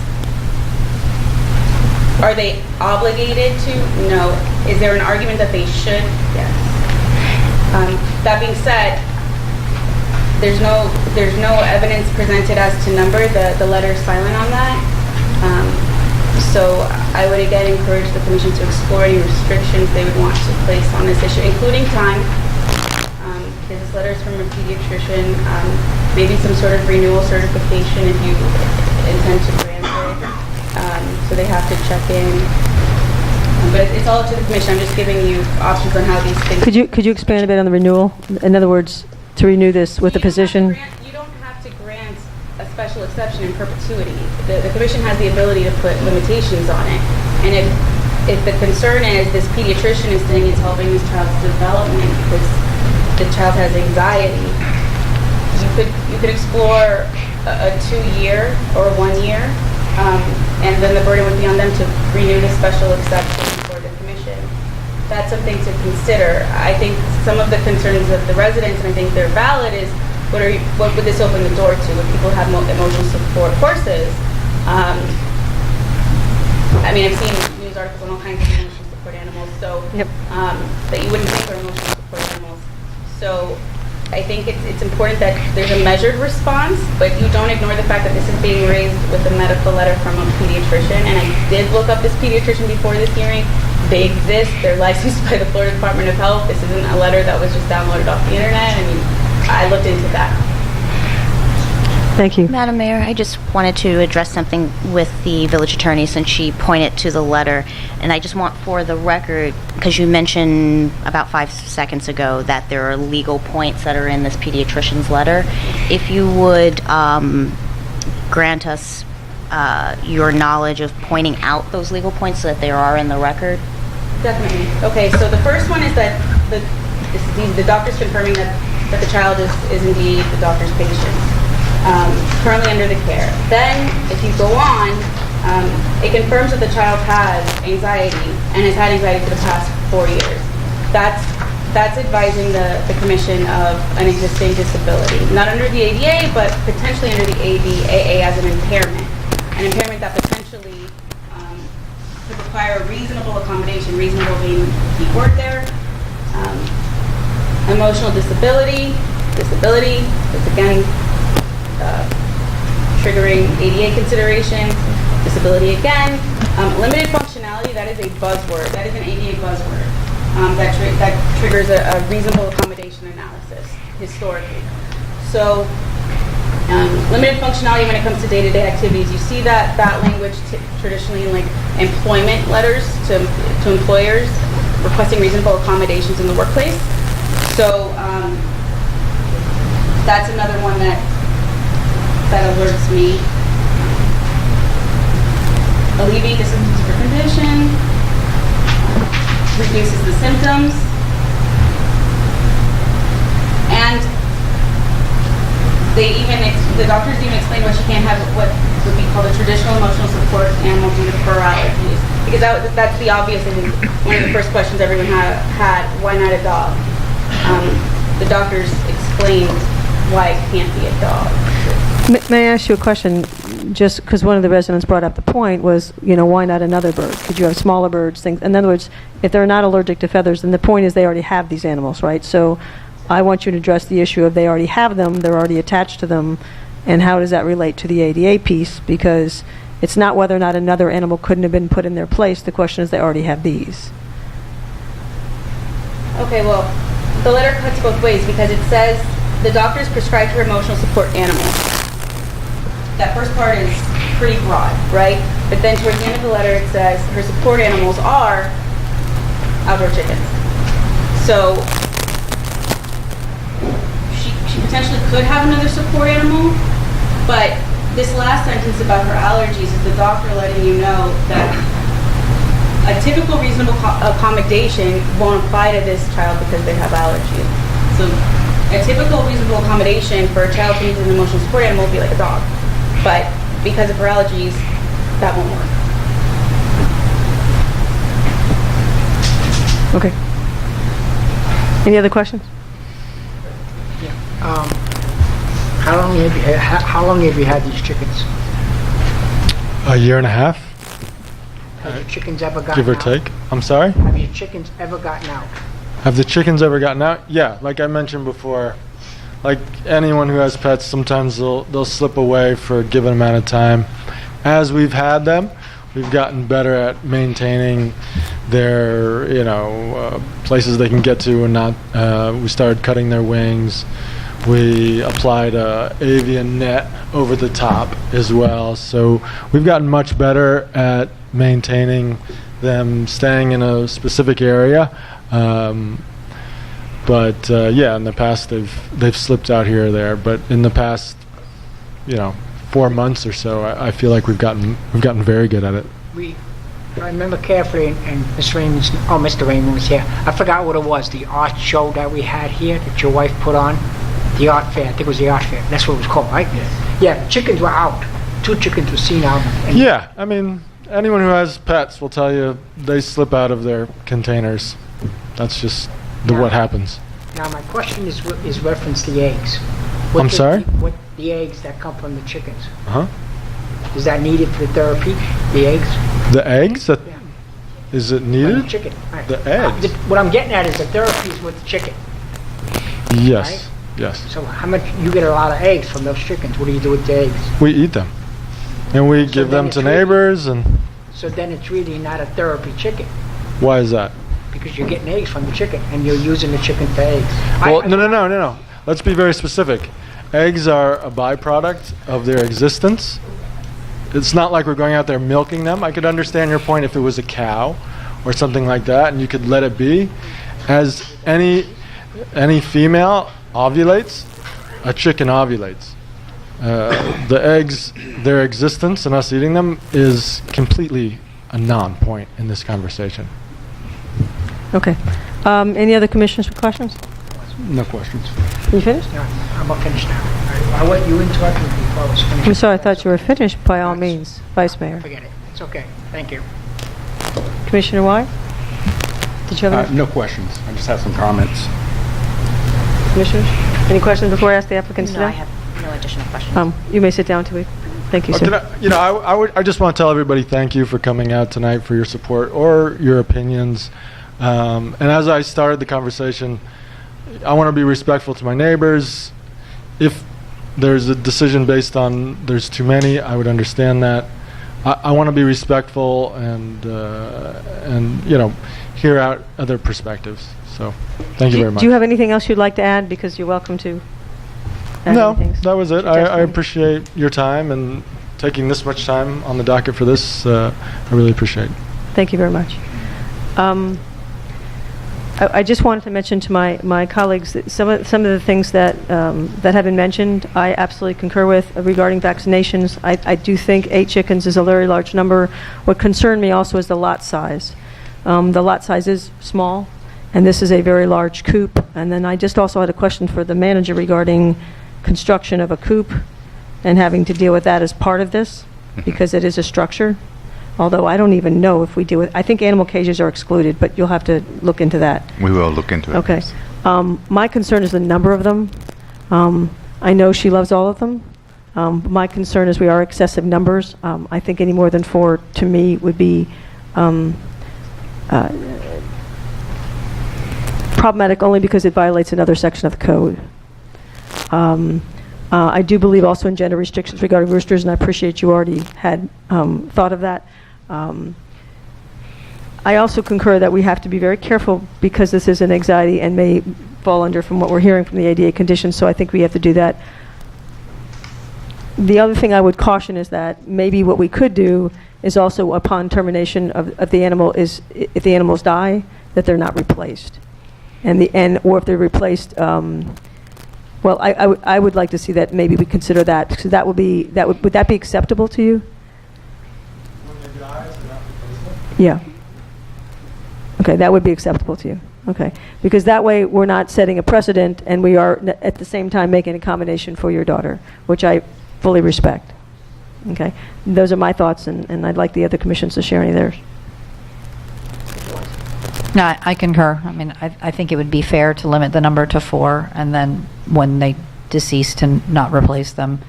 Are they obligated to? No. Is there an argument that they should? Yes. That being said, there's no evidence presented as to number. The letter is silent on that. So I would again encourage the commission to explore any restrictions they would want to place on this issue, including time. Because this letter is from a pediatrician, maybe some sort of renewal certification if you intend to grant it. So they have to check in. But it's all up to the commission. I'm just giving you options on how these things... Could you expand a bit on the renewal? In other words, to renew this with the physician? You don't have to grant a special exception in perpetuity. The commission has the ability to put limitations on it. And if the concern is this pediatrician is saying it's helping this child's development because the child has anxiety, you could explore a 2-year or 1 year, and then the burden would be on them to renew the special exception for the commission. That's something to consider. I think some of the concerns of the residents, and I think they're valid, is what would this open the door to? Would people have emotional support courses? I mean, I've seen news articles on all kinds of emotional support animals, so that you wouldn't think are emotional support animals. So I think it's important that there's a measured response, but you don't ignore the fact that this is being raised with a medical letter from a pediatrician. And I did look up this pediatrician before this hearing. They exist. They're licensed by the Florida Department of Health. This isn't a letter that was just downloaded off the internet. I mean, I looked into that. Thank you. Madam Mayor, I just wanted to address something with the village attorney since she pointed to the letter. And I just want for the record, because you mentioned about 5 seconds ago that there are legal points that are in this pediatrician's letter. If you would grant us your knowledge of pointing out those legal points so that they are in the record. Definitely. Okay, so the first one is that the doctor's confirming that the child is indeed the doctor's patient. Currently under the care. Then, if you go on, it confirms that the child has anxiety and has had anxiety for the past 4 years. That's advising the commission of an existing disability, not under the ADA, but potentially under the ADAA as an impairment that potentially could require a reasonable accommodation. Reasonable being the key word there. Emotional disability, that's again triggering ADA considerations, disability again. Limited functionality, that is a buzzword. That is an ADA buzzword that triggers a reasonable accommodation analysis historically. So limited functionality when it comes to day-to-day activities. You see that language traditionally in like employment letters to employers requesting reasonable accommodations in the workplace. So that's another one that alerts me. Alleviate the symptoms of her condition, reduces the symptoms, and the doctors even explain why she can't have what would be called a traditional emotional support animal due to fur allergies. Because that's the obvious, I think, one of the first questions everyone had, why not a dog? The doctors explained why it can't be a dog. May I ask you a question? Just because one of the residents brought up the point was, why not another bird? Could you have smaller birds? Things. In other words, if they're not allergic to feathers, then the point is they already have these animals, right? So I want you to address the issue of they already have them, they're already attached to them, and how does that relate to the ADA piece? Because it's not whether or not another animal couldn't have been put in their place. The question is they already have these. Okay, well, the letter cuts both ways because it says the doctors prescribed her emotional support animal. That first part is pretty broad, right? But then towards the end of the letter it says her support animals are outdoor chickens. So she potentially could have another support animal, but this last sentence about her allergies is the doctor letting you know that a typical reasonable accommodation won't apply to this child because they have allergies. So a typical reasonable accommodation for a child who needs an emotional support animal would be like a dog. But because of her allergies, that won't work. Okay. Any other questions? How long have you had these chickens? A year and a half, Have your chickens ever gotten give or out? take. I'm sorry? Have your chickens ever gotten out? Have the chickens ever gotten out? Yeah, like I mentioned before, like anyone who has pets, sometimes they'll slip away for a given amount of time. As we've had them, We've gotten better at maintaining their, places they can get to and not. We started cutting their wings. We applied a avian net over the top as well. So we've gotten much better at maintaining them staying in a specific area. But in the past they've slipped out here or there. But in the past, 4 months or so, I feel like we've gotten very good at it. If I remember carefully, and Mr. Raymond was here. I forgot what it was. The art show that we had here that your wife put on, the art fair. I think it was the art fair. That's what it was called, right? Yeah. Chickens were out. 2 chickens were seen out. Yeah, I mean, anyone who has pets will tell you they slip out of their containers. That's just what happens. Now my question is reference the eggs. I'm sorry? What the eggs that come from the chickens? Uh-huh. Is that needed for the therapy? The eggs? The eggs? Is it needed? The chicken. Right. The eggs? What I'm getting at is the therapy is with the chicken. Yes. Right? Yes. So how much, you get a lot of eggs from those chickens. What do you do with the eggs? We eat them. And we give them to neighbors and... So then it's really not a therapy chicken. Why is that? Because you're getting eggs from the chicken and you're using the chicken for eggs. Well, no. Let's be very specific. Eggs are a byproduct of their existence. It's not like we're going out there milking them. I could understand your point if it was a cow or something like that and you could let it be. As any female ovulates, a chicken ovulates. The eggs, their existence and us eating them is completely a non-point in this conversation. Okay. Any other commissioners with questions? No questions. You finished? No, I'm not finished now. I want you interrupted me before I was finished. I'm sorry, I thought you were finished. By all means, Vice Mayor. Forget it. It's okay. Thank you. Commissioner White? Did you have any? No questions. I just have some comments. Commissioners? Any questions before I ask the applicants No, I today? have no additional questions. You may sit down, Tawik. Thank you, sir. I just want to tell everybody thank you for coming out tonight, for your support or your opinions. And as I started the conversation, I want to be respectful to my neighbors. If there's a decision based on there's too many, I would understand that. I want to be respectful and hear out other perspectives. So, thank you very much. Do you have anything else you'd like to add? Because you're welcome to. No, that was it. I appreciate your time and taking this much time on the docket for this. I really appreciate it. Thank you very much. I just wanted to mention to my colleagues that some of the things that have been mentioned, I absolutely concur with regarding vaccinations. I do think 8 chickens is a very large number. What concerned me also is the lot size. The lot size is small, and this is a very large coop. And then I just also had a question for the manager regarding construction of a coop and having to deal with that as part of this, because it is a structure. Although I don't even know if we do it. I think animal cages are excluded, but you'll have to look into that. We will look into it. Okay. My concern is the number of them. I know she loves all of them. My concern is we are excessive numbers. I think any more than 4 to me would be problematic only because it violates another section of the code. I do believe also in gender restrictions regarding roosters, and I appreciate you already had thought of that. I also concur that we have to be very careful because this is an anxiety and may fall under from what we're hearing from the ADA conditions, so I think we have to do that. The other thing I would caution is that maybe what we could do is also upon termination of the animal is if the animals die, that they're not replaced. Or if they're replaced, well, I would like to see that maybe we consider that, because would that be acceptable to you? Yeah. Okay, that would be acceptable to you. Okay, because that way we're not setting a precedent, and we are at the same time making an accommodation for your daughter, which I fully respect. Okay, those are my thoughts, and I'd like the other commissions to share any of theirs. No, I concur. I mean, I think it would be fair to limit the number to 4, and then when they decease to not replace them.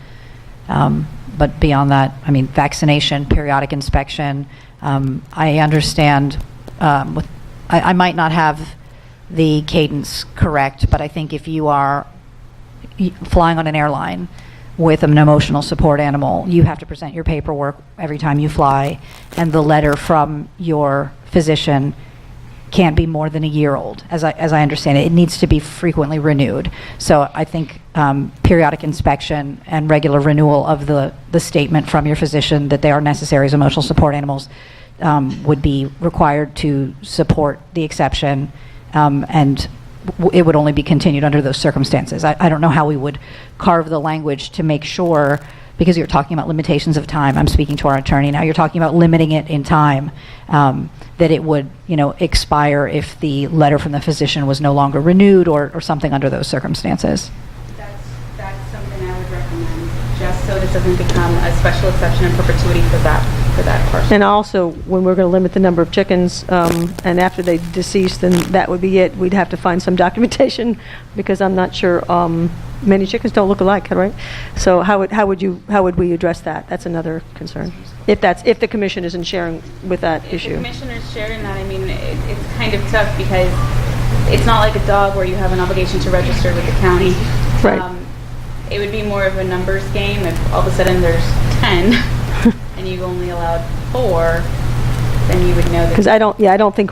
But beyond that, I mean, vaccination, periodic inspection. I understand. I might not have the cadence correct, but I think if you are flying on an airline with an emotional support animal, you have to present your paperwork every time you fly, and the letter from your physician can't be more than a year old, as I understand it. It needs to be frequently renewed. So I think periodic inspection and regular renewal of the statement from your physician that they are necessary as emotional support animals would be required to support the exception, and it would only be continued under those circumstances. I don't know how we would carve the language to make sure, because you're talking about limitations of time. I'm speaking to our attorney now. You're talking about limiting it in time, that it would, expire if the letter from the physician was no longer renewed or something under those circumstances. That's something I would recommend, just so this doesn't become a special exception in perpetuity for that person. And also, when we're going to limit the number of chickens, and after they decease, then that would be it. We'd have to find some documentation, because I'm not sure, many chickens don't look alike, right? So how would we address that? That's another concern. If the commission isn't sharing with that issue. If the commissioner's sharing that, it's kind of tough, because it's not like a dog where you have an obligation to register with the county. Right. It would be more of a numbers game if all of a sudden there's 10 and you only allowed 4, then you would know that. Because I don't think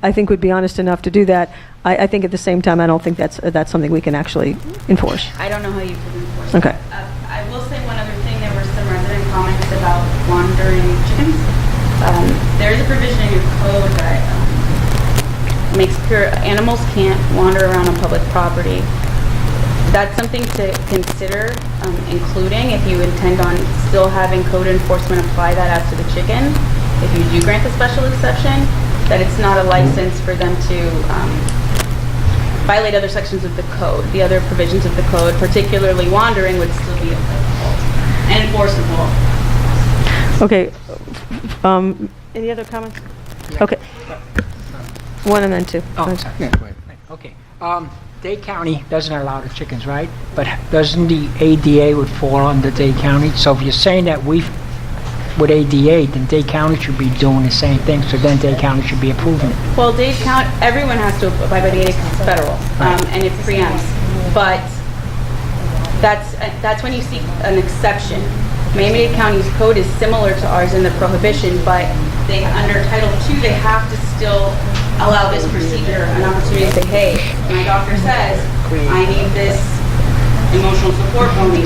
I think would be honest enough to do that. I think at the same time, I don't think that's something we can actually enforce. I don't know how you could enforce Okay. that. I will say one other thing. There were some resident comments about wandering chickens. There is a provision in your code that makes clear animals can't wander around on public property. That's something to consider, including if you intend on still having code enforcement apply that as to the chicken. If you do grant the special exception, that it's not a license for them to violate other sections of the code. The other provisions of the code, particularly wandering, would still be applicable and enforceable. Okay. Any other comments? Okay. One and then two. Oh, sorry. Yeah, go ahead. Okay. Dade County doesn't allow the chickens, right? But doesn't the ADA would fall under Dade County? So if you're saying that with ADA, then Dade County should be doing the same thing, so then Dade County should be approving it. Well, Dade County, everyone has to abide by the ADA because it's federal, and it preempts. But that's when you seek an exception. Miami-Dade County's code is similar to ours in the prohibition, but under Title II, they have to still allow this procedure an opportunity to say, hey, my doctor says I need this emotional support pony.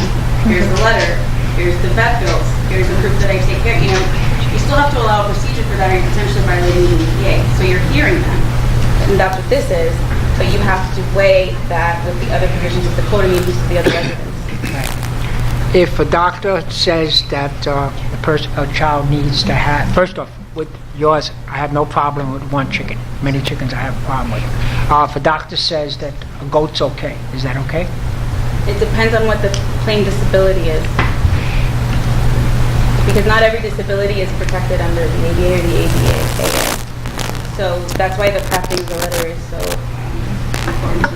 Here's the letter. Here's the vet bills. Here's the proof that I take care. You still have to allow a procedure for that, or you're potentially violating the EPA. So you're hearing them, and that's what this is. But you have to weigh that with the other provisions of the code and the other residents. If a doctor says that a child needs to have, first off, with yours, I have no problem with one chicken. Many chickens I have a problem with. If a doctor says that a goat's okay, is that okay? It depends on what the plain disability is. Because not every disability is protected under the ADA or the ADA. So that's why the crafting of the letter is so important.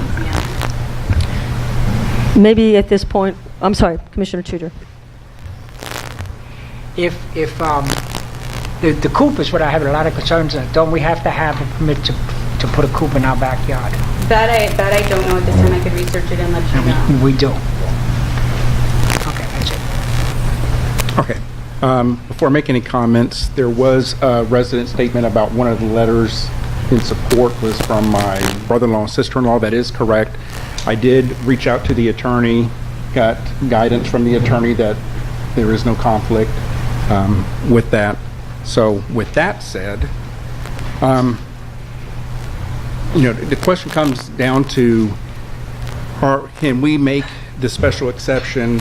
Maybe at this point, I'm sorry, Commissioner Tudor. If the coop is what I have a lot of concerns on, don't we have to have a permit to put a coop in our backyard? That I don't know at this time. I could research it and let you know. We do. Okay, that's it. Okay. Before making any comments, there was a resident statement about one of the letters in support was from my brother-in-law and sister-in-law. That is correct. I did reach out to the attorney, got guidance from the attorney that there is no conflict with that. So with that said, the question comes down to, can we make the special exception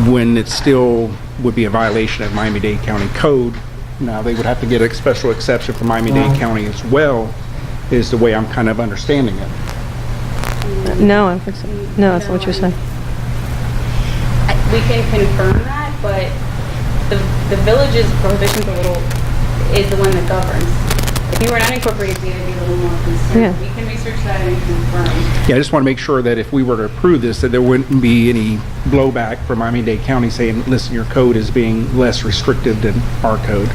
when it still would be a violation of Miami-Dade County Code? Now, they would have to get a special exception for Miami-Dade County as well, is the way I'm kind of understanding it. No, I don't think so. No, that's not what you're saying. We can confirm that, but the village's prohibition is the one that governs. If you were an unincorporated state, I'd be a little more concerned. Yeah. We can research that and confirm. Yeah, I just want to make sure that if we were to approve this, that there wouldn't be any blowback from Miami-Dade County saying, listen, your code is being less restrictive than our code.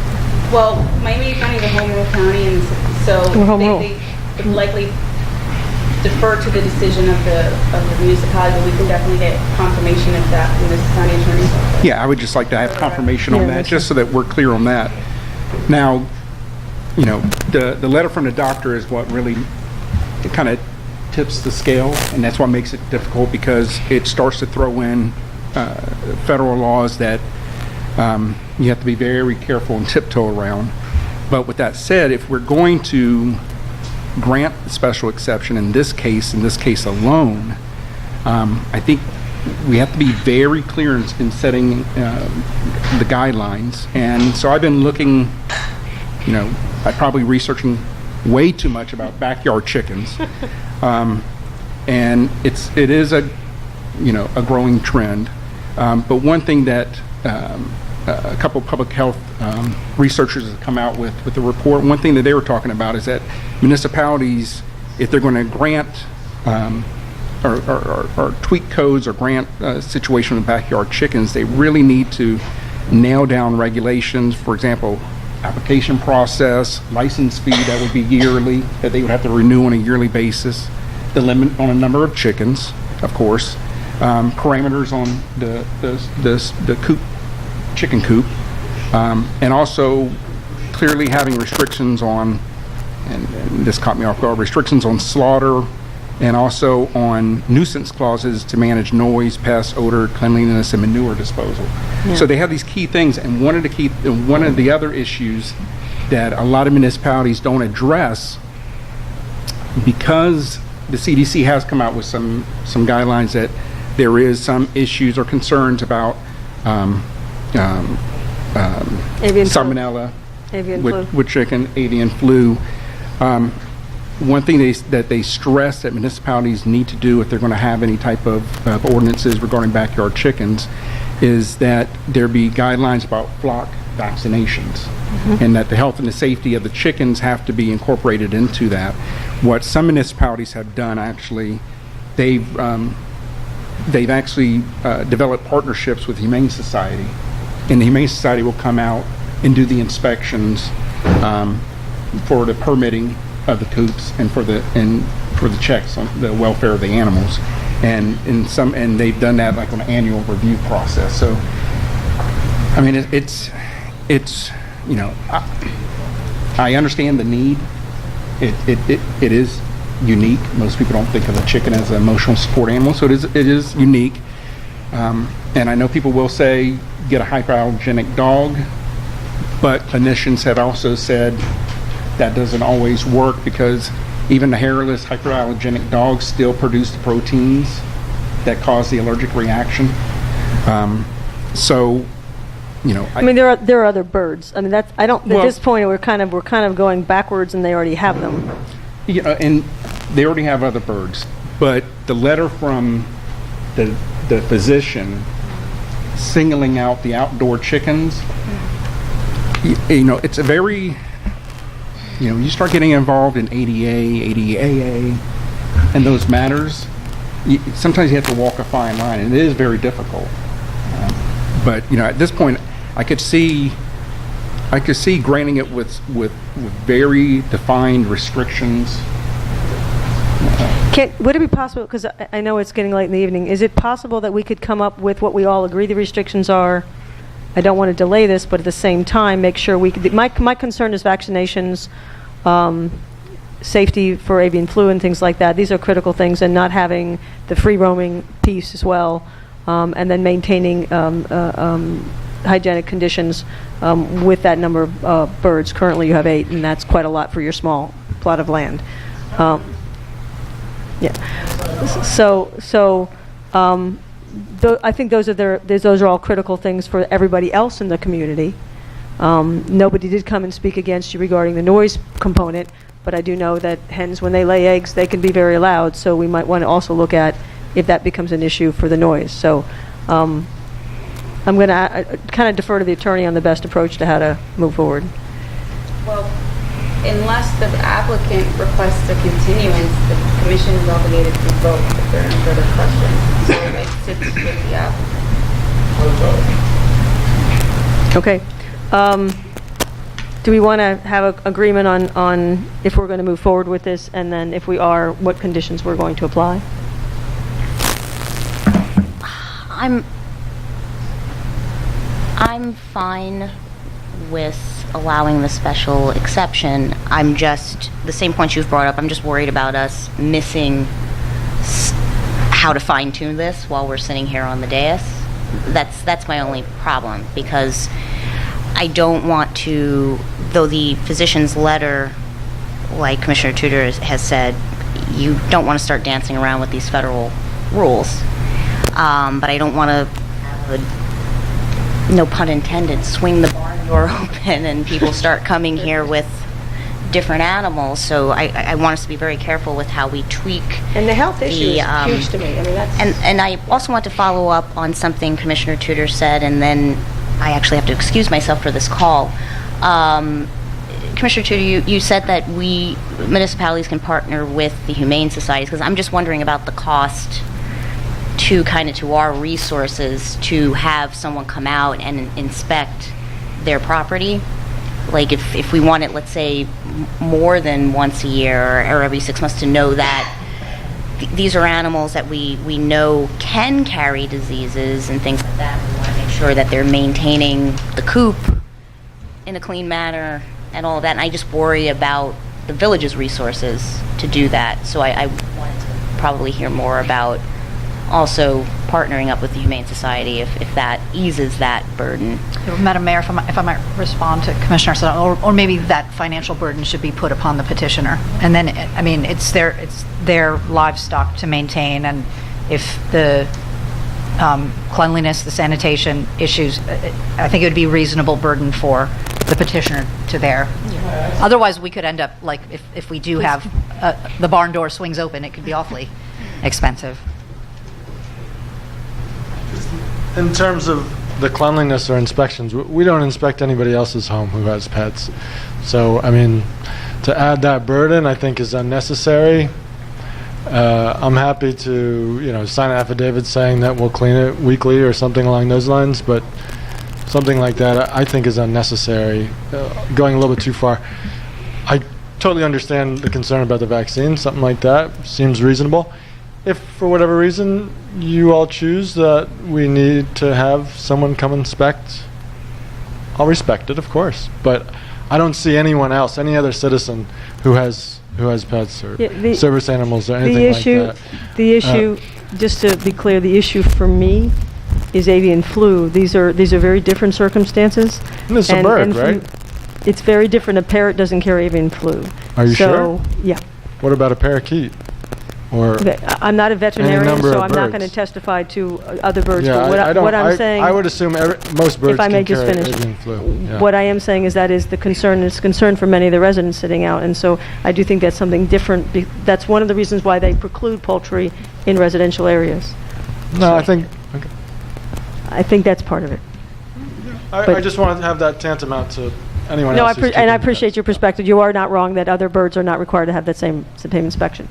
Well, Miami-Dade County is a home rule county, and so We're home rule. they would likely defer to the decision of the municipality, but we can definitely get confirmation of that from the county attorney. Yeah, I would just like to have confirmation on that, just so that we're clear on that. Now, the letter from the doctor is what really, it kind of tips the scale, and that's what makes it difficult, because it starts to throw in federal laws that you have to be very careful and tiptoe around. But with that said, if we're going to grant the special exception in this case alone, I think we have to be very clear in setting the guidelines. And so I've been looking, I'm probably researching way too much about backyard chickens. And it is a growing trend. But one thing that a couple of public health researchers have come out with the report, one thing that they were talking about is that municipalities, if they're going to grant or tweak codes or grant a situation with backyard chickens, they really need to nail down regulations. For example, application process, license fee that would be yearly, that they would have to renew on a yearly basis, the limit on a number of chickens, of course, parameters on the coop, chicken coop, and also clearly having restrictions on, and this caught me off guard, restrictions on slaughter, and also on nuisance clauses to manage noise, pests, odor, cleanliness, and manure disposal. Yeah. So they have these key things, and one of the other issues that a lot of municipalities don't address, because the CDC has come out with some guidelines that there is some issues or concerns about salmonella with chicken, avian flu. One thing that they stress that municipalities need to do if they're going to have any type of ordinances regarding backyard chickens is that there be guidelines about flock vaccinations, and that the health and the safety of the chickens have to be incorporated into that. What some municipalities have done, actually, they've actually developed partnerships with Humane Society, and the Humane Society will come out and do the inspections for the permitting of the coops and for the checks on the welfare of the animals, and they've done that like on an annual review process. So, I mean, it's I understand the need. It is unique. Most people don't think of a chicken as an emotional support animal, so it is unique. And I know people will say get a hypoallergenic dog, but clinicians have also said that doesn't always work, because even the hairless hypoallergenic dogs still produce the proteins that cause the allergic reaction. So, I mean, there are other birds. I mean, at this point we're kind of going backwards, and they already have them. And they already have other birds. But the letter from the physician singling out the outdoor chickens, it's a very, you start getting involved in ADA, ADAA, and those matters, sometimes you have to walk a fine line, and it is very difficult. But at this point, I could see granting it with very defined restrictions. Would it be possible, because I know it's getting late in the evening, is it possible that we could come up with what we all agree the restrictions are? I don't want to delay this, but at the same time, make sure my concern is vaccinations, safety for avian flu and things like that. These are critical things, and not having the free roaming piece as well, and then maintaining hygienic conditions with that number of birds. Currently you have 8, and that's quite a lot for your small plot of land. I think those are all critical things for everybody else in the community. Nobody did come and speak against you regarding the noise component, but I do know that hens, when they lay eggs, they can be very loud, so we might want to also look at if that becomes an issue for the noise. So I'm going to kind of defer to the attorney on the best approach to how to move forward. Well, unless the applicant requests a continuance, the commission is obligated to vote if there are no further questions. So it sits with the applicant. Okay. Do we want to have an agreement on if we're going to move forward with this, and then if we are, what conditions we're going to apply? I'm fine with allowing the special exception. I'm just, the same point you've brought up, I'm just worried about us missing how to fine tune this while we're sitting here on the dais. That's my only problem, because I don't want to, though the physician's letter, like Commissioner Tudor has said, you don't want to start dancing around with these federal rules. But I don't want to, no pun intended, swing the barn door open and people start coming here with different animals. So I want us to be very careful with how we tweak. And the health issue is huge to me. I mean, that's... And I also want to follow up on something Commissioner Tudor said, and then I actually have to excuse myself for this call. Commissioner Tudor, you said that we, municipalities, can partner with the Humane Societies, because I'm just wondering about the cost to our resources to have someone come out and inspect their property. Like if we want it, let's say, more than once a year or every 6 months, to know that these are animals that we know can carry diseases and things like that. We want to make sure that they're maintaining the coop in a clean manner and all of that. And I just worry about the village's resources to do that. So I wanted to probably hear more about also partnering up with the Humane Society if that eases that burden. Madam Mayor, if I might respond to Commissioner Sutton, or maybe that financial burden should be put upon the petitioner. And then, I mean, it's their livestock to maintain, and if the cleanliness, the sanitation issues, I think it would be a reasonable burden for the petitioner to bear. Yeah. Otherwise, we could end up, like, if we do have the barn door swings open, it could be awfully expensive. In terms of the cleanliness or inspections, we don't inspect anybody else's home who has pets. So, I mean, to add that burden, I think, is unnecessary. I'm happy to, sign an affidavit saying that we'll clean it weekly or something along those lines, but something like that I think is unnecessary, going a little bit too far. I totally understand the concern about the vaccine. Something like that seems reasonable. If, for whatever reason, you all choose that we need to have someone come inspect, I'll respect it, of course. But I don't see anyone else, any other citizen who has pets or service animals or anything like that. The issue, just to be clear, the issue for me is avian flu. These are very different circumstances. And it's a bird, right? It's very different. A parrot doesn't carry avian flu. Are you sure? Yeah. What about a parakeet? Or okay, I'm not a veterinarian, so I'm not going to testify to other birds. Yeah, but what I'm saying, I would assume most birds if I may can just carry finish, avian flu. Yeah. What I am saying is that is the concern. It's a concern for many of the residents sitting out, and so I do think that's something different. That's one of the reasons why they preclude poultry in residential areas. No, I think. Okay. I think that's part of it. I just want to have that tantamount to anyone else. I appreciate your perspective. You are not wrong that other birds are not required to have that same inspection.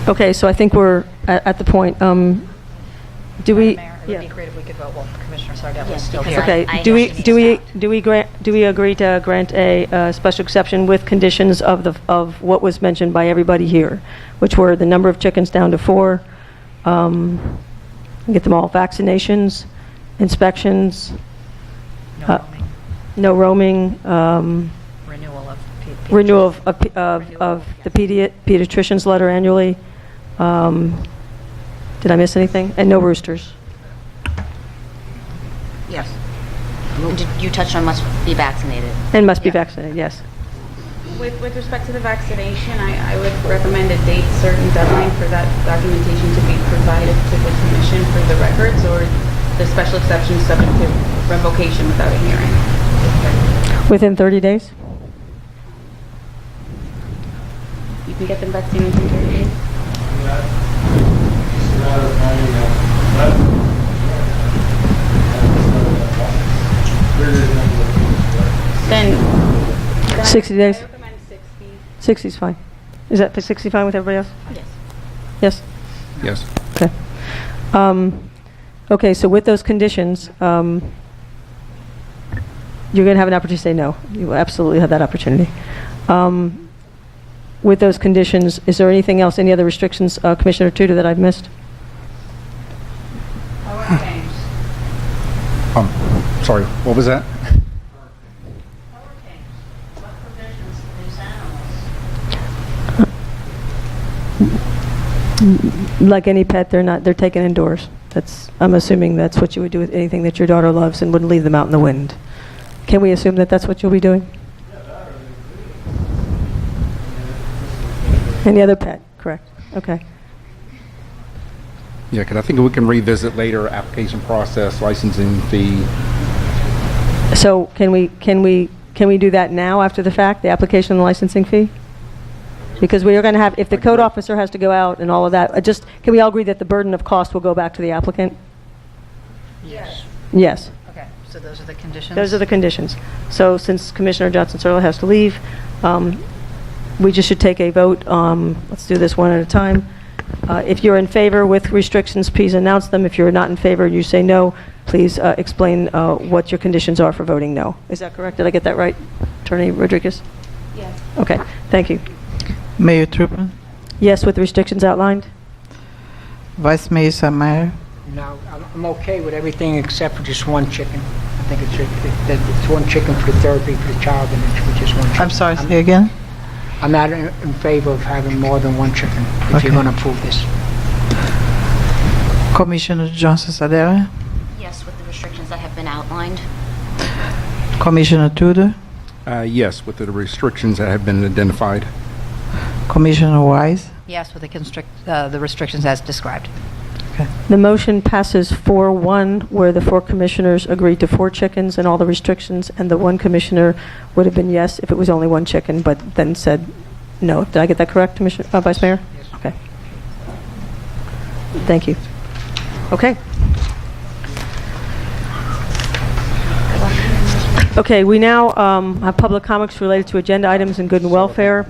Okay, so I think we're at the point. Do we? Mayor, it would be great if we could vote while Commissioner Sardell is still because here. Okay. Do we agree to grant a special exception with conditions of what was mentioned by everybody here, which were the number of chickens down to 4, get them all, vaccinations, inspections, no roaming. Renewal of the pediatrician's letter annually. Did I miss anything? And no roosters. Yes. You touched on must be vaccinated. And must be vaccinated, yes. With respect to the vaccination, I would recommend a date, certain deadline for that documentation to be provided to the commission for the records, or the special exception subject to revocation without a hearing. Within 30 days? You can get them vaccinated in 30 days. Then 60 days? I recommend 60. 60 is fine. Is that 60 fine with everybody else? Yes. Yes? Yes. Okay. Okay, so with those conditions, You're going to have an opportunity to say no. You will absolutely have that opportunity. With those conditions, is there anything else, any other restrictions, Commissioner Tudor, that I've missed? Sorry, what was that? Like any pet, they're taken indoors. I'm assuming that's what you would do with anything that your daughter loves and wouldn't leave them out in the wind. Can we assume that that's what you'll be doing? Any other pet, correct? Okay. Yeah, because I think we can revisit later application process, licensing fee. So can we do that now after the fact, the application and licensing fee? Because we are going to have, if the code officer has to go out and all of that, can we all agree that the burden of cost will go back to the applicant? Yes. Yes. Okay, so those are the conditions? Those are the conditions. So since Commissioner Johnson-Serla has to leave, we just should take a vote. Let's do this one at a time. If you're in favor with restrictions, please announce them. If you're not in favor and you say no, please explain what your conditions are for voting no. Is that correct? Did I get that right, Attorney Rodriguez? Yes. Okay, thank you. Mayor Truppen, Yes, with the restrictions outlined? Vice Mayor Samar, No, I'm okay with everything except for just one chicken. I think it's one chicken for therapy for the child, and it should be just one chicken. I'm sorry, say again? I'm not in favor of having more than one chicken if you're Okay. going to approve this. Commissioner Johnson-Sadera, Yes, with the restrictions that have been outlined. Commissioner Tudor, Yes, with the restrictions that have been identified. Commissioner Wise. Yes, with the restrictions as described. The motion passes 4-1, where the 4 commissioners agreed to 4 chickens and all the restrictions, and the 1 commissioner would have been yes if it was only 1 chicken, but then said no. Did I get that correct, Vice Mayor? Yes. Okay. Thank you. Okay. Okay, we now have public comments related to agenda items and good and welfare.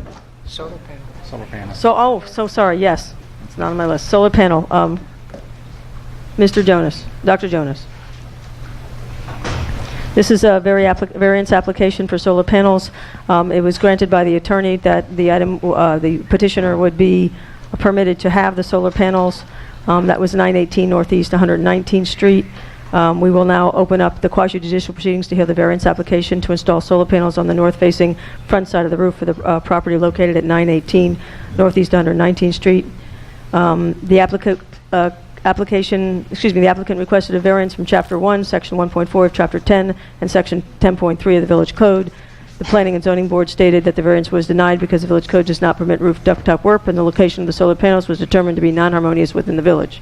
Solar panel. Solar panel. So sorry, yes. It's not on my list. Solar panel. Mr. Jonas, Dr. Jonas. This is a variance application for solar panels. It was granted by the attorney that the petitioner would be permitted to have the solar panels. That was 918 Northeast 119th Street. We will now open up the quasi-judicial proceedings to hear the variance application to install solar panels on the north-facing front side of the roof for the property located at 918 Northeast 119th Street. The applicant requested a variance from Chapter 1, Section 1.4 of Chapter 10, and Section 10.3 of the Village Code. The Planning and Zoning Board stated that the variance was denied because the Village Code does not permit roof ductop work, and the location of the solar panels was determined to be non-harmonious within the village.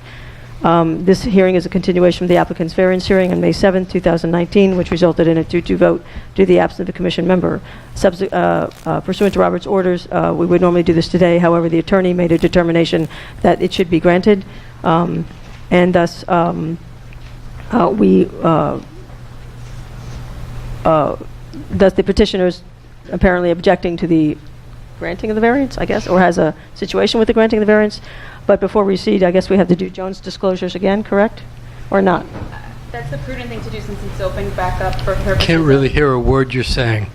This hearing is a continuation of the applicant's variance hearing on May 7, 2019, which resulted in a 2-2 vote due to the absence of a commission member. Pursuant to Robert's orders, we would normally do this today. However, the attorney made a determination that it should be granted, and thus thus the petitioner's apparently objecting to the granting of the variance, I guess, or has a situation with the granting of the variance. But before we proceed, I guess we have to do Jones disclosures again, correct? Or not? That's the prudent thing to do since it's opened back up for purposes. Can't really hear a word you're saying.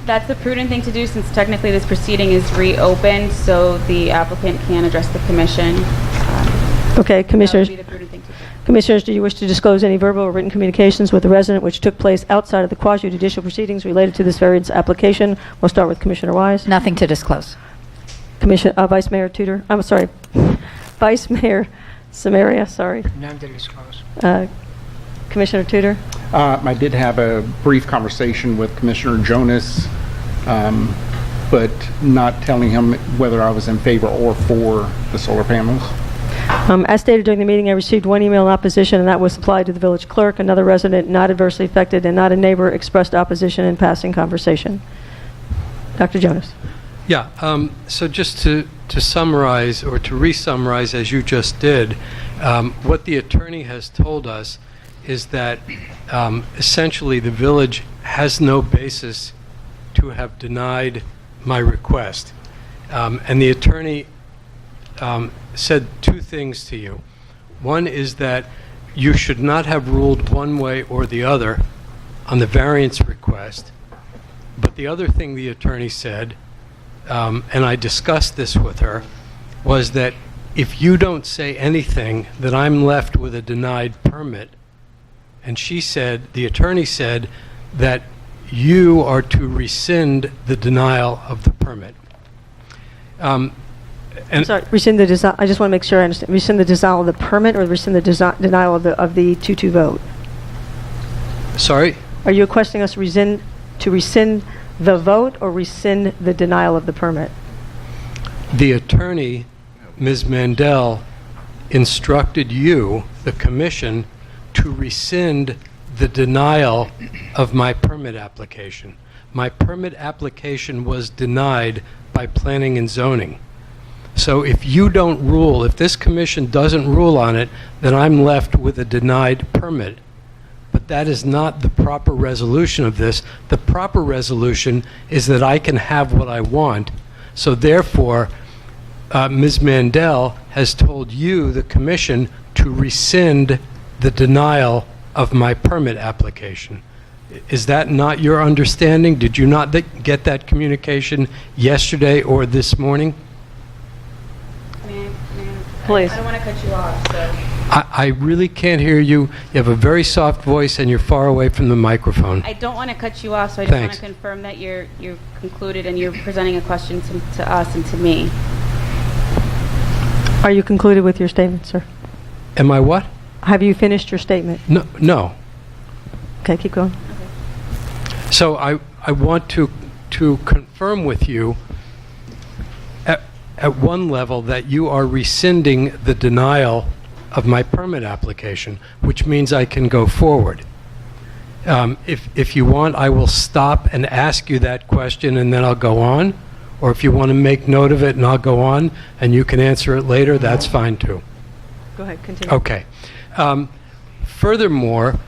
That's the prudent thing to do since technically this proceeding is reopened, so the applicant can address the commission. Okay, Commissioners. That would be the prudent thing to do. Commissioners, do you wish to disclose any verbal or written communications with the resident which took place outside of the quasi-judicial proceedings related to this variance application? We'll start with Commissioner Wise. Nothing to disclose. Vice Mayor Tudor. I'm sorry. Vice Mayor Samaria, sorry. None to disclose. Commissioner Tudor. I did have a brief conversation with Commissioner Jonas, but not telling him whether I was in favor or for the solar panels. As stated during the meeting, I received 1 email in opposition, and that was supplied to the village clerk. Another resident not adversely affected and not a neighbor expressed opposition in passing conversation. Dr. Jonas. Yeah, so just to summarize, or to re-summarize as you just did, what the attorney has told us is that essentially the village has no basis to have denied my request. And the attorney said 2 things to you. One is that you should not have ruled one way or the other on the variance request. But the other thing the attorney said, and I discussed this with her, was that if you don't say anything, that I'm left with a denied permit. And she said, the attorney said, that you are to rescind the denial of the permit. I'm sorry, rescind the denial, I just want to make sure I understand. Rescind the denial of the permit or rescind the denial of the 2-2 vote? Sorry? Are you requesting us to rescind the vote or rescind the denial of the permit? The attorney, Ms. Mandel, instructed you, the commission, to rescind the denial of my permit application. My permit application was denied by planning and zoning. So if you don't rule, if this commission doesn't rule on it, then I'm left with a denied permit. But that is not the proper resolution of this. The proper resolution is that I can have what I want. So therefore, Ms. Mandel has told you, the commission, to rescind the denial of my permit application. Is that not your understanding? Did you not get that communication yesterday or this morning? Please. I don't want to cut you off, so. I really can't hear you. You have a very soft voice and you're far away from the microphone. I don't want to cut you off, so I just want Thanks. to confirm that you're concluded and you're presenting a question to us and to me. Are you concluded with your statement, sir? Am I what? Have you finished your statement? No. Okay, keep going. So I want to confirm with you at one level that you are rescinding the denial of my permit application, which means I can go forward. If you want, I will stop and ask you that question and then I'll go on. Or if you want to make note of it and I'll go on and you can answer it later, that's fine too. Go ahead, continue. Okay. Furthermore,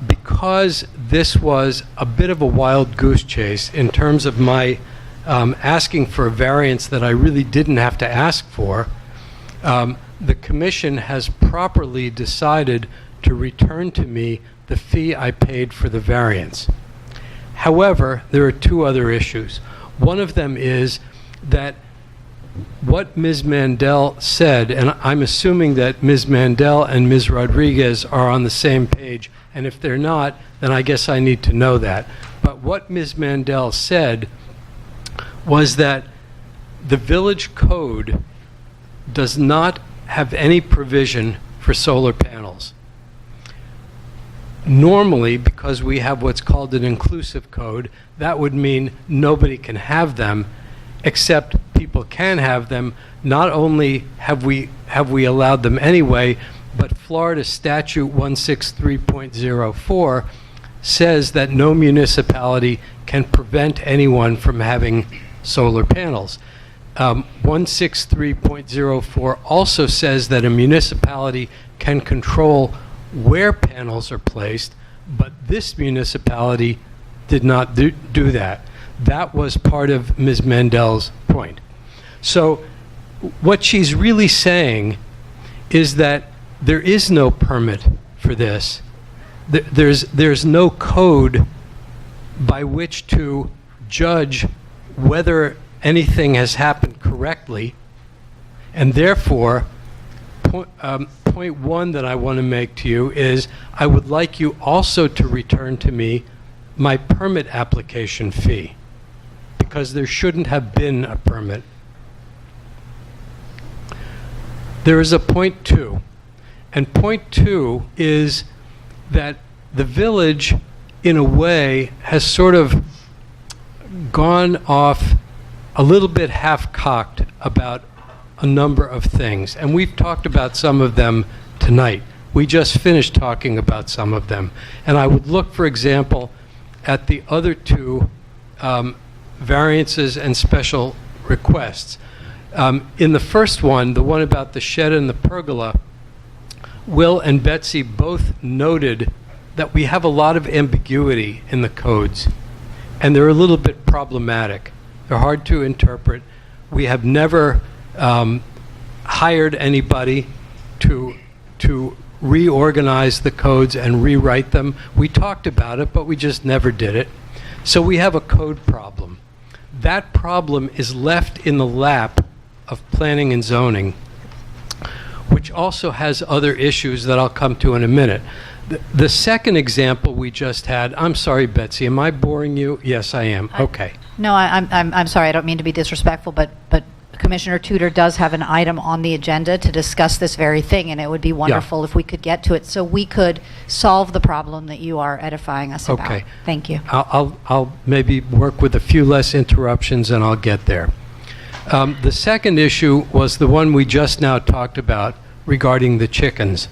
because this was a bit of a wild goose chase in terms of my asking for a variance that I really didn't have to ask for, the commission has properly decided to return to me the fee I paid for the variance. However, there are two other issues. One of them is that what Ms. Mandel said, and I'm assuming that Ms. Mandel and Ms. Rodriguez are on the same page, and if they're not, then I guess I need to know that. But what Ms. Mandel said was that the village code does not have any provision for solar panels. Normally, because we have what's called an inclusive code, that would mean nobody can have them, except people can have them. Not only have we allowed them anyway, but Florida Statute 163.04 says that no municipality can prevent anyone from having solar panels. 163.04 also says that a municipality can control where panels are placed, but this municipality did not do that. That was part of Ms. Mandel's point. So what she's really saying is that there is no permit for this. There's no code by which to judge whether anything has happened correctly, and therefore, point one that I want to make to you is I would like you also to return to me my permit application fee, because there shouldn't have been a permit. There is a point two, and point two is that the village, in a way, has sort of gone off a little bit half-cocked about a number of things, and we've talked about some of them tonight. We just finished talking about some of them, and I would look, for example, at the other two variances and special requests. In the first one, the one about the shed and the pergola, Will and Betsy both noted that we have a lot of ambiguity in the codes, and they're a little bit problematic. They're hard to interpret. We have never hired anybody to reorganize the codes and rewrite them. We talked about it, but we just never did it. So we have a code problem. That problem is left in the lap of planning and zoning, which also has other issues that I'll come to in a minute. The second example we just had, I'm sorry, Betsy, am I boring you? Yes, I am. Okay. No, I'm sorry, I don't mean to be disrespectful, but Commissioner Tudor does have an item on the agenda to discuss this very thing, and it would be wonderful if we could get to it so we could solve the problem that you are edifying us about. Okay. Thank you. I'll maybe work with a few less interruptions and I'll get there. The second issue was the one we just now talked about regarding the chickens.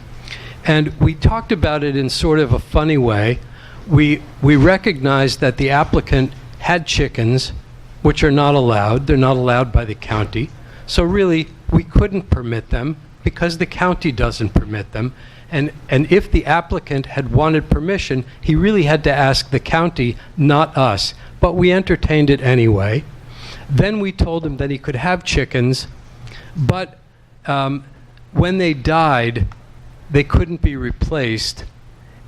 And we talked about it in sort of a funny way. We recognized that the applicant had chickens, which are not allowed. They're not allowed by the county. So really, we couldn't permit them because the county doesn't permit them. And if the applicant had wanted permission, he really had to ask the county, not us. But we entertained it anyway. Then we told him that he could have chickens, but when they died, they couldn't be replaced.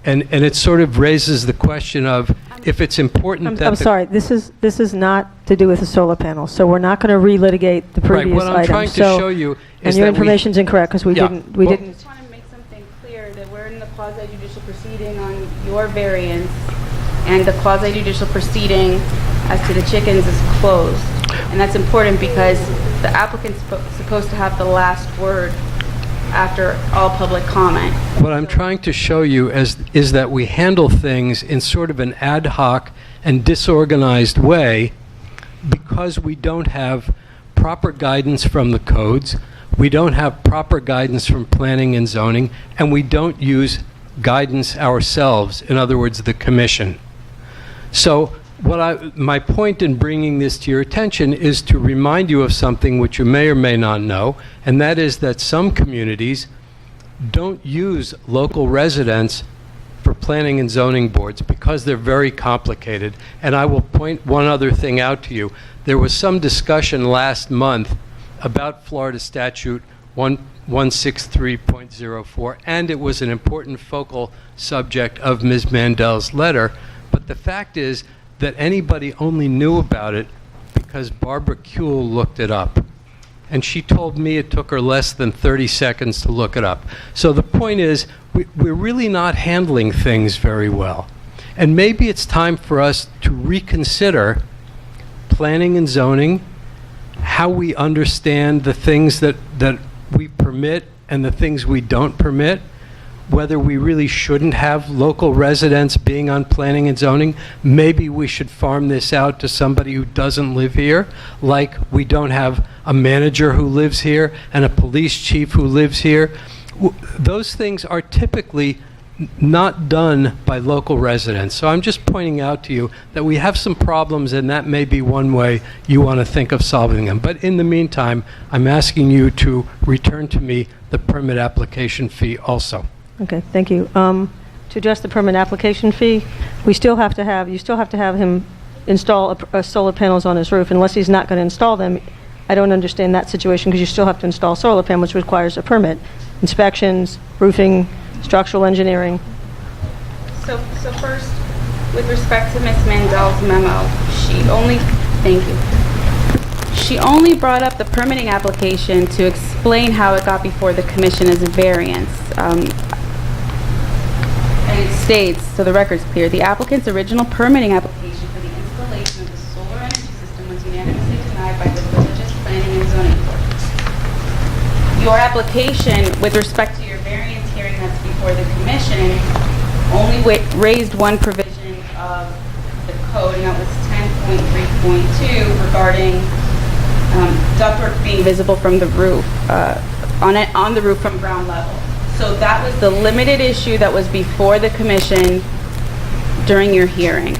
And it sort of raises the question of if it's important that I'm sorry, this is not to do with the solar panels, so we're not going to relitigate the previous Right, what I'm items. trying to show you And is your that information's incorrect, because we didn't. I just want to make something clear that we're in the quasi-judicial proceeding on your variance, and the quasi-judicial proceeding as to the chickens is closed. And that's important because the applicant's supposed to have the last word after all public comment. What I'm trying to show you is that we handle things in sort of an ad hoc and disorganized way because we don't have proper guidance from the codes, we don't have proper guidance from planning and zoning, and we don't use guidance ourselves, in other words, the commission. So my point in bringing this to your attention is to remind you of something which you may or may not know, and that is that some communities don't use local residents for planning and zoning boards because they're very complicated. And I will point one other thing out to you. There was some discussion last month about Florida Statute 163.04, and it was an important focal subject of Ms. Mandel's letter. But the fact is that anybody only knew about it because Barbara Kuehl looked it up. And she told me it took her less than 30 seconds to look it up. So the point is, we're really not handling things very well. And maybe it's time for us to reconsider planning and zoning, how we understand the things that we permit and the things we don't permit, whether we really shouldn't have local residents being on planning and zoning. Maybe we should farm this out to somebody who doesn't live here, like we don't have a manager who lives here and a police chief who lives here. Those things are typically not done by local residents. So I'm just pointing out to you that we have some problems, and that may be one way you want to think of solving them. But in the meantime, I'm asking you to return to me the permit application fee also. Okay, thank you. To address the permit application fee, you still have to have him install solar panels on his roof. Unless he's not going to install them, I don't understand that situation, because you still have to install solar panels, which requires a permit. Inspections, roofing, structural engineering. So first, with respect to Ms. Mandel's memo, she only brought up the permitting application to explain how it got before the commission as a variance. And it states, so the record's clear, the applicant's original permitting application for the installation of the solar energy system was unanimously denied by the village's planning and zoning board. Your application, with respect to your variance hearing that's before the commission, only raised one provision of the code, and that was 10.3.2 regarding ductwork being visible from the roof, on the roof from ground level. So that was the limited issue that was before the commission during your hearing.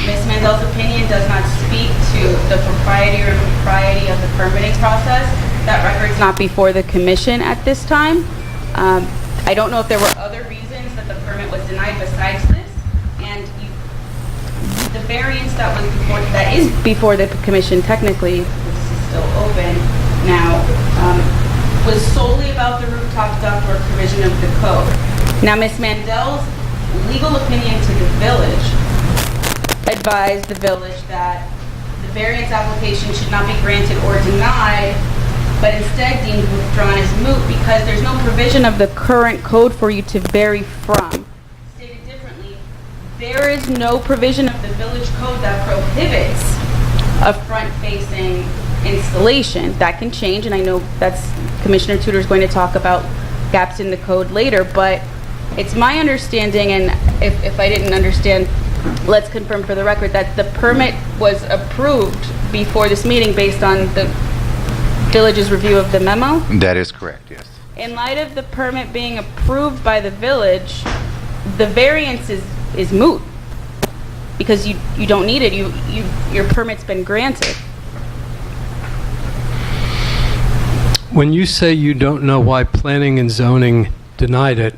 Ms. Mandel's opinion does not speak to the propriety or impropriety of the permitting process. That record's not before the commission at this time. I don't know if there were other reasons that the permit was denied besides this. And the variance that is before the commission technically, this is still open now, was solely about the rooftop ductwork provision of the code. Now, Ms. Mandel's legal opinion to the village advised the village that the variance application should not be granted or denied, but instead deemed withdrawn as moot because there's no provision of the current code for you to vary from. Stated differently, there is no provision of the village code that prohibits a front-facing installation. That can change, and I know that's Commissioner Tudor is going to talk about gaps in the code later, but it's my understanding, and if I didn't understand, let's confirm for the record, that the permit was approved before this meeting based on the village's review of the memo? That is correct, yes. In light of the permit being approved by the village, the variance is moot because you don't need it. Your permit's been granted. When you say you don't know why planning and zoning denied it,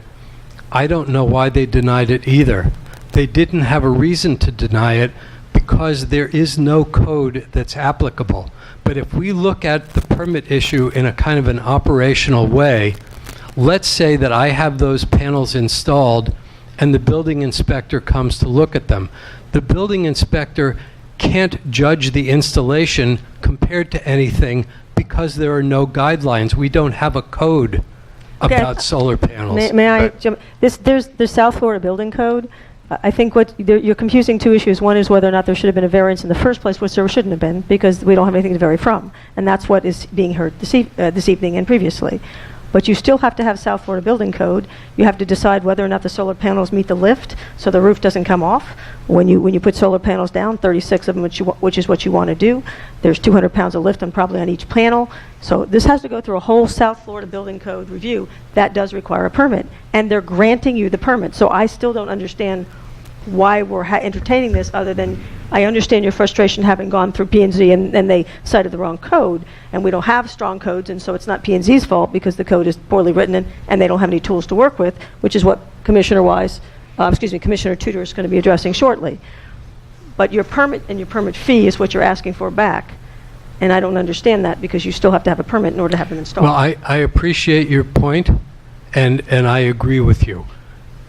I don't know why they denied it either. They didn't have a reason to deny it because there is no code that's applicable. But if we look at the permit issue in a kind of an operational way, let's say that I have those panels installed and the building inspector comes to look at them. The building inspector can't judge the installation compared to anything because there are no guidelines. We don't have a code about solar panels. May I jump? There's the South Florida Building Code. I think you're confusing two issues. One is whether or not there should have been a variance in the first place, which there shouldn't have been, because we don't have anything to vary from. And that's what is being heard this evening and previously. But you still have to have South Florida Building Code. You have to decide whether or not the solar panels meet the lift, so the roof doesn't come off. When you put solar panels down, 36 of them, which is what you want to do, there's 200 pounds of lift probably on each panel. So this has to go through a whole South Florida Building Code review. That does require a permit. And they're granting you the permit. So I still don't understand why we're entertaining this, other than I understand your frustration having gone through P&Z and they cited the wrong code, and we don't have strong codes, and so it's not P&Z's fault because the code is poorly written and they don't have any tools to work with, which is what Commissioner Tudor is going to be addressing shortly. But your permit and your permit fee is what you're asking for back, and I don't understand that because you still have to have a permit in order to have them installed. Well, I appreciate your point, and I agree with you.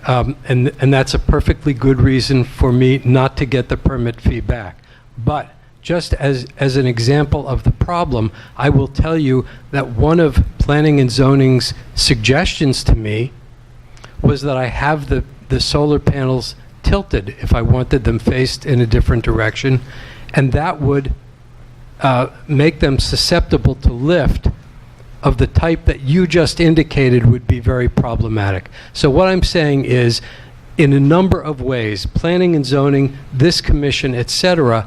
And that's a perfectly good reason for me not to get the permit fee back. But just as an example of the problem, I will tell you that one of Planning and Zoning's suggestions to me was that I have the solar panels tilted if I wanted them faced in a different direction, and that would make them susceptible to lift of the type that you just indicated would be very problematic. So what I'm saying is, in a number of ways, planning and zoning, this commission, etc.,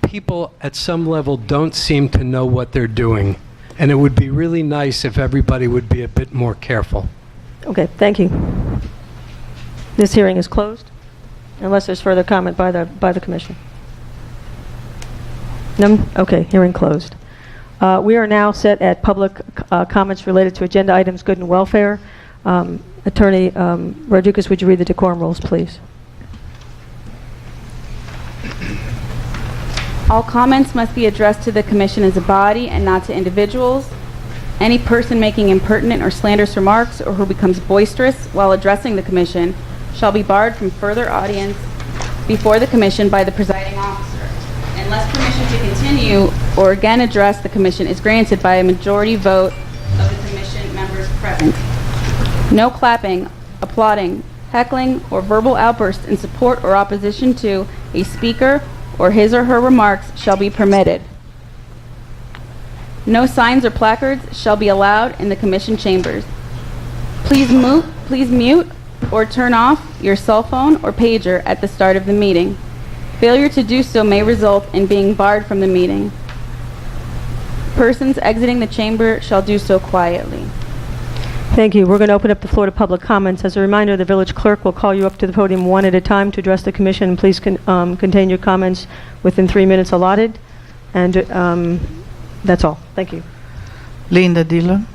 people at some level don't seem to know what they're doing. And it would be really nice if everybody would be a bit more careful. Okay, thank you. This hearing is closed, unless there's further comment by the commission. No? Okay, hearing closed. We are now set at public comments related to agenda items, good and welfare. Attorney Rodriguez, would you read the decorum rules, please? All comments must be addressed to the commission as a body and not to individuals. Any person making impertinent or slanderous remarks or who becomes boisterous while addressing the commission shall be barred from further audience before the commission by the presiding officer, unless permission to continue or again address the commission is granted by a majority vote of the commission members present. No clapping, applauding, heckling, or verbal outbursts in support or opposition to a speaker or his or her remarks shall be permitted. No signs or placards shall be allowed in the commission chambers. Please mute or turn off your cell phone or pager at the start of the meeting. Failure to do so may result in being barred from the meeting. Persons exiting the chamber shall do so quietly. Thank you. We're going to open up the floor to public comments. As a reminder, the village clerk will call you up to the podium one at a time to address the commission. Please contain your comments within 3 minutes allotted. And that's all. Thank you. Linda Dillon.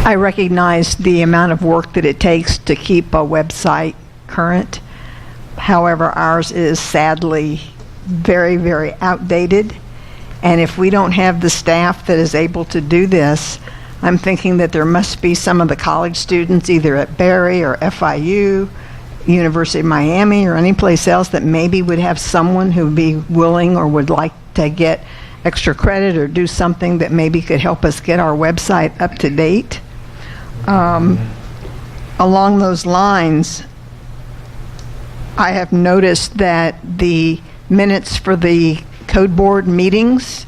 I recognize the amount of work that it takes to keep a website current. However, ours is sadly very, very outdated. And if we don't have the staff that is able to do this, I'm thinking that there must be some of the college students either at Berry or FIU, University of Miami, or any place else that maybe would have someone who would be willing or would like to get extra credit or do something that maybe could help us get our website up to date. Along those lines, I have noticed that the minutes for the code board meetings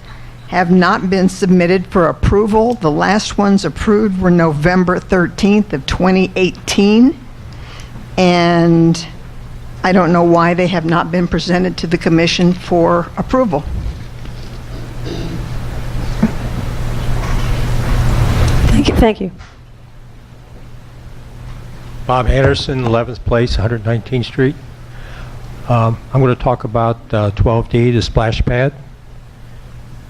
have not been submitted for approval. The last ones approved were November 13th of 2018. And I don't know why they have not been presented to the commission for approval. Thank you. Bob Anderson, 11th Place, 119th Street. I'm going to talk about 12D, the splash pad.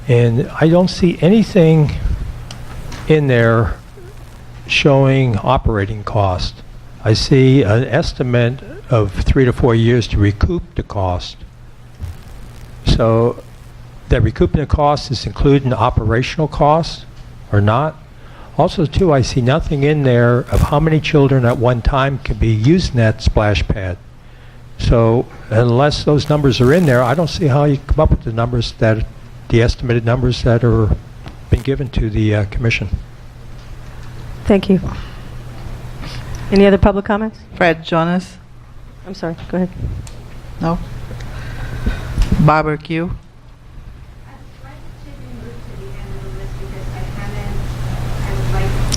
And I don't see anything in there showing operating cost. I see an estimate of 3 to 4 years to recoup the cost. So that recouping the cost is included in the operational costs or not? Also, too, I see nothing in there of how many children at one time can be using that splash pad. So unless those numbers are in there, I don't see how you come up with the numbers that, the estimated numbers that are been given to the commission. Thank you. Any other public comments? Fred Jonas? I'm sorry, go ahead. No? Barbecue?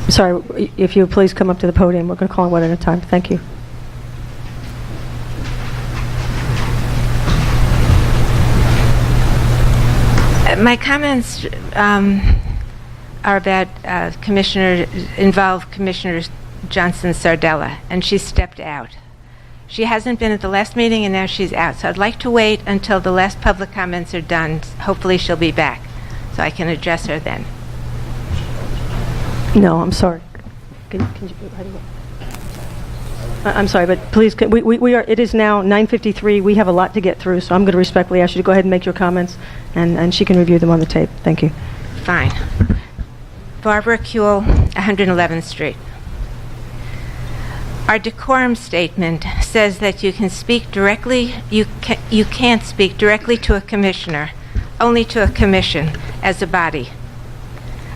Sorry, if you would please come up to the podium. We're going to call on one at a time. Thank you. My comments are about involve Commissioner Johnson Sardella, and she stepped out. She hasn't been at the last meeting, and now she's out. So I'd like to wait until the last public comments are done. Hopefully she'll be back, so I can address her then. No, I'm sorry. Can you, I'm sorry, but please, we are. It is now 9:53. We have a lot to get through, so I'm going to respectfully ask you to go ahead and make your comments, and she can review them on the tape. Thank you. Fine. Barbara Kuehl, 111th Street. Our decorum statement says that you can speak directly. You can't speak directly to a commissioner, only to a commission as a body.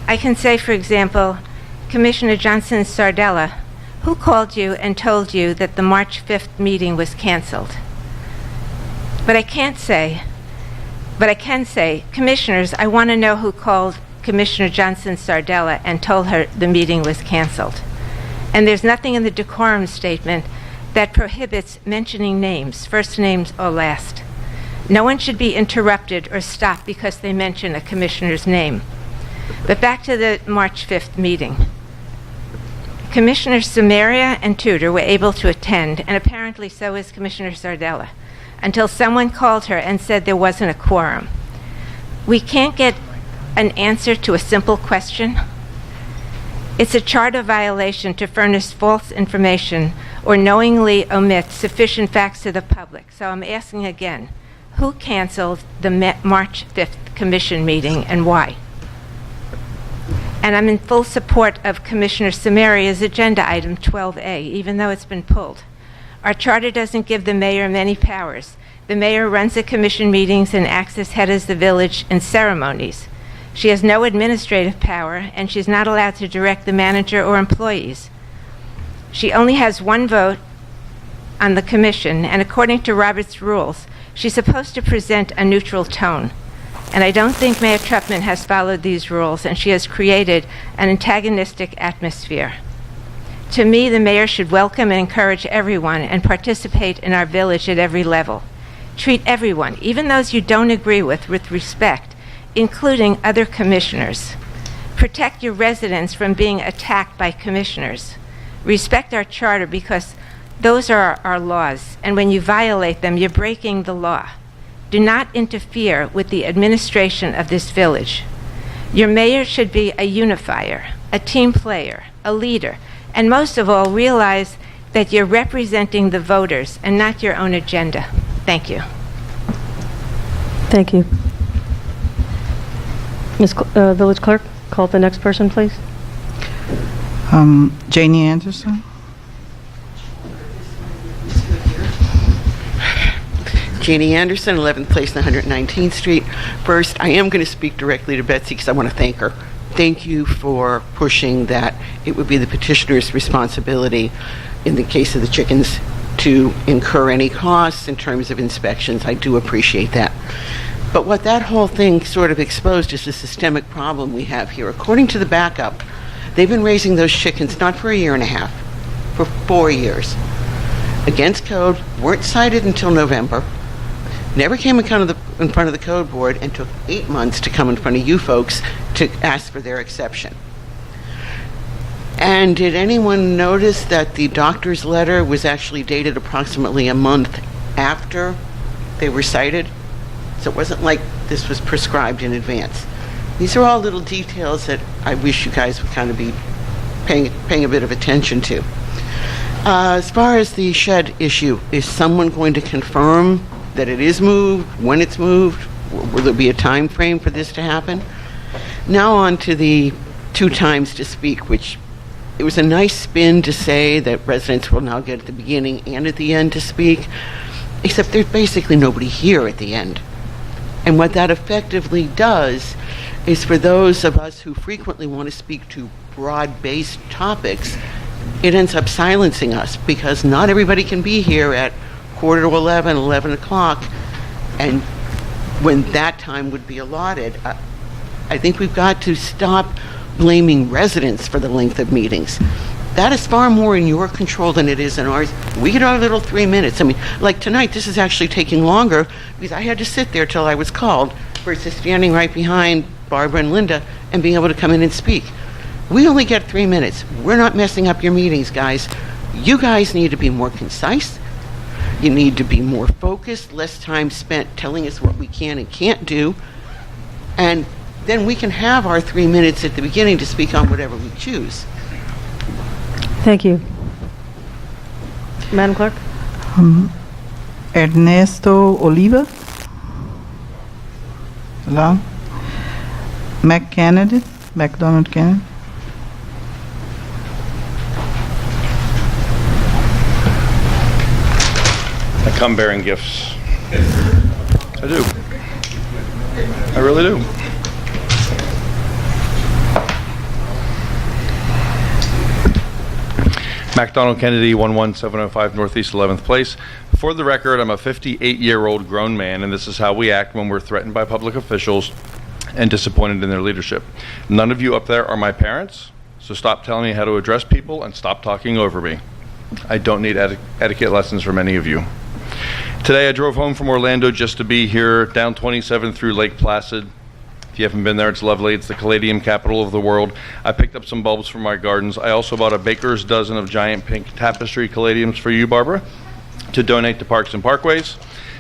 I can say, for example, Commissioner Johnson Sardella, who called you and told you that the March 5th meeting was canceled? But I can say, Commissioners, I want to know who called Commissioner Johnson Sardella and told her the meeting was canceled. And there's nothing in the decorum statement that prohibits mentioning names, first names or last. No one should be interrupted or stopped because they mention a commissioner's name. But back to the March 5th meeting. Commissioners Samaria and Tudor were able to attend, and apparently so is Commissioner Sardella, until someone called her and said there wasn't a quorum. We can't get an answer to a simple question. It's a charter violation to furnish false information or knowingly omit sufficient facts to the public. So I'm asking again, who canceled the March 5th commission meeting and why? And I'm in full support of Commissioner Samaria's agenda item 12A, even though it's been pulled. Our charter doesn't give the mayor many powers. The mayor runs the commission meetings and acts as head of the village in ceremonies. She has no administrative power, and she's not allowed to direct the manager or employees. She only has one vote on the commission, and according to Robert's rules, she's supposed to present a neutral tone. And I don't think Mayor Trupman has followed these rules, and she has created an antagonistic atmosphere. To me, the mayor should welcome and encourage everyone and participate in our village at every level. Treat everyone, even those you don't agree with respect, including other commissioners. Protect your residents from being attacked by commissioners. Respect our charter because those are our laws, and when you violate them, you're breaking the law. Do not interfere with the administration of this village. Your mayor should be a unifier, a team player, a leader. And most of all, realize that you're representing the voters and not your own agenda. Thank you. Thank you. Village Clerk, call the next person, please. Janie Anderson. Janie Anderson, 11th Place, 119th Street. First, I am going to speak directly to Betsy because I want to thank her. Thank you for pushing that it would be the petitioner's responsibility in the case of the chickens to incur any costs in terms of inspections. I do appreciate that. But what that whole thing sort of exposed is the systemic problem we have here. According to the backup, they've been raising those chickens not for a year and a half, for 4 years. Against code, weren't cited until November, never came in front of the code board, and took 8 months to come in front of you folks to ask for their exception. And did anyone notice that the doctor's letter was actually dated approximately a month after they were cited? So it wasn't like this was prescribed in advance. These are all little details that I wish you guys would kind of be paying a bit of attention to. As far as the shed issue, is someone going to confirm that it is moved, when it's moved? Will there be a time frame for this to happen? Now on to the 2 times to speak, which it was a nice spin to say that residents will now get at the beginning and at the end to speak, except there's basically nobody here at the end. And what that effectively does is, for those of us who frequently want to speak to broad-based topics, it ends up silencing us because not everybody can be here at 10:45, 11 o'clock, and when that time would be allotted. I think we've got to stop blaming residents for the length of meetings. That is far more in your control than it is in ours. We get our little 3 minutes. I mean, like tonight, this is actually taking longer because I had to sit there till I was called versus standing right behind Barbara and Linda and being able to come in and speak. We only get 3 minutes. We're not messing up your meetings, guys. You guys need to be more concise. You need to be more focused, less time spent telling us what we can and can't do. And then we can have our 3 minutes at the beginning to speak on whatever we choose. Thank you. Madam Clerk? Ernesto Oliva. Long. McDonald Kennedy. I come bearing gifts. I do. I really do. MacDonald Kennedy, 11705 Northeast 11th Place. For the record, I'm a 58-year-old grown man, and this is how we act when we're threatened by public officials and disappointed in their leadership. None of you up there are my parents, so stop telling me how to address people and stop talking over me. I don't need etiquette lessons from any of you. Today I drove home from Orlando just to be here, down 27 through Lake Placid. If you haven't been there, it's lovely. It's the Caladium capital of the world. I picked up some bulbs for my gardens. I also bought a baker's dozen of giant pink tapestry caladiums for you, Barbara, to donate to Parks and Parkways.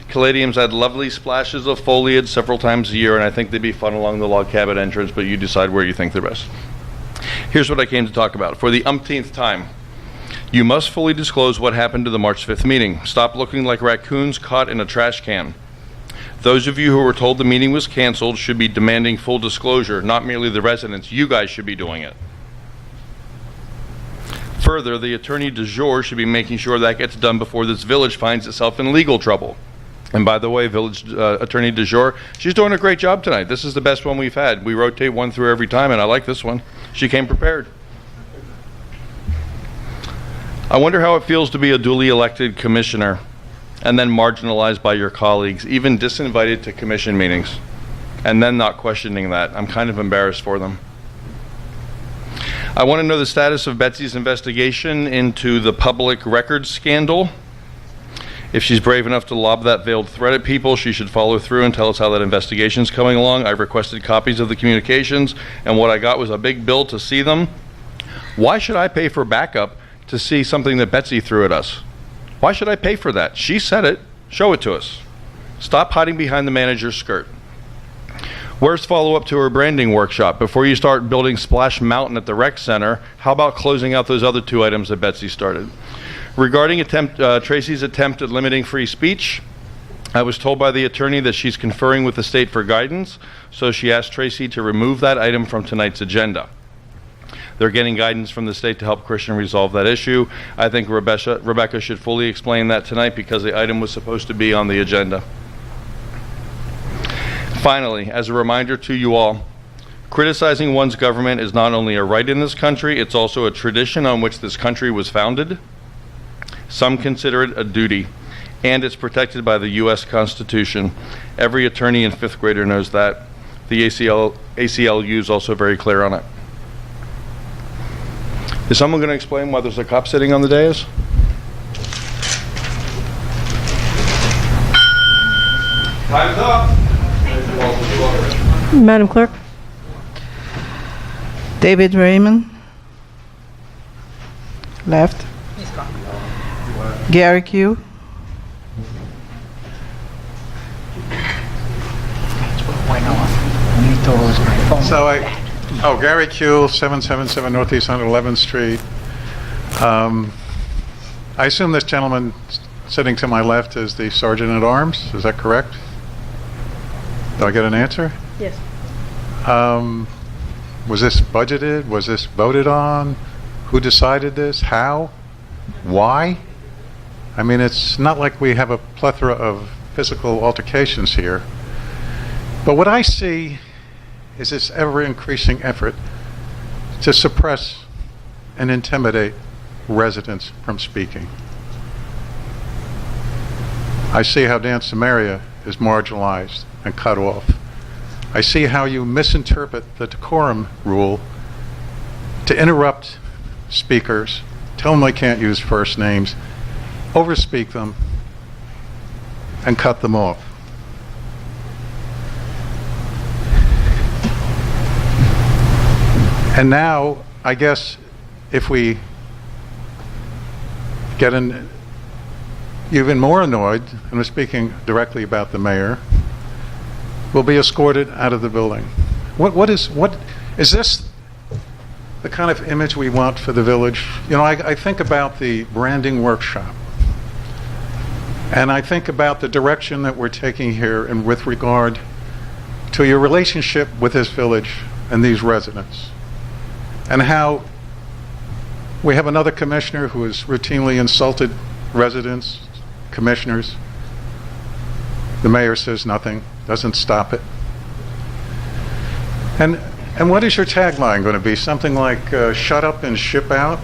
Caladiums add lovely splashes of foliage several times a year, and I think they'd be fun along the log cabin entrance, but you decide where you think they're best. Here's what I came to talk about. For the umpteenth time, you must fully disclose what happened to the March 5th meeting. Stop looking like raccoons caught in a trash can. Those of you who were told the meeting was canceled should be demanding full disclosure, not merely the residents. You guys should be doing it. Further, the attorney du jour should be making sure that gets done before this village finds itself in legal trouble. And by the way, village attorney du jour, she's doing a great job tonight. This is the best one we've had. We rotate one through every time, and I like this one. She came prepared. I wonder how it feels to be a duly elected commissioner and then marginalized by your colleagues, even disinvited to commission meetings, and then not questioning that. I'm kind of embarrassed for them. I want to know the status of Betsy's investigation into the public records scandal. If she's brave enough to lob that veiled threat at people, she should follow through and tell us how that investigation's coming along. I've requested copies of the communications, and what I got was a big bill to see them. Why should I pay for backup to see something that Betsy threw at us? Why should I pay for that? She said it. Show it to us. Stop hiding behind the manager's skirt. Where's follow-up to her branding workshop? Before you start building Splash Mountain at the rec center, how about closing out those other 2 items that Betsy started? Regarding Tracy's attempt at limiting free speech, I was told by the attorney that she's conferring with the state for guidance, so she asked Tracy to remove that item from tonight's agenda. They're getting guidance from the state to help Christian resolve that issue. I think Rebecca should fully explain that tonight because the item was supposed to be on the agenda. Finally, as a reminder to you all, criticizing one's government is not only a right in this country, it's also a tradition on which this country was founded. Some consider it a duty, and it's protected by the U.S. Constitution. Every attorney and 5th grader knows that. The ACLU is also very clear on it. Is someone going to explain why there's a cop sitting on the dais? Time's up. Madam Clerk? David Raymond. Left. Gary Q. So Gary Q, 777 Northeast 111th Street. I assume this gentleman sitting to my left is the Sergeant at Arms. Is that correct? Do I get an answer? Yes. Was this budgeted? Was this voted on? Who decided this? How? Why? I mean, it's not like we have a plethora of physical altercations here. But what I see is this ever-increasing effort to suppress and intimidate residents from speaking. I see how Dan Samaria is marginalized and cut off. I see how you misinterpret the decorum rule to interrupt speakers, tell them they can't use first names, overspeak them, and cut them off. And now, I guess, if we get even more annoyed, and we're speaking directly about the mayor, we'll be escorted out of the building. What is this the kind of image we want for the village? You know, I think about the branding workshop, and I think about the direction that we're taking here and with regard to your relationship with this village and these residents, and how we have another commissioner who has routinely insulted residents, commissioners. The mayor says nothing, doesn't stop it. And what is your tagline going to be? Something like shut up and ship out?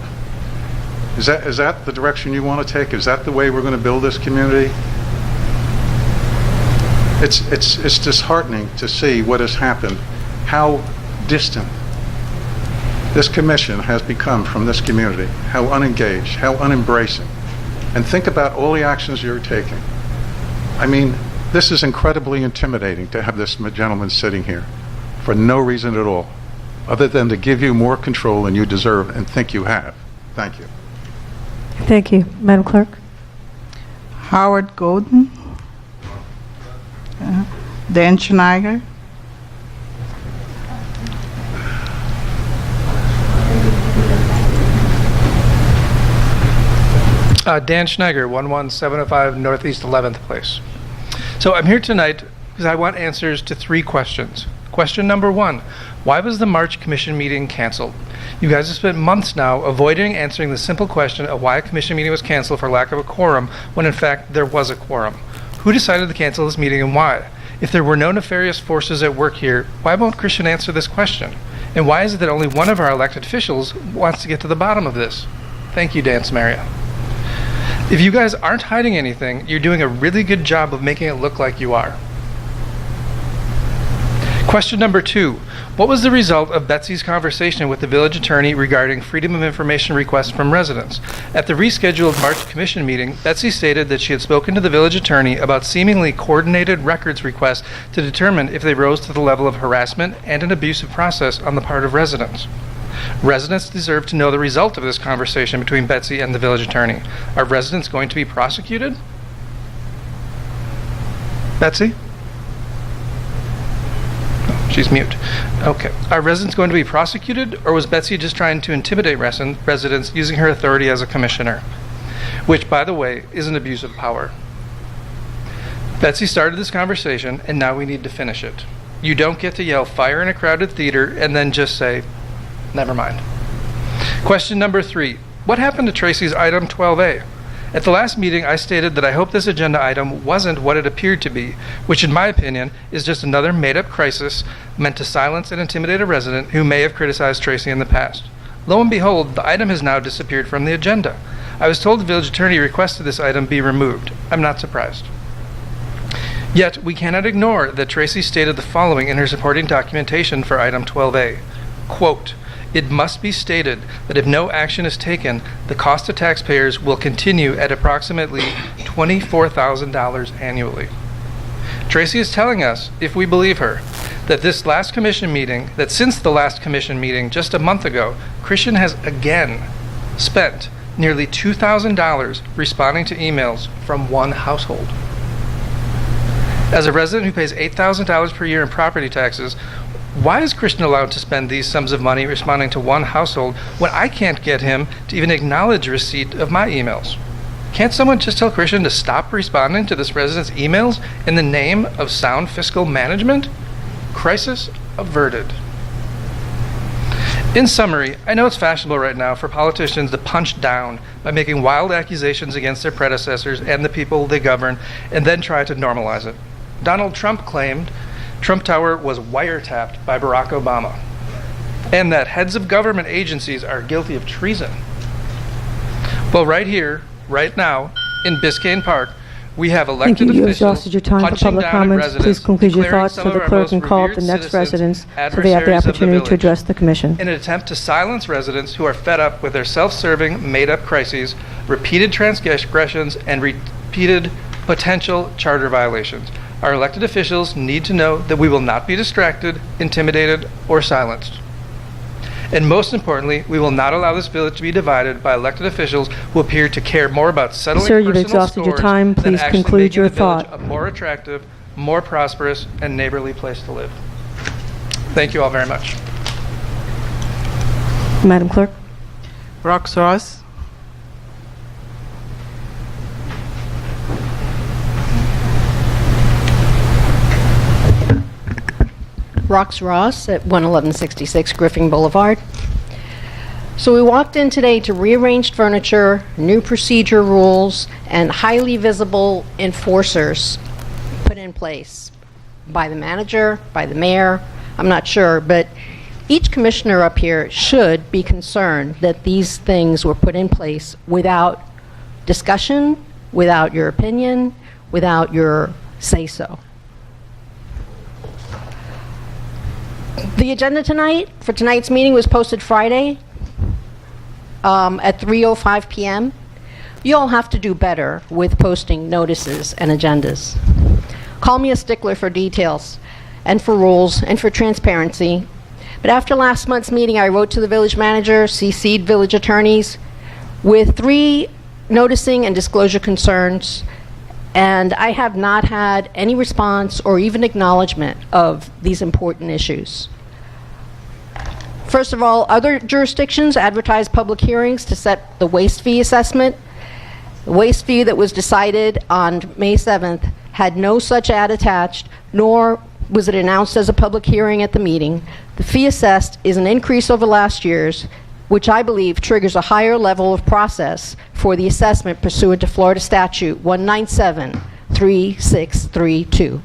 Is that the direction you want to take? Is that the way we're going to build this community? It's disheartening to see what has happened, how distant this commission has become from this community, how unengaged, how unembracing. And think about all the actions you're taking. I mean, this is incredibly intimidating to have this gentleman sitting here for no reason at all, other than to give you more control than you deserve and think you have. Thank you. Thank you. Madam Clerk? Howard Golden. Dan Schneider. Dan Schneider, 11705 Northeast 11th Place. So I'm here tonight because I want answers to 3 questions. Question number 1, why was the March Commission meeting canceled? You guys have spent months now avoiding answering the simple question of why a Commission meeting was canceled for lack of a quorum, when in fact there was a quorum. Who decided to cancel this meeting and why? If there were no nefarious forces at work here, why won't Christian answer this question? And why is it that only one of our elected officials wants to get to the bottom of this? Thank you, Dan Samaria. If you guys aren't hiding anything, you're doing a really good job of making it look like you are. Question number 2. What was the result of Betsy's conversation with the village attorney regarding freedom of information requests from residents? At the rescheduled March Commission meeting, Betsy stated that she had spoken to the village attorney about seemingly coordinated records requests to determine if they rose to the level of harassment and an abusive process on the part of residents. Residents deserve to know the result of this conversation between Betsy and the village attorney. Are residents going to be prosecuted? Betsy? She's mute. Okay. Are residents going to be prosecuted, or was Betsy just trying to intimidate residents using her authority as a commissioner? Which, by the way, is an abuse of power. Betsy started this conversation, and now we need to finish it. You don't get to yell fire in a crowded theater and then just say, never mind. Question number 3. What happened to Tracy's item 12A? At the last meeting, I stated that I hope this agenda item wasn't what it appeared to be, which in my opinion is just another made-up crisis meant to silence and intimidate a resident who may have criticized Tracy in the past. Lo and behold, the item has now disappeared from the agenda. I was told the village attorney requested this item be removed. I'm not surprised. Yet, we cannot ignore that Tracy stated the following in her supporting documentation for item 12A. Quote, "It must be stated that if no action is taken, the cost to taxpayers will continue at approximately $24,000 annually." Tracy is telling us, if we believe her, that since the last commission meeting just a month ago, Christian has again spent nearly $2,000 responding to emails from one household. As a resident who pays $8,000 per year in property taxes, why is Christian allowed to spend these sums of money responding to one household when I can't get him to even acknowledge receipt of my emails? Can't someone just tell Christian to stop responding to this resident's emails in the name of sound fiscal management? Crisis averted. In summary, I know it's fashionable right now for politicians to punch down by making wild accusations against their predecessors and the people they govern, and then try to normalize it. Donald Trump claimed Trump Tower was wiretapped by Barack Obama, and that heads of government agencies are guilty of treason. Well, right here, right now, in Biscayne Park, we have elected Thank you. You officials exhausted your time for punching public down at comments. residents, Please conclude your declaring thoughts some so of the our clerk most can call up the revered next citizens residents so they have the adversaries of the opportunity to village. address the commission. In an attempt to silence residents who are fed up with their self-serving, made-up crises, repeated transgressions, and repeated potential charter violations, our elected officials need to know that we will not be distracted, intimidated, or silenced. And most importantly, we will not allow this village to be divided by elected officials who appear to care more about settling Sir, you've personal exhausted your scores time. than Please actually conclude making your the village thought. a more attractive, more prosperous, and neighborly place to live. Thank you all very much. Madam Clerk. Rox Ross. Rox Ross at 11166 Griffin Boulevard. So we walked in today to rearranged furniture, new procedure rules, and highly visible enforcers put in place by the manager, by the mayor, I'm not sure, but each commissioner up here should be concerned that these things were put in place without discussion, without your opinion, without your say-so. The agenda tonight, for tonight's meeting, was posted Friday at 3:05 p.m. You all have to do better with posting notices and agendas. Call me a stickler for details and for rules and for transparency. But after last month's meeting, I wrote to the village manager, CC'd village attorneys with 3 noticing and disclosure concerns, and I have not had any response or even acknowledgement of these important issues. First of all, other jurisdictions advertise public hearings to set the waste fee assessment. The waste fee that was decided on May 7th had no such ad attached, nor was it announced as a public hearing at the meeting. The fee assessed is an increase over last year's, which I believe triggers a higher level of process for the assessment pursuant to Florida Statute 1973632.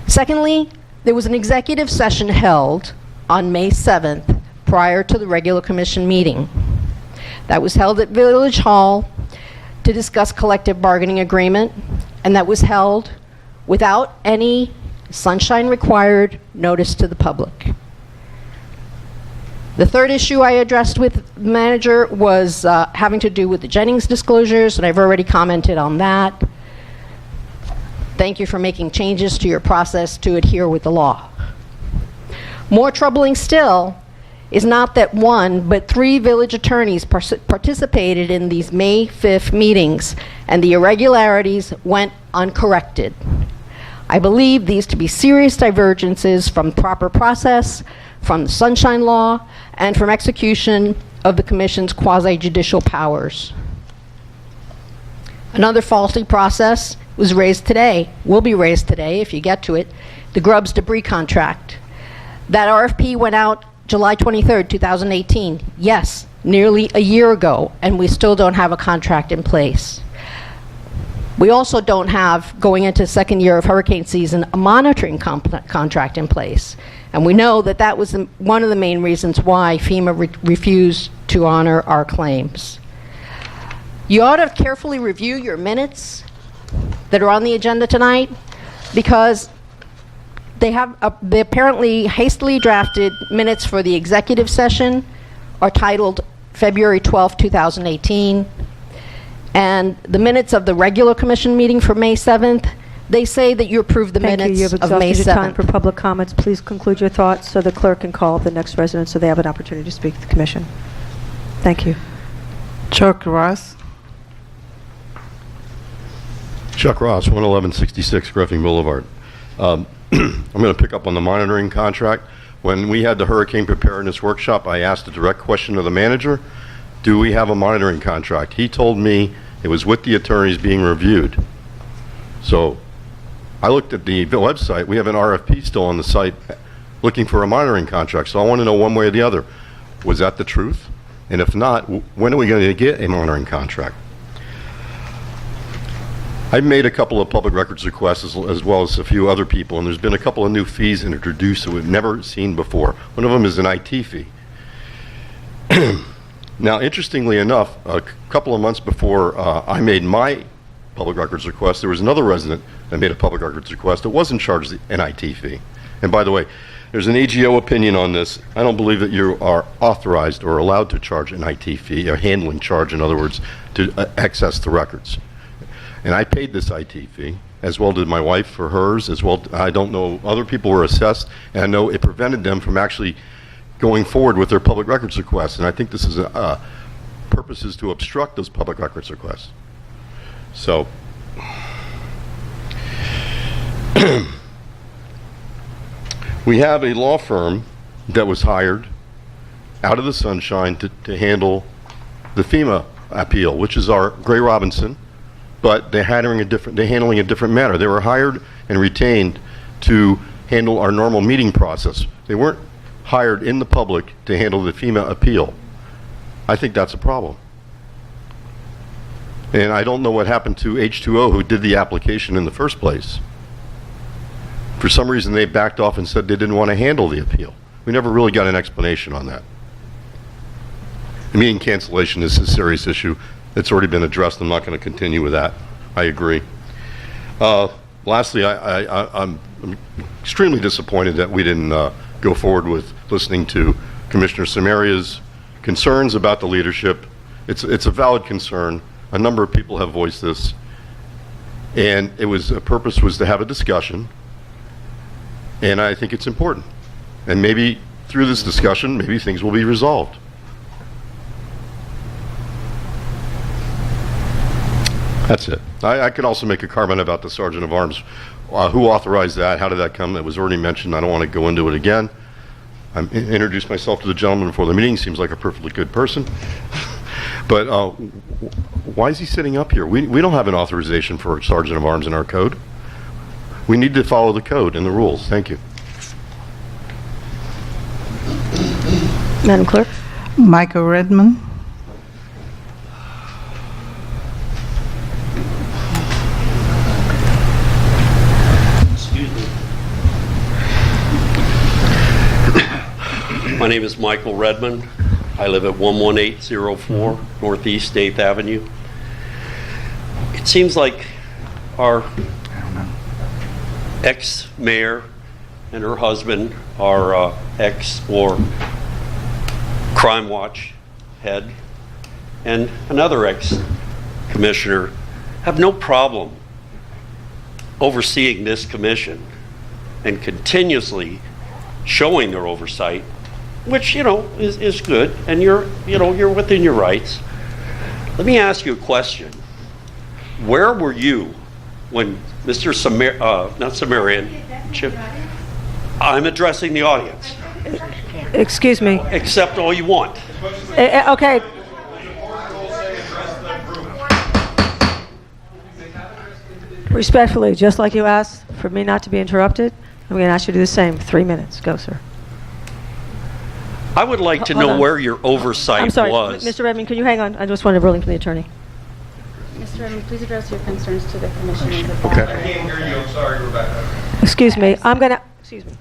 Secondly, there was an executive session held on May 7th prior to the regular commission meeting. That was held at Village Hall to discuss collective bargaining agreement, and that was held without any sunshine required notice to the public. The third issue I addressed with the manager was having to do with the Jennings disclosures, and I've already commented on that. Thank you for making changes to your process to adhere with the law. More troubling still is not that 1, but 3 village attorneys participated in these May 5th meetings, and the irregularities went uncorrected. I believe these to be serious divergences from proper process, from the Sunshine Law, and from execution of the Commission's quasi-judicial powers. Another faulty process was raised today, will be raised today if you get to it, the Grubbs debris contract. That RFP went out July 23rd, 2018. Yes, nearly a year ago, and we still don't have a contract in place. We also don't have, going into the second year of hurricane season, a monitoring contract in place. And we know that that was one of the main reasons why FEMA refused to honor our claims. You ought to carefully review your minutes that are on the agenda tonight, because they apparently hastily drafted minutes for the executive session are titled February 12, 2018. And the minutes of the regular commission meeting for May 7th, they say that you approved the Thank you. minutes You have of May exhausted your time 7th. for public comments. Please conclude your thoughts so the clerk can call the next resident so they have an opportunity to speak to the commission. Thank you. Chuck Ross. Chuck Ross, 11166 Griffin Boulevard. I'm going to pick up on the monitoring contract. When we had the hurricane preparedness workshop, I asked a direct question of the manager, do we have a monitoring contract? He told me it was with the attorneys being reviewed. So I looked at the website. We have an RFP still on the site looking for a monitoring contract. So I want to know one way or the other, was that the truth? And if not, when are we going to get a monitoring contract? I've made a couple of public records requests as well as a few other people, and there's been a couple of new fees introduced that we've never seen before. One of them is an IT fee. Now, interestingly enough, a couple of months before I made my public records request, there was another resident that made a public records request that wasn't charged an IT fee. And by the way, there's an AGO opinion on this. I don't believe that you are authorized or allowed to charge an IT fee, a handling charge, in other words, to access the records. And I paid this IT fee, as well did my wife for hers, as well, I don't know, other people were assessed, and I know it prevented them from actually going forward with their public records requests. And I think this is purposes to obstruct those public records requests. So, we have a law firm that was hired out of the sunshine to handle the FEMA appeal, which is our Gray Robinson, but they're handling a different manner. They were hired and retained to handle our normal meeting process. They weren't hired in the public to handle the FEMA appeal. I think that's a problem. And I don't know what happened to H2O, who did the application in the first place. For some reason, they backed off and said they didn't want to handle the appeal. We never really got an explanation on that. The meeting cancellation is a serious issue. It's already been addressed. I'm not going to continue with that. I agree. Lastly, I'm extremely disappointed that we didn't go forward with listening to Commissioner Samaria's concerns about the leadership. It's a valid concern. A number of people have voiced this, and the purpose was to have a discussion, and I think it's important. And maybe through this discussion, maybe things will be resolved. That's it. I could also make a comment about the Sergeant of Arms. Who authorized that? How did that come? It was already mentioned. I don't want to go into it again. I introduced myself to the gentleman before the meeting. Seems like a perfectly good person. But why is he sitting up here? We don't have an authorization for a Sergeant of Arms in our code. We need to follow the code and the rules. Thank you. Madam Clerk? Michael Redmond. My name is Michael Redmond. I live at 11804 Northeast 8th Avenue. It seems like our ex-mayor and her husband, our ex or Crime Watch head, and another ex-commissioner have no problem overseeing this commission and continuously showing their oversight, which, is good, and you're within your rights. Let me ask you a question. Where were you when Mr. not Sumerian, Chip, I'm addressing the audience. Excuse me. Accept all you want. Okay. Respectfully, just like you asked for me not to be interrupted, I'm going to ask you to do the same. 3 minutes. Go, sir. I would like to Hold know on. where your oversight I'm sorry, was. Mr. Redmond, can you hang on? I just wanted a ruling from the attorney. Mr. Redmond, please address your concerns to the commission. Okay. I can't hear you. I'm sorry, Rebecca. Excuse me. I'm going to, excuse me.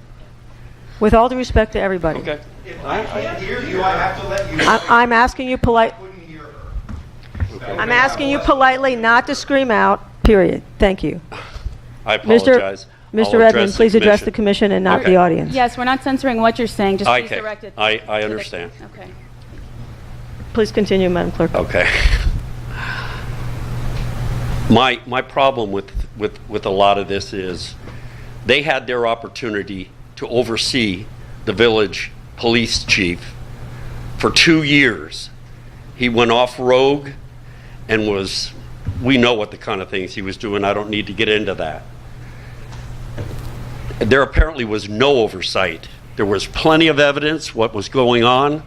With all due respect to everybody. Okay. If I can't hear you, I have to let you. I'm asking you I'm asking you politely not to scream out, period. Thank you. I apologize. Mr. I'll Redmond, address the please address the commission. commission and not Okay. the audience. Yes, we're not censoring what you're saying, just please Okay. direct it. I to the- understand. Okay. Please continue, Madam Clerk. Okay. My problem with a lot of this is they had their opportunity to oversee the village police chief for 2 years. He went off rogue and we know what the kind of things he was doing. I don't need to get into that. There apparently was no oversight. There was plenty of evidence what was going on,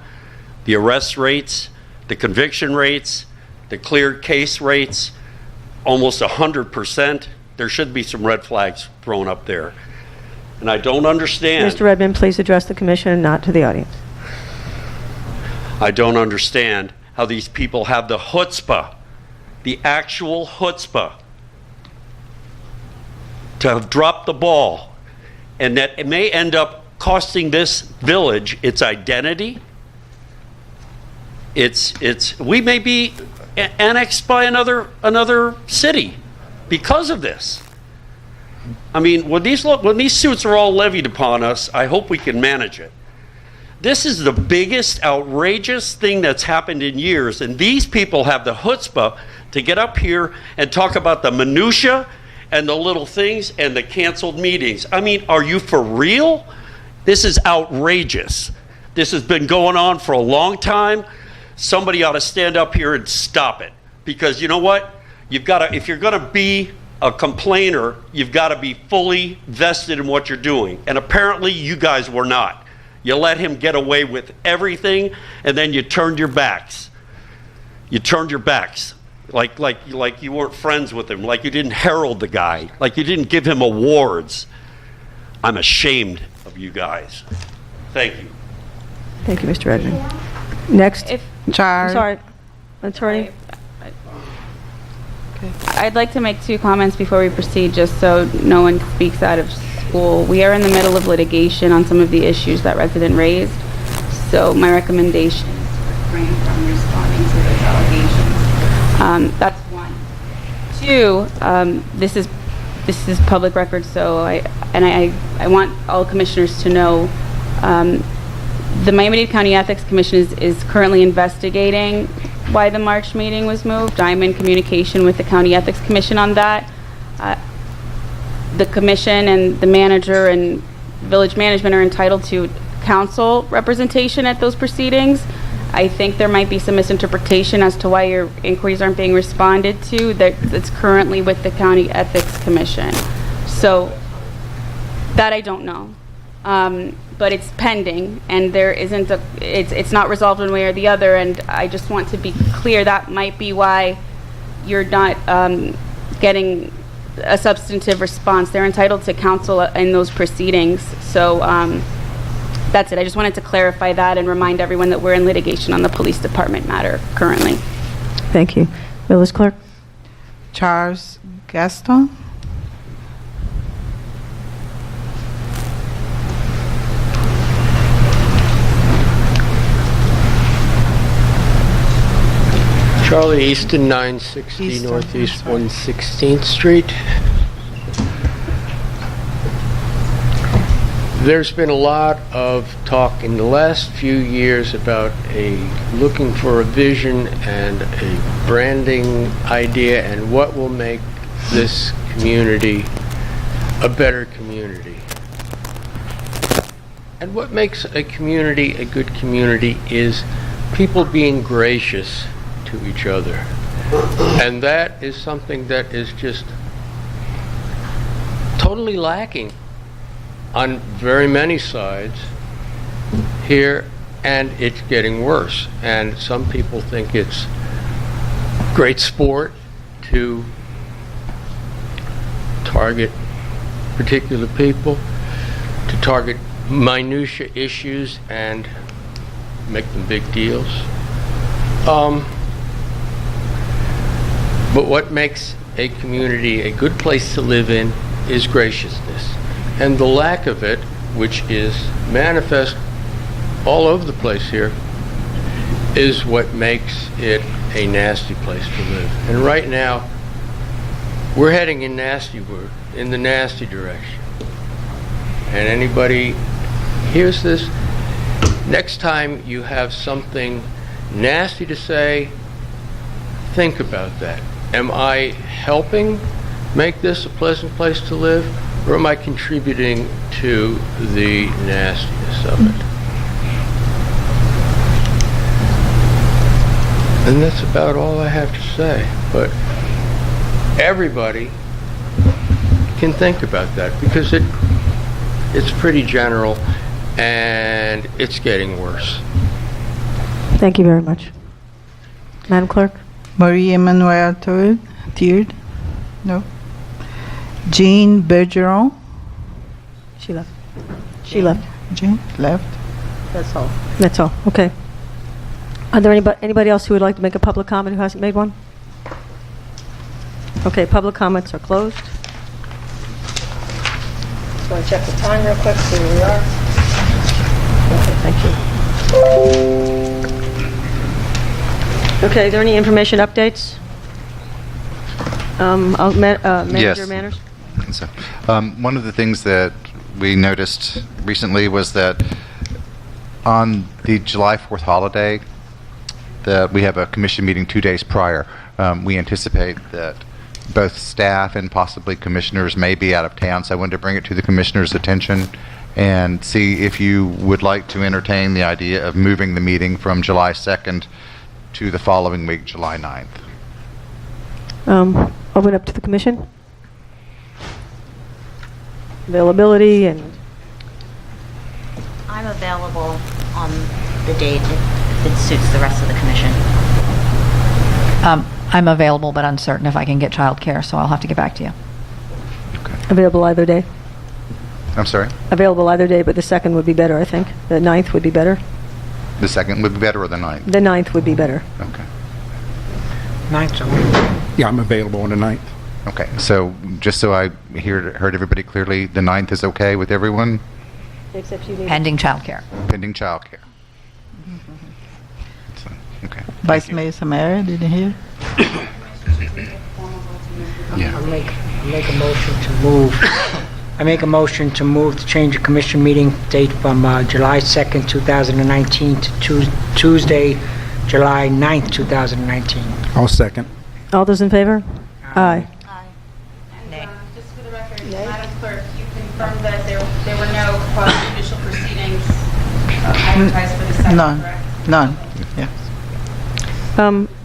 the arrest rates, the conviction rates, the cleared case rates, almost 100%. There should be some red flags thrown up there. And I don't understand. Mr. Redmond, please address the commission and not to the audience. I don't understand how these people have the chutzpah, the actual chutzpah, to have dropped the ball, and that it may end up costing this village its identity. We may be annexed by another city because of this. I mean, when these suits are all levied upon us, I hope we can manage it. This is the biggest outrageous thing that's happened in years, and these people have the chutzpah to get up here and talk about the minutia and the little things and the canceled meetings. I mean, are you for real? This is outrageous. This has been going on for a long time. Somebody ought to stand up here and stop it, because you know what? If you're going to be a complainer, you've got to be fully vested in what you're doing. And apparently you guys were not. You let him get away with everything, and then you turned your backs. You turned your backs. Like you weren't friends with him, like you didn't herald the guy, like you didn't give him awards. I'm ashamed of you guys. Thank you. Thank you, Mr. Redmond. Next. Charles. Sorry, attorney. I'd like to make 2 comments before we proceed, just so no one speaks out of school. We are in the middle of litigation on some of the issues that resident raised, so my recommendation is to refrain from responding to those allegations. That's 1. 2, this is public record, so I want all commissioners to know the Miami-Dade County Ethics Commission is currently investigating why the March meeting was moved. I'm in communication with the County Ethics Commission on that. The commission and the manager and village management are entitled to council representation at those proceedings. I think there might be some misinterpretation as to why your inquiries aren't being responded to. That's currently with the County Ethics Commission. So that I don't know. But it's pending, and there isn't it's not resolved one way or the other, and I just want to be clear that might be why you're not getting a substantive response. They're entitled to counsel in those proceedings. So that's it. I just wanted to clarify that and remind everyone that we're in litigation on the police department matter currently. Thank you. Village Clerk. Charles Gaston. Charlie Easton, 960 Northeast 116th Street. There's been a lot of talk in the last few years about looking for a vision and a branding idea and what will make this community a better community. And what makes a community a good community is people being gracious to each other. And that is something that is just totally lacking on very many sides here, and it's getting worse. And some people think it's great sport to target particular people, to target minutia issues and make them big deals. But what makes a community a good place to live in is graciousness. And the lack of it, which is manifest all over the place here, is what makes it a nasty place to live. And right now, we're heading in the nasty direction. And anybody hears this, next time you have something nasty to say, think about that. Am I helping make this a pleasant place to live, or am I contributing to the nastiness of it? And that's about all I have to say. But everybody can think about that, because it's pretty general and it's getting worse. Thank you very much. Madam Clerk? Marie Emmanuel Tiered? No. Jean Bergeron? She left. She left. Jean left. That's all. That's all. Okay. Are there anybody else who would like to make a public comment who hasn't made one? Okay, public comments are closed. Just want to check the time real quick, see where we are. Okay, thank you. Okay, are there any information updates? Manager Manners? So, one of the things that we noticed recently was that on the July 4th holiday, that we have a commission meeting 2 days prior. We anticipate that both staff and possibly commissioners may be out of town, so I wanted to bring it to the commissioners' attention and see if you would like to entertain the idea of moving the meeting from July 2nd to the following week, July 9th. Open up to the commission. Availability and... I'm available on the date if it suits the rest of the commission. I'm available but uncertain if I can get childcare, so I'll have to get back to you. Available either day. I'm sorry? Available either day, but the 2nd would be better, I think. The 9th would be better. The 2nd would be better, or the 9th? The 9th would be better. Okay. 9th. Yeah, I'm available on the 9th. Okay, so just so I heard everybody clearly, the 9th is okay with everyone? Except you need... Pending childcare. Pending childcare. So, okay. Vice Mayor Samara, did you hear? Yeah. I make a motion to move. I make a motion to move to change the commission meeting date from July 2nd, 2019 to Tuesday, July 9th, 2019. I'll second. All those in favor? Aye. And just for the record, Madam Clerk, you confirmed that there were no quasi-judicial proceedings advertised for the 2nd, correct? None. Yes.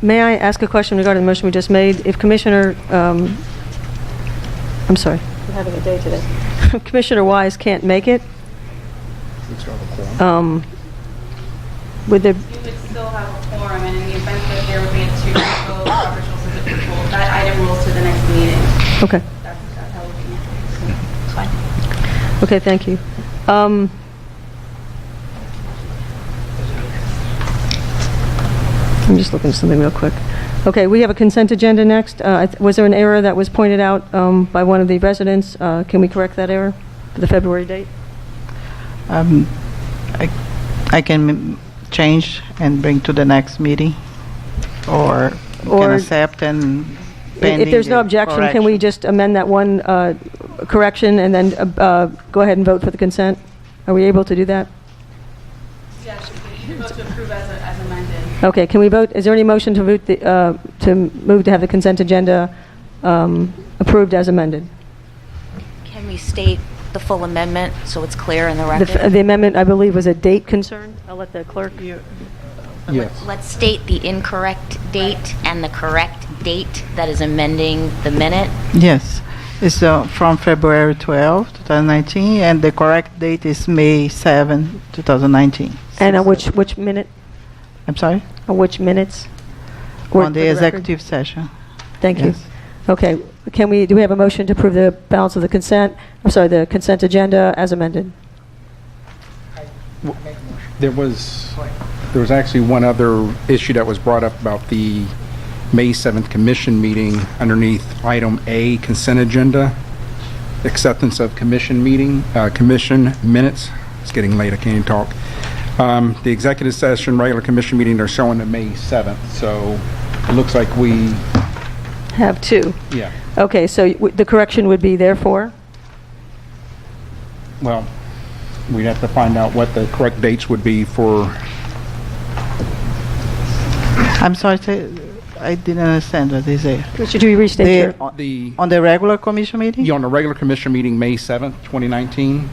May I ask a question regarding the motion we just made? If Commissioner, I'm sorry, I'm having a day today. Commissioner Wise can't make it, would there... You would still have a quorum, and in the event that there would be a 2-vote Robert's rules of approval, that item rolls to the next meeting. Okay. That's how we're looking at it. It's fine. Okay, thank you. I'm just looking at something real quick. Okay, we have a consent agenda next. Was there an error that was pointed out by one of the residents? Can we correct that error for the February date? I can change and bring to the next meeting, or can accept and If there's no objection, can we just amend that one correction and then go ahead and vote for the consent? Are we able to do that? Yes, you can vote to approve as amended. Okay, can we vote? Is there any motion to vote to move to have the consent agenda approved as amended? Can we state the full amendment so it's clear in the record? The amendment, I believe, was a date concern. I'll let the clerk. Let's state the incorrect date and the correct date that is amending the minute. Yes. It's from February 12, 2019, and the correct date is May 7, 2019. And on which minute? I'm sorry? On which minutes? On the executive session. Thank you. Yes. Okay, do we have a motion to approve the balance of the the consent agenda as amended? There was actually one other issue that was brought up about the May 7th commission meeting underneath item A, consent agenda, acceptance of commission minutes. It's getting late, I can't even talk. The executive session, regular commission meeting, they're showing the May 7th, so it looks like we... Have two. Yeah. Okay, so the correction would be therefore? Well, we'd have to find out what the correct dates would be for... I'm sorry, I didn't understand what they say. Should we restate on the regular commission meeting? Yeah, on the regular commission meeting, May 7th, 2019.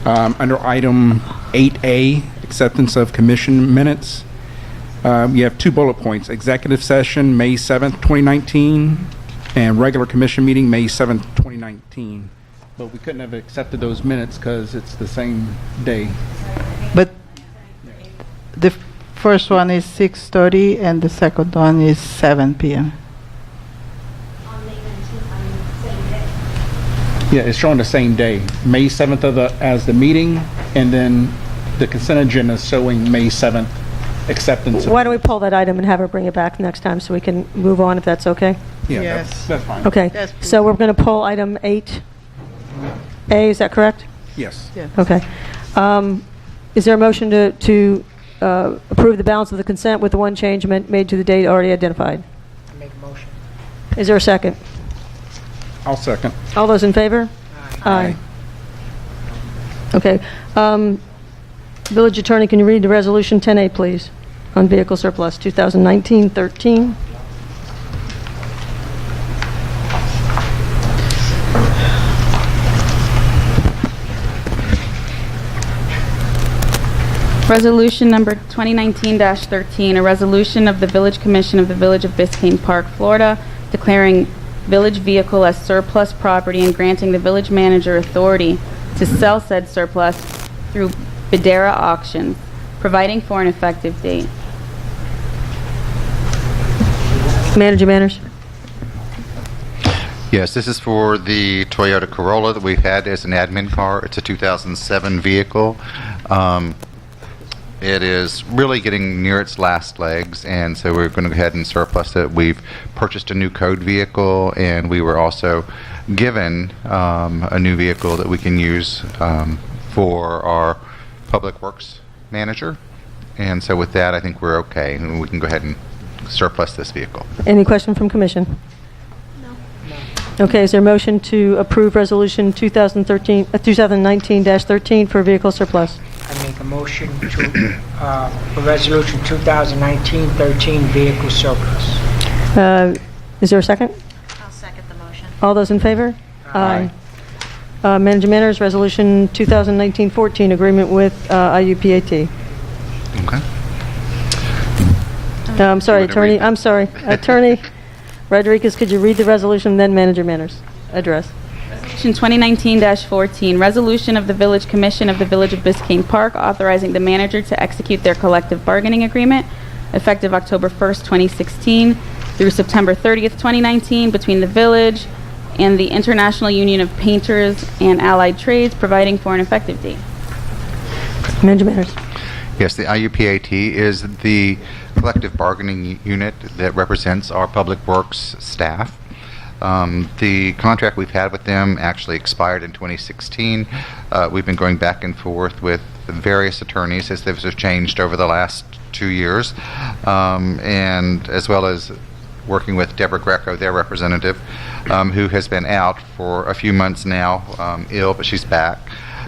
Under item 8A, acceptance of commission minutes, you have 2 bullet points: executive session, May 7th, 2019, and regular commission meeting, May 7th, 2019. But we couldn't have accepted those minutes because it's the same day. But the first one is 6:30 and the second one is 7 p.m. Yeah, it's showing the same day, May 7th as the meeting, and then the consent agenda is showing May 7th acceptance. Why don't we pull that item and have her bring it back next time so we can move on, if that's okay? Yeah, Yes. that's fine. Okay, Yes, so we're going to pull item 8A, is that correct? Yes. Yes. Okay. Is there a motion to approve the balance of the consent with the one change made to the date already identified? Make a motion. Is there a second? I'll second. All those in favor? Aye. Okay. Village Attorney, can you read the Resolution 10A, please, on vehicle surplus 2019-13? Resolution number 2019-13, a resolution of the Village Commission of the Village of Biscayne Park, Florida, declaring village vehicle as surplus property and granting the village manager authority to sell said surplus through Bidera auctions, providing for an effective date. Manager Manners. Yes, this is for the Toyota Corolla that we've had as an admin car. It's a 2007 vehicle. It is really getting near its last legs, and so we're going to go ahead and surplus it. We've purchased a new code vehicle, and we were also given a new vehicle that we can use for our Public Works manager. And so with that, I think we're okay, and we can go ahead and surplus this vehicle. Any question from Commission? No. Okay, is there a motion to approve Resolution 2019-13 for vehicle surplus? I make a motion to, for Resolution 2019-13 vehicle surplus. Is there a second? I'll second the motion. All those in favor? Aye. Manager Manners, Resolution 2019-14, agreement with IUPAT. Okay. I'm sorry, You wanna Attorney. read I'm sorry. Attorney Rodriguez, could you read the resolution, then Manager Manners address? Resolution 2019-14, resolution of the Village Commission of the Village of Biscayne Park authorizing the manager to execute their collective bargaining agreement effective October 1st, 2016 through September 30th, 2019 between the Village and the International Union of Painters and Allied Trades, providing for an effective date. Manager Manners. Yes, the IUPAT is the collective bargaining unit that represents our Public Works staff. The contract we've had with them actually expired in 2016. We've been going back and forth with various attorneys as they've changed over the last 2 years, and as well as working with Deborah Greco, their representative, who has been out for a few months now, ill, but she's back.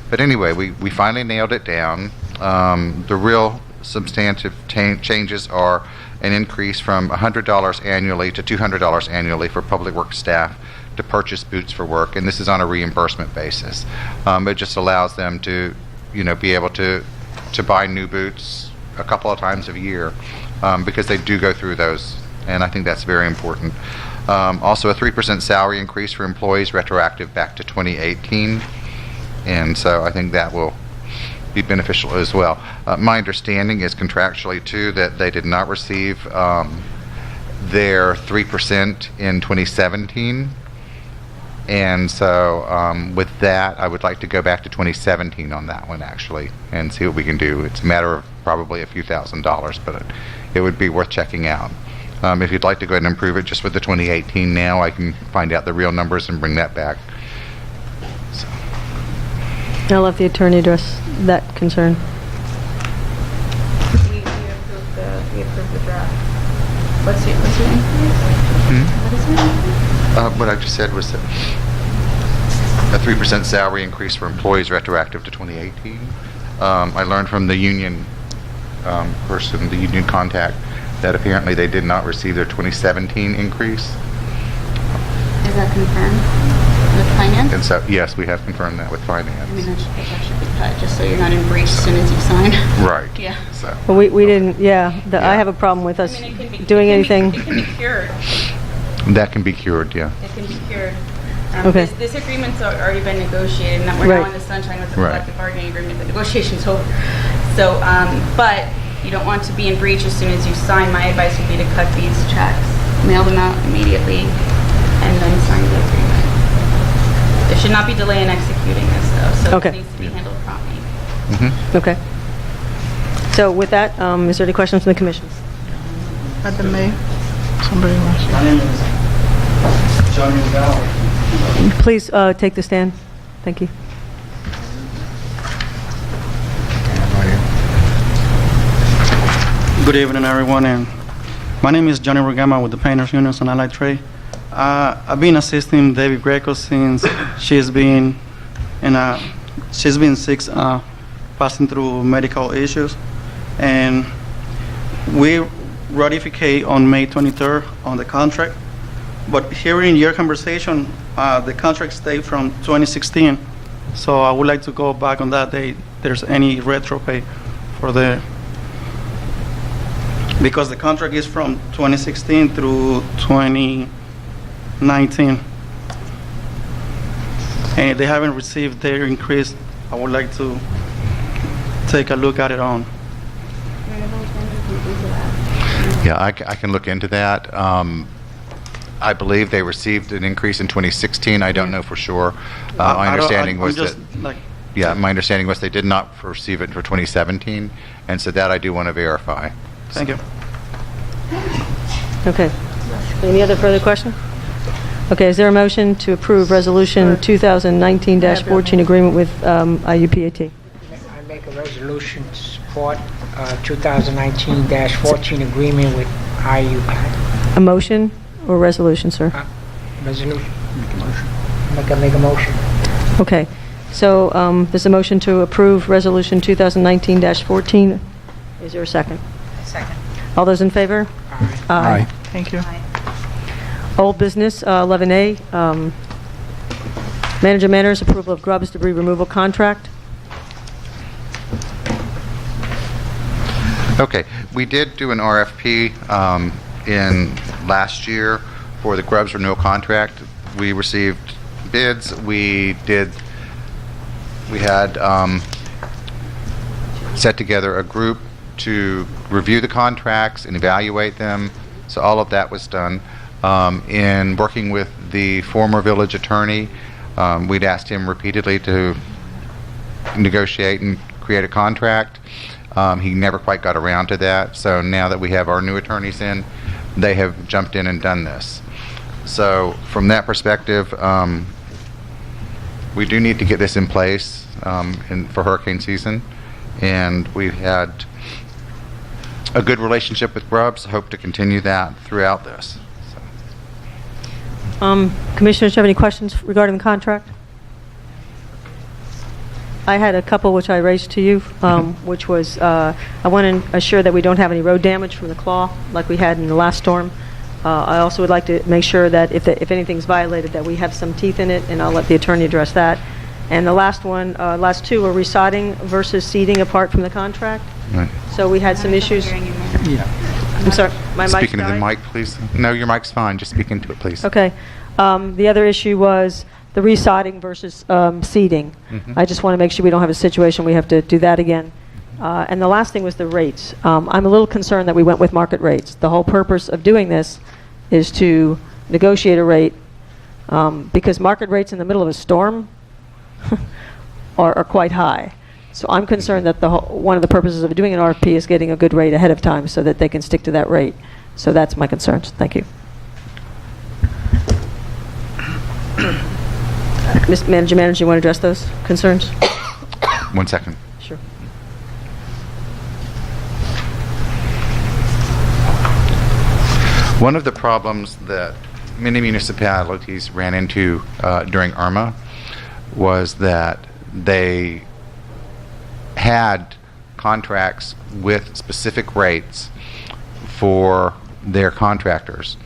But anyway, we finally nailed it down. The real substantive changes are an increase from $100 annually to $200 annually for Public Works staff to purchase boots for work, and this is on a reimbursement basis. It just allows them to, be able to buy new boots a couple of times a year because they do go through those, and I think that's very important. Also, a 3% salary increase for employees retroactive back to 2018. And so I think that will be beneficial as well. My understanding is contractually, too, that they did not receive their 3% in 2017. And so with that, I would like to go back to 2017 on that one, actually, and see what we can do. It's a matter of probably a few $1,000s, but it would be worth checking out. If you'd like to go ahead and improve it just with the 2018 now, I can find out the real numbers and bring that back. I'll let the attorney address that concern. We approved the draft. What's your increase? What is your increase? What I just said was that a 3% salary increase for employees retroactive to 2018. I learned from the union person, the union contact, that apparently they did not receive their 2017 increase. Is that confirmed with finance? And so, yes, we have confirmed that with I finance. mean, that should be cut, just so you're not in breach as soon as you sign. Right. Yeah. So. Well, we didn't, I have a problem with us doing anything. It can be cured. That can be cured, yeah. It can be cured. Okay. This agreement's already been negotiated, and that we're now Right. in the sunshine with the Right. collective bargaining agreement. The negotiation's over. So, but you don't want to be in breach as soon as you sign. My advice would be to cut these checks, mail them out immediately, and then sign the agreement. There should not be delay in executing this, though, so Okay. it needs to be handled promptly. Okay. So with that, is there any questions from the commission? At the May, somebody wants. My name is Johnny Val. Please take the stand. Thank you. Good evening, everyone. And my name is Johnny Rugama with the Painters Union on Allied Trade. I've been assisting Debbie Greco since she's been sick, passing through medical issues, and we ratificate on May 23rd on the contract. But hearing your conversation, the contract stayed from 2016, so I would like to go back on that date. There's any retro pay for the, because the contract is from 2016 through 2019, and they haven't received their increase. I would like to take a look at it on. Yeah, I can look into that. I believe they received an increase in 2016. I don't know for sure. My understanding was that, my understanding was they did not receive it for 2017, and so that I do want to verify. Thank you. Okay. Any other further question? Okay, is there a motion to approve Resolution 2019-14 agreement with IUPAT? I make a resolution to support 2019-14 agreement with IUPAT. A motion or resolution, sir? Resolution. Make a motion. Okay. So there's a motion to approve Resolution 2019-14. Is there a second? Second. All those in favor? Aye. Thank you. Old business, 11A, manager matters, approval of Grubbs debris removal contract. Okay, we did do an RFP in last year for the Grubbs renewal contract. We received bids. We had set together a group to review the contracts and evaluate them. So all of that was done. In working with the former village attorney, we'd asked him repeatedly to negotiate and create a contract. He never quite got around to that. So now that we have our new attorneys in, they have jumped in and done this. So from that perspective, we do need to get this in place for hurricane season. And we've had a good relationship with Grubbs. Hope to continue that throughout this. Commissioners, do you have any questions regarding the contract? I had a couple which I raised to you, which was I want to assure that we don't have any road damage from the claw like we had in the last storm. I also would like to make sure that if anything's violated that we have some teeth in it, and I'll let the attorney address that. And the last two are resodding versus seeding apart from the contract. Right. So we had some issues. I'm sorry, my mic's Speaking to the died? mic, please. No, your mic's fine. Just speak into it, please. Okay. The other issue was the resodding versus seeding. I just want to make sure we don't have a situation we have to do that again. And the last thing was the rates. I'm a little concerned that we went with market rates. The whole purpose of doing this is to negotiate a rate because market rates in the middle of a storm are quite high. So I'm concerned that one of the purposes of doing an RFP is getting a good rate ahead of time so that they can stick to that rate. So that's my concerns. Thank you. Mr. Manager, you want to address those concerns? 1 second. Sure. One of the problems that many municipalities ran into during Irma was that they had contracts with specific rates for their contractors.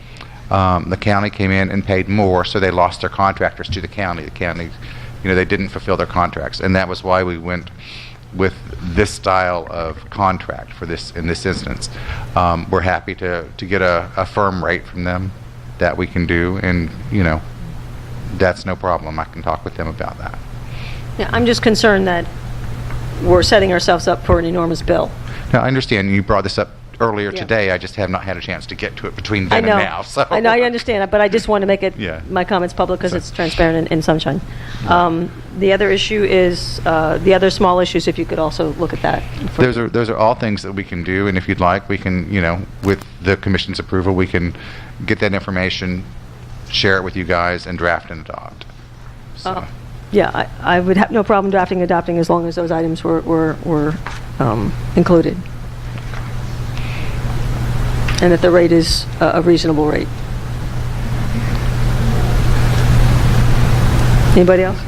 The county came in and paid more, so they lost their contractors to the county. The county, they didn't fulfill their contracts, and that was why we went with this style of contract for this in this instance. We're happy to get a firm rate from them that we can do, and that's no problem. I can talk with them about that. Yeah, I'm just concerned that we're setting ourselves up for an enormous bill. Now, I understand you brought this up earlier today. I just have not had a chance to get to it between then and now. So I know, I understand, but I just want to make it my comments public because it's transparent in Sunshine. The other issue is the other small issues. If you could also look at that. Those are all things that we can do, and if you'd like, we can, with the commission's approval, we can get that information, share it with you guys, and draft and adopt. So. Yeah, I would have no problem drafting and adopting as long as those items were included. And that the rate is a reasonable rate. Anybody else?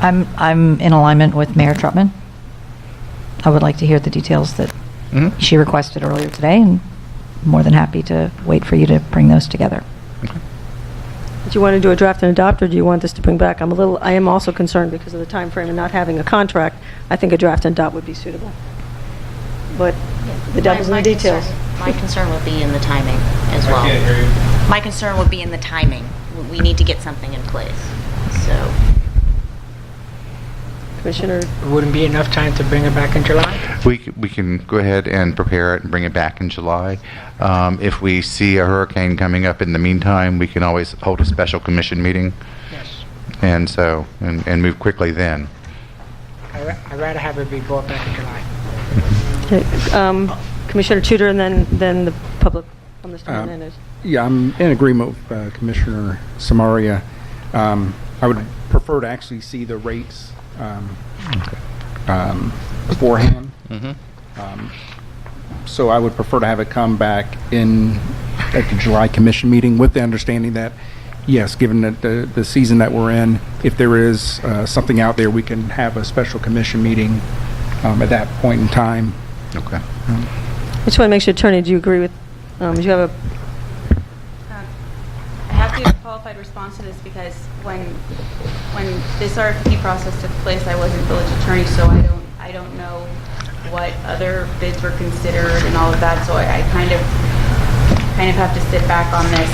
I'm in alignment with Mayor Trutman. I would like to hear the details that she requested earlier today, and more than happy to wait for you to bring those together. Do you want to do a draft and adopt, or do you want this to bring back? I am also concerned because of the time frame and not having a contract. I think a draft and adopt would be suitable. But the devil's in the details. My concern would be in the timing as well. I can't hear you. My concern would be in the timing. We need to get something in place. So. Commissioner? Wouldn't be enough time to bring it back in July? We can go ahead and prepare it and bring it back in July. If we see a hurricane coming up in the meantime, we can always hold a special commission meeting. Yes. And so, and move quickly then. I'd rather have it be brought back in July. Okay. Commissioner Tudor, and then the public on Mr. Hernandez. Yeah, I'm in agreement with Commissioner Samaria. I would prefer to actually see the rates beforehand. So I would prefer to have it come back at the July commission meeting with the understanding that, yes, given that the season that we're in, if there is something out there, we can have a special commission meeting at that point in time. Okay. I just want to make sure, Attorney, do you agree with, do you have a... I have to give a qualified response to this because when this RFP process took place, I wasn't village attorney, so I don't know what other bids were considered and all of that. So I kind of have to sit back on this.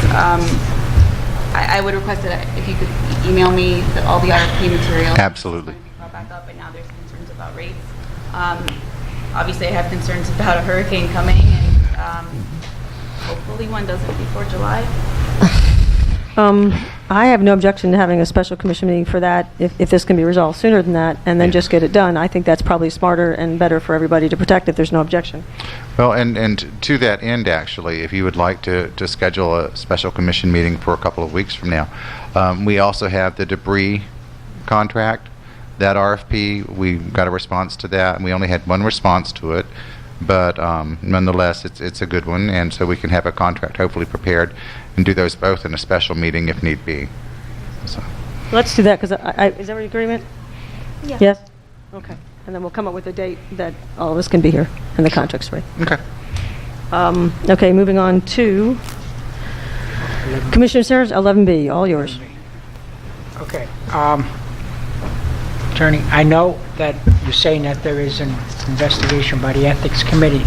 I would request that if you could email me all the RFP material. Absolutely. Back up, but now there's concerns about rates. Obviously, I have concerns about a hurricane coming, and hopefully one doesn't before July. I have no objection to having a special commission meeting for that if this can be resolved sooner than that, and then just get it done. I think that's probably smarter and better for everybody to protect if there's no objection. Well, and to that end, actually, if you would like to schedule a special commission meeting for a couple of weeks from now, we also have the debris contract. That RFP, we got a response to that, and we only had one response to it, but nonetheless, it's a good one, and so we can have a contract hopefully prepared and do those both in a special meeting if need be. So. Let's do that, because is there an agreement? Yeah. Yes? Okay. And then we'll come up with a date that all of us can be here, and the contract's free. Okay. Okay, moving on to Commissioner Sears, 11B, all yours. Okay. Attorney, I know that you're saying that there is an investigation by the Ethics Committee.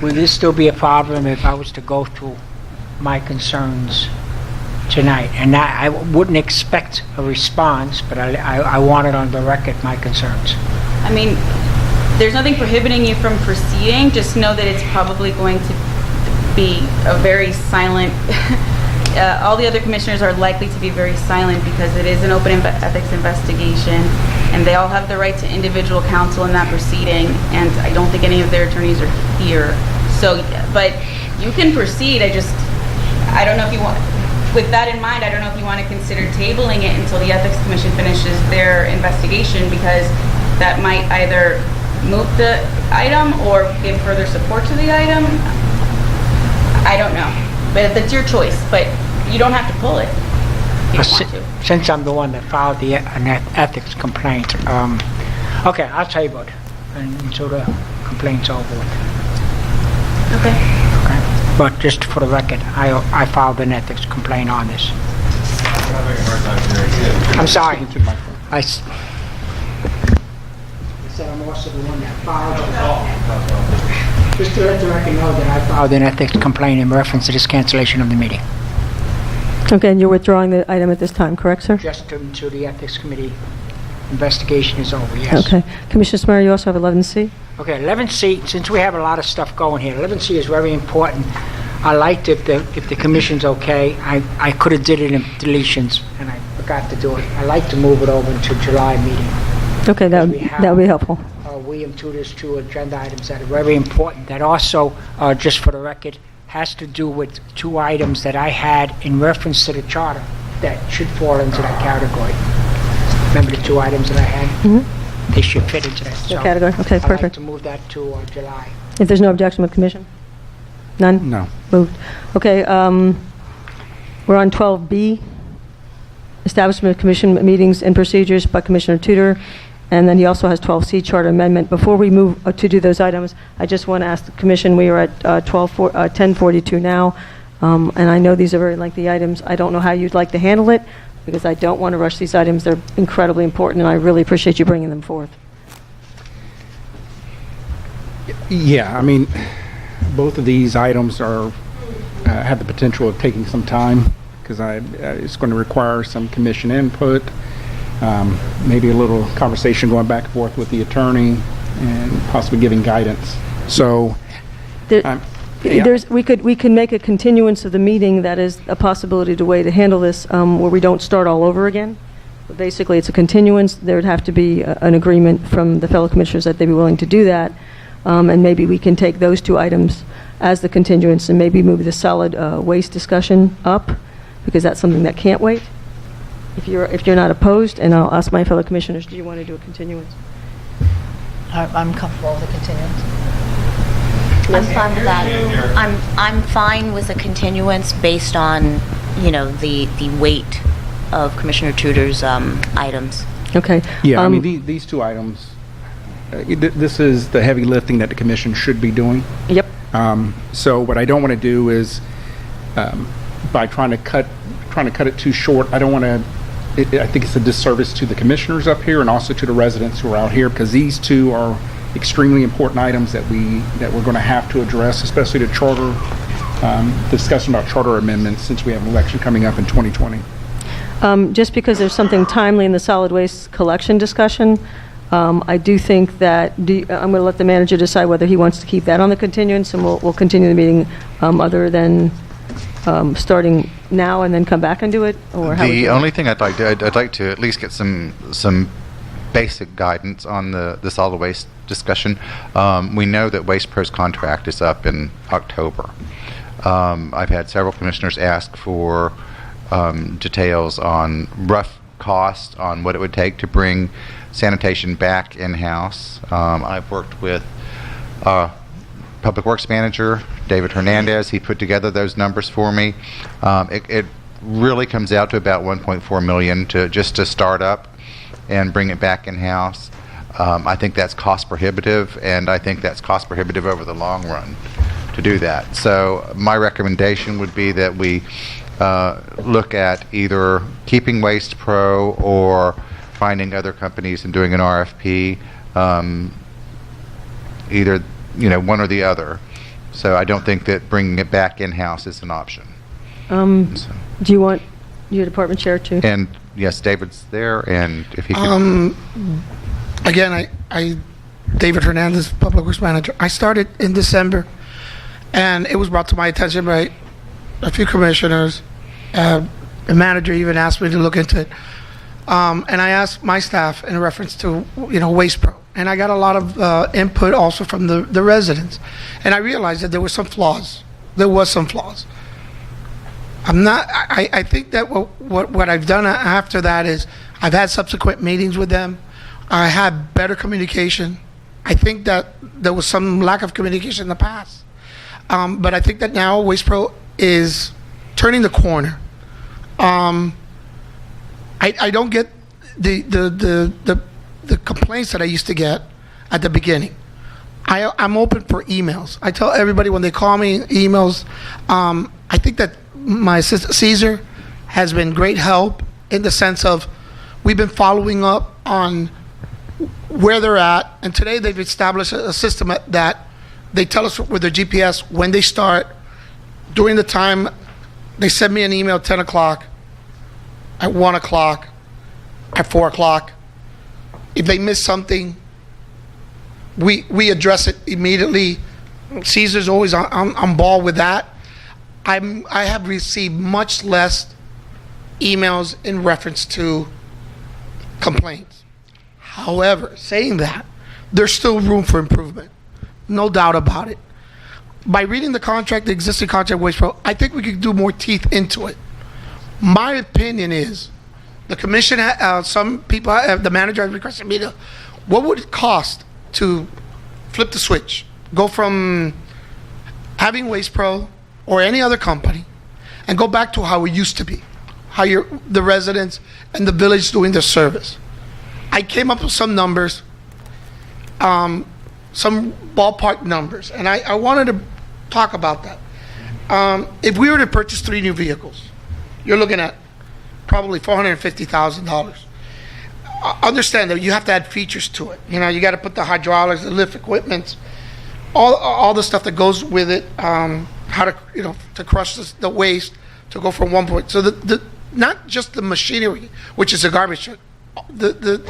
Will this still be a problem if I was to go through my concerns tonight? And I wouldn't expect a response, but I want it on the record, my concerns. I mean, there's nothing prohibiting you from proceeding. Just know that it's probably going to be a very silent, all the other commissioners are likely to be very silent because it is an open ethics investigation, and they all have the right to individual counsel in that proceeding, and I don't think any of their attorneys are here. So, but you can proceed. I don't know if you want, with that in mind, I don't know if you want to consider tabling it until the Ethics Commission finishes their investigation, because that might either move the item or give further support to the item. I don't know, but that's your choice, but you don't have to pull it if you want to. Since I'm the one that filed an ethics complaint, okay, I'll table it until the complaint's over with. Okay. Okay. But just for the record, I filed an ethics complaint on this. I'm sorry. I said I'm also the one that filed it. Just to let the record know that I filed an ethics complaint in reference to this cancellation of the meeting. Okay, and you're withdrawing the item at this time, correct, sir? Just until the Ethics Committee investigation is over, yes. Okay. Commissioner Smear, you also have 11C? Okay, 11C, since we have a lot of stuff going here, 11C is very important. I liked if the commission's okay. I could have did it in deletions, and I forgot to do it. I like to move it over to July meeting. Okay, that would be helpful. William Tudor's two agenda items that are very important, that also, just for the record, has to do with two items that I had in reference to the charter that should fall into that category. Remember the two items that I had? Mm-hmm. They should fit into that. The category, okay, I'd perfect. like to move that to July. If there's no objection with commission? None? No. Moved. Okay, we're on 12B, establishment of commission meetings and procedures by Commissioner Tudor, and then he also has 12C, charter amendment. Before we move to do those items, I just want to ask the commission, we are at 10:42 now, and I know these are very lengthy items. I don't know how you'd like to handle it, because I don't want to rush these items. They're incredibly important, and I really appreciate you bringing them forth. Yeah, I mean, both of these items are have the potential of taking some time, because it's going to require some commission input, maybe a little conversation going back and forth with the attorney, and possibly giving guidance. So, we can make a continuance of the meeting. That is a possibility to way to handle this, where we don't start all over again. But basically, it's a continuance. There would have to be an agreement from the fellow commissioners that they'd be willing to do that, and maybe we can take those two items as the continuance and maybe move the solid waste discussion up, because that's something that can't wait. If you're not opposed, and I'll ask my fellow commissioners, do you want to do a continuance? I'm comfortable with a continuance. I'm fine with that. I'm fine with a continuance based on, the weight of Commissioner Tudor's items. Okay. Yeah, I mean, these two items, this is the heavy lifting that the commission should be doing. Yep. So what I don't want to do is, by trying to cut it too short, I don't want to. I think it's a disservice to the commissioners up here and also to the residents who are out here, because these two are extremely important items that we're going to have to address, especially the charter, discussion about charter amendments, since we have an election coming up in 2020. Just because there's something timely in the solid waste collection discussion, I do think that I'm going to let the manager decide whether he wants to keep that on the continuance, and we'll continue the meeting other than starting now and then come back and do it, or how? The only thing I'd like to at least get some basic guidance on the solid waste discussion. We know that Waste Pro's contract is up in October. I've had several commissioners ask for details on rough cost on what it would take to bring sanitation back in-house. I've worked with Public Works Manager David Hernandez. He put together those numbers for me. It really comes out to about $1.4 million to start up and bring it back in-house. I think that's cost prohibitive, and I think that's cost prohibitive over the long run to do that. So my recommendation would be that we look at either keeping Waste Pro or finding other companies and doing an RFP, either, one or the other. So I don't think that bringing it back in-house is an option. Do you want your department chair to? And yes, David's there, and if he could... Again, David Hernandez, Public Works Manager. I started in December, and it was brought to my attention by a few commissioners. The manager even asked me to look into it. And I asked my staff in reference to, Waste Pro. And I got a lot of input also from the residents. And I realized that there were some flaws. I think that what I've done after that is I've had subsequent meetings with them. I had better communication. I think that there was some lack of communication in the past. But I think that now Waste Pro is turning the corner. I don't get the complaints that I used to get at the beginning. I'm open for emails. I tell everybody when they call me, emails. I think that my assistant Caesar has been great help in the sense of we've been following up on where they're at, and today they've established a system that they tell us with their GPS when they start. During the time, they send me an email at 10 o'clock, at 1 o'clock, at 4 o'clock. If they miss something, we address it immediately. Caesar's always on ball with that. I have received much less emails in reference to complaints. However, saying that, there's still room for improvement. No doubt about it. By reading the contract, the existing contract with Waste Pro, I think we could do more teeth into it. My opinion is, the commission, some people, the manager has requested me to, what would it cost to flip the switch? Go from having Waste Pro or any other company and go back to how it used to be, how the residents and the village doing their service. I came up with some numbers, some ballpark numbers, and I wanted to talk about that. If we were to purchase 3 new vehicles, you're looking at probably $450,000. Understand that you have to add features to it. You got to put the hydraulics, the lift equipment, all the stuff that goes with it. How to to crush the waste to go from one point. So the not just the machinery, which is a garbage truck, the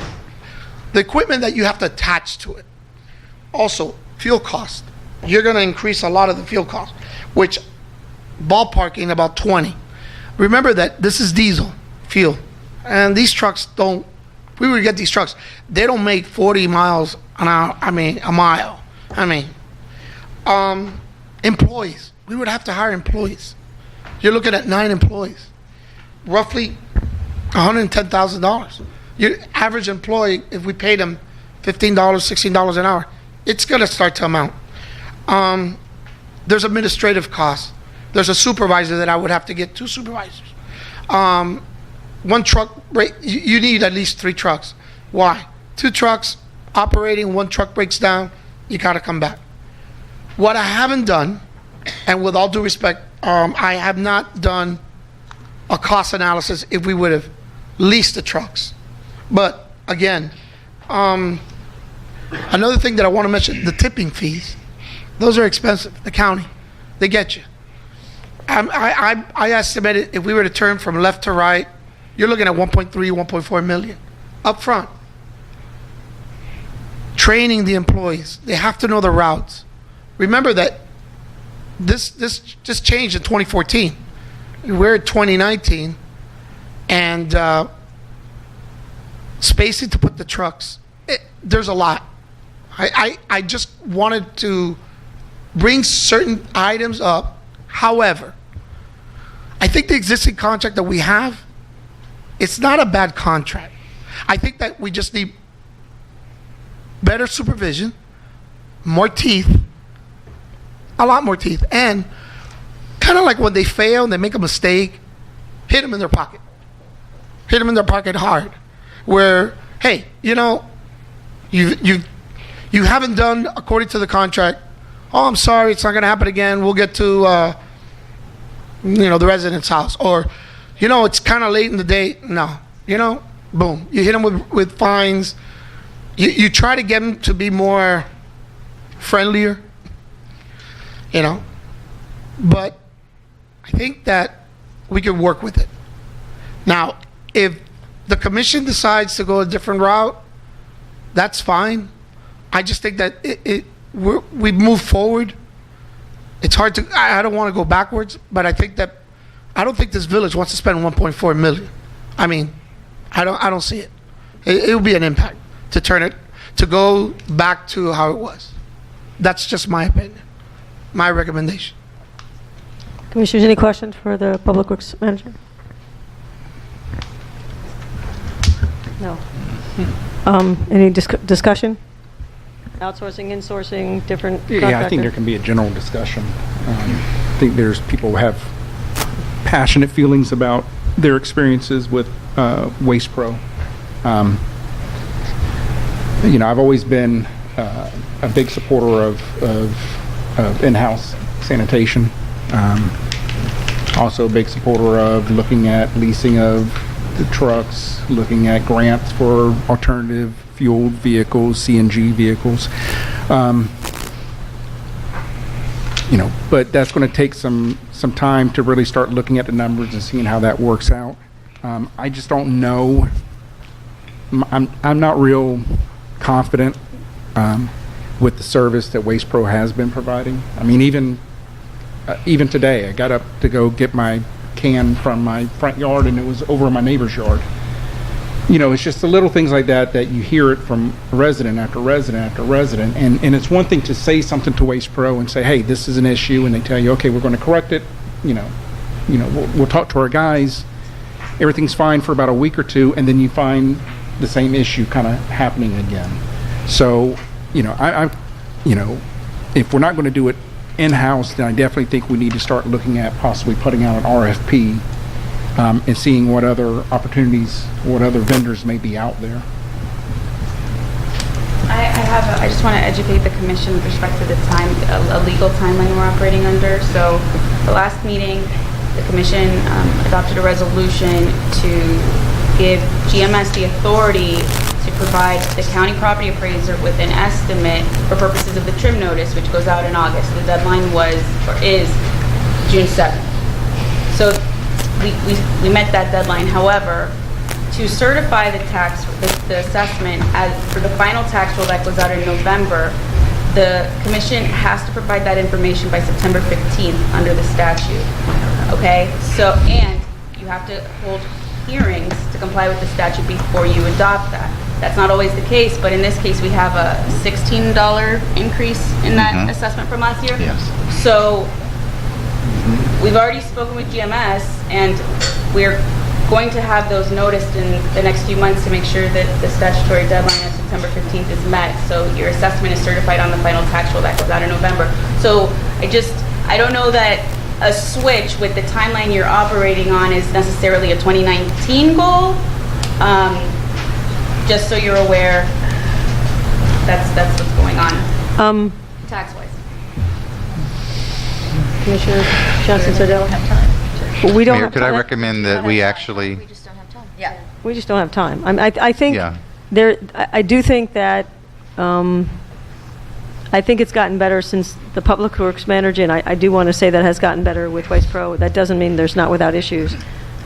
equipment that you have to attach to it. Also, fuel cost. You're going to increase a lot of the fuel cost, which ballparking about 20. Remember that this is diesel fuel, and these trucks don't. If we were to get these trucks, they don't make 40 miles an hour. A mile. Employees. We would have to hire employees. You're looking at 9 employees, roughly $110,000. Your average employee, if we paid them $15, $16 an hour, it's going to start to amount. There's administrative costs. There's a supervisor that I would have to get 2 supervisors. One truck, you need at least 3 trucks. Why? 2 trucks operating, 1 truck breaks down, you got to come back. What I haven't done, and with all due respect, I have not done a cost analysis if we would have leased the trucks. But again, another thing that I want to mention, the tipping fees. Those are expensive. The county, they get you. I estimated if we were to turn from left to right, you're looking at 1.3, 1.4 million up front. Training the employees. They have to know the routes. Remember that this just changed in 2014. We're in 2019, and spacing to put the trucks, there's a lot. I just wanted to bring certain items up. However, I think the existing contract that we have, it's not a bad contract. I think that we just need better supervision, more teeth, a lot more teeth, and kind of like when they fail and they make a mistake, hit them in their pocket. Hit them in their pocket hard. Where, hey, you haven't done according to the contract. Oh, I'm sorry, it's not going to happen again. We'll get to, the resident's house. Or, it's kind of late in the day. No. boom. You hit them with fines. You try to get them to be more friendlier, you know. But I think that we can work with it. Now, if the commission decides to go a different route, that's fine. I just think that we move forward. It's hard to, I don't want to go backwards, but I don't think this village wants to spend 1.4 million. I mean, I don't see it. It will be an impact to turn it, to go back to how it was. That's just my opinion, my recommendation. Commissioners, any questions for the Public Works Manager? No. Any discussion? Outsourcing, insourcing, different Yeah, I contractor? think there can be a general discussion. I think there's people who have passionate feelings about their experiences with Waste Pro. I've always been a big supporter of in-house sanitation. Also a big supporter of looking at leasing of the trucks, looking at grants for alternative fueled vehicles, CNG vehicles. But that's going to take some time to really start looking at the numbers and seeing how that works out. I just don't know. I'm not real confident with the service that Waste Pro has been providing. I mean, even today, I got up to go get my can from my front yard, and it was over in my neighbor's yard. It's just the little things like that you hear it from resident after resident after resident. And it's one thing to say something to Waste Pro and say, hey, this is an issue, and they tell you, okay, we're going to correct it. We'll talk to our guys. Everything's fine for about a week or two, and then you find the same issue kind of happening again. So, if we're not going to do it in-house, then I definitely think we need to start looking at possibly putting out an RFP and seeing what other opportunities, what other vendors may be out there. I just want to educate the commission with respect to the time, a legal timeline we're operating under. So the last meeting, the commission adopted a resolution to give GMS the authority to provide the county property appraiser with an estimate for purposes of the trim notice, which goes out in August. The deadline was, or is, June 7th. So we met that deadline. However, to certify the assessment for the final tax roll that goes out in November, the commission has to provide that information by September 15th under the statute. Okay? So, and you have to hold hearings to comply with the statute before you adopt that. That's not always the case, but in this case, we have a $16 increase in that assessment from last year. Yes. So we've already spoken with GMS, and we're going to have those noticed in the next few months to make sure that the statutory deadline of September 15th is met. So your assessment is certified on the final tax roll that goes out in November. So I don't know that a switch with the timeline you're operating on is necessarily a 2019 goal. Just so you're aware, that's what's going on tax-wise. Commissioner Johnson Sardella? We don't Mayor, have could I time. recommend that we actually... We just don't have time. I think I do think that I think it's gotten better since the Public Works Manager, and I do want to say that has gotten better with Waste Pro. That doesn't mean there's not without issues.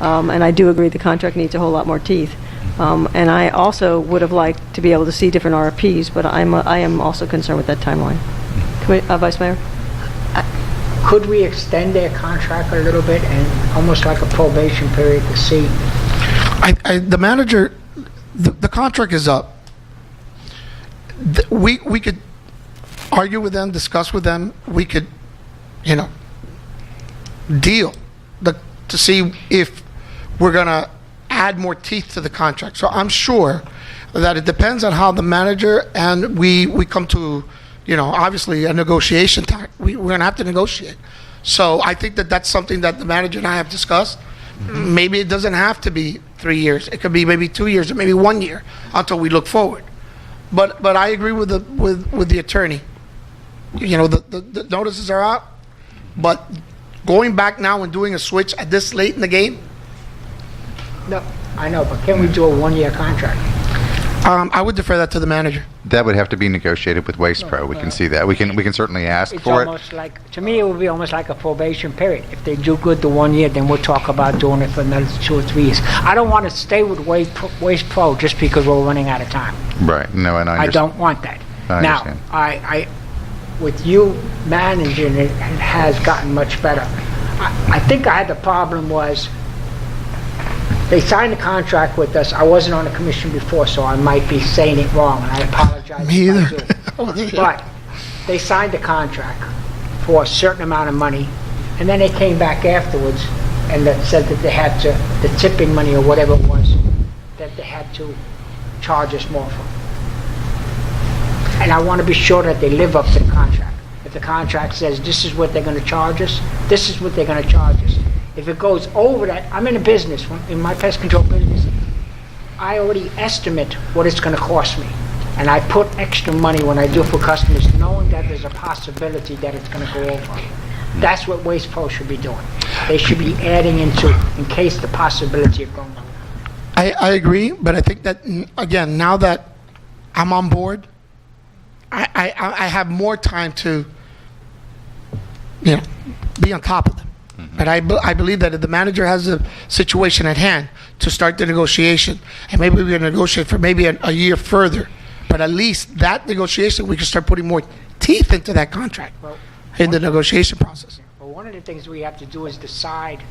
And I do agree the contract needs a whole lot more teeth. And I also would have liked to be able to see different RFPs, but I am also concerned with that timeline. Vice Mayor? Could we extend their contract a little bit and almost like a probation period to see? The manager, the contract is up. We could argue with them, discuss with them. We could, deal to see if we're going to add more teeth to the contract. So I'm sure that it depends on how the manager and we come to, obviously a negotiation time. We're going to have to negotiate. So I think that that's something that the manager and I have discussed. Maybe it doesn't have to be 3 years. It could be maybe 2 years or maybe 1 year until we look forward. But I agree with the attorney. The notices are out, but going back now and doing a switch at this late in the game, No, I know, but can we do a one-year contract? I would defer that to the manager. That would have to be negotiated with Waste Pro. We can see that. We can certainly ask It's for it. almost like, to me, it would be almost like a probation period. If they do good the 1 year, then we'll talk about doing it for another 2 or 3 years. I don't want to stay with Waste Pro just because we're running out of time. Right. No, and I I understand. don't want that. I Now, understand. I, with you managing it, it has gotten much better. I think I had the problem was, they signed the contract with us. I wasn't on the commission before, so I might be saying it wrong, and I apologize. Me if either. I do. But they signed the contract for a certain amount of money, and then they came back afterwards and that said that they had to, the tipping money or whatever it was, that they had to charge us more for. And I want to be sure that they live up to the contract. If the contract says this is what they're going to charge us, this is what they're going to charge us. If it goes over that, I'm in a business, in my pest control business, I already estimate what it's going to cost me. And I put extra money when I do for customers, knowing that there's a possibility that it's going to go over. That's what Waste Pro should be doing. They should be adding into, in case the possibility of going over. I agree, but I think that, again, now that I'm on board, I have more time to, be on top of them. But I believe that if the manager has a situation at hand to start the negotiation, and maybe we're going to negotiate for maybe a year further, but at least that negotiation, we can start putting more teeth into that contract in the negotiation process. Well, one of the things we have to do is decide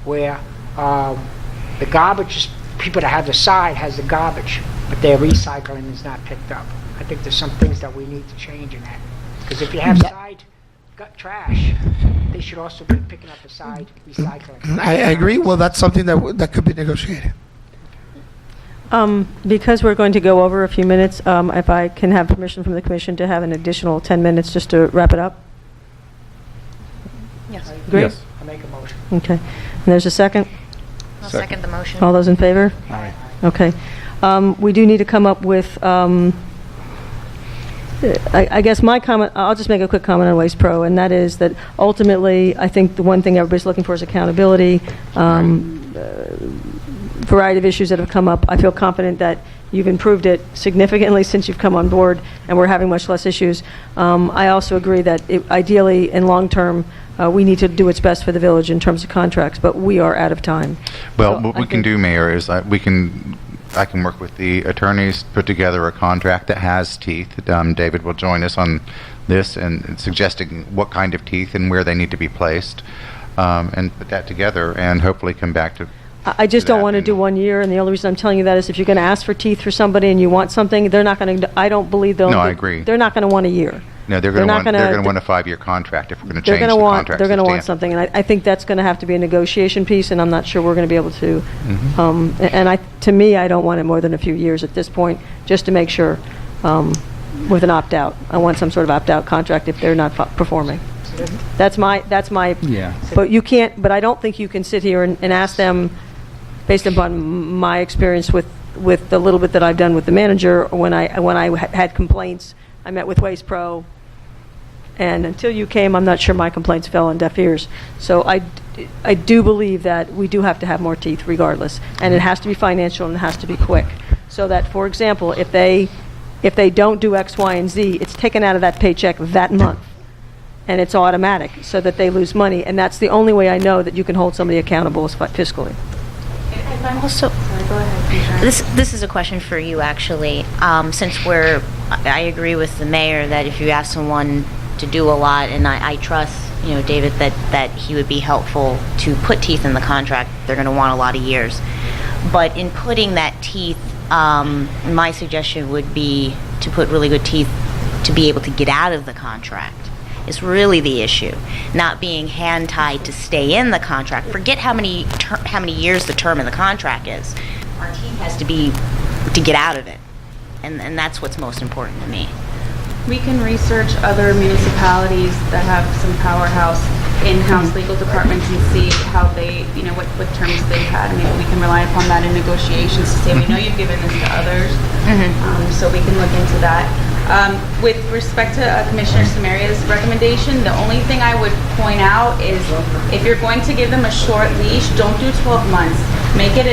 where the garbage, people that have the side has the garbage, but their recycling is not picked up. I think there's some things that we need to change in that. Because if you have side trash, they should also be picking up the side recycling. I agree. Well, that's something that could be negotiated. Because we're going to go over a few minutes, if I can have permission from the commission to have an additional 10 minutes just to wrap it up? Yes. Great. Yes. I make a motion. Okay. And there's a second? I'll second the motion. All those in favor? Aye. Okay. We do need to come up with, I guess my comment, I'll just make a quick comment on Waste Pro, and that is that ultimately, I think the one thing everybody's looking for is accountability. Variety of issues that have come up. I feel confident that you've improved it significantly since you've come on board, and we're having much less issues. I also agree that ideally, in long term, we need to do what's best for the village in terms of contracts, but we are out of time. Well, So what I we can think- do, Mayor, is I can work with the attorneys, put together a contract that has teeth. David will join us on this and suggesting what kind of teeth and where they need to be placed, and put that together and hopefully come back to. I just don't want to do 1 year, and the only reason I'm telling you that is if you're going to ask for teeth for somebody and you want something, they're not going to, I don't believe they'll. No, I agree. They're not going to want a year. No, they're going to want a 5-year contract if we're going to change the contract. They're going to want substantially. something, and I think that's going to have to be a negotiation piece, and I'm not sure we're going to be able to. And to me, I don't want it more than a few years at this point, just to make sure, with an opt-out. I want some sort of opt-out contract if they're not performing. That's my. Yeah. But you can't. But I don't think you can sit here and ask them, based upon my experience with the little bit that I've done with the manager. When I had complaints, I met with Waste Pro. And until you came, I'm not sure my complaints fell on deaf ears. So I do believe that we do have to have more teeth regardless. And it has to be financial and it has to be quick. So that, for example, if they don't do X, Y, and Z, it's taken out of that paycheck that month. And it's automatic so that they lose money. And that's the only way I know that you can hold somebody accountable is fiscally. I'm also, this is a question for you, actually. Since I agree with the mayor that if you ask someone to do a lot, and I trust, David, that he would be helpful to put teeth in the contract. They're going to want a lot of years. But in putting that teeth, my suggestion would be to put really good teeth to be able to get out of the contract. Is really the issue, not being hand-tied to stay in the contract. Forget how many years the term in the contract is. Our team has to be to get out of it, and that's what's most important to me. We can research other municipalities that have some powerhouse in-house legal departments and see how they, what terms they've had. Maybe we can rely upon that in negotiations to say, we know you've given this to others, so we can look into that. With respect to Commissioner Samaria's recommendation, the only thing I would point out is if you're going to give them a short leash, don't do 12 months. make it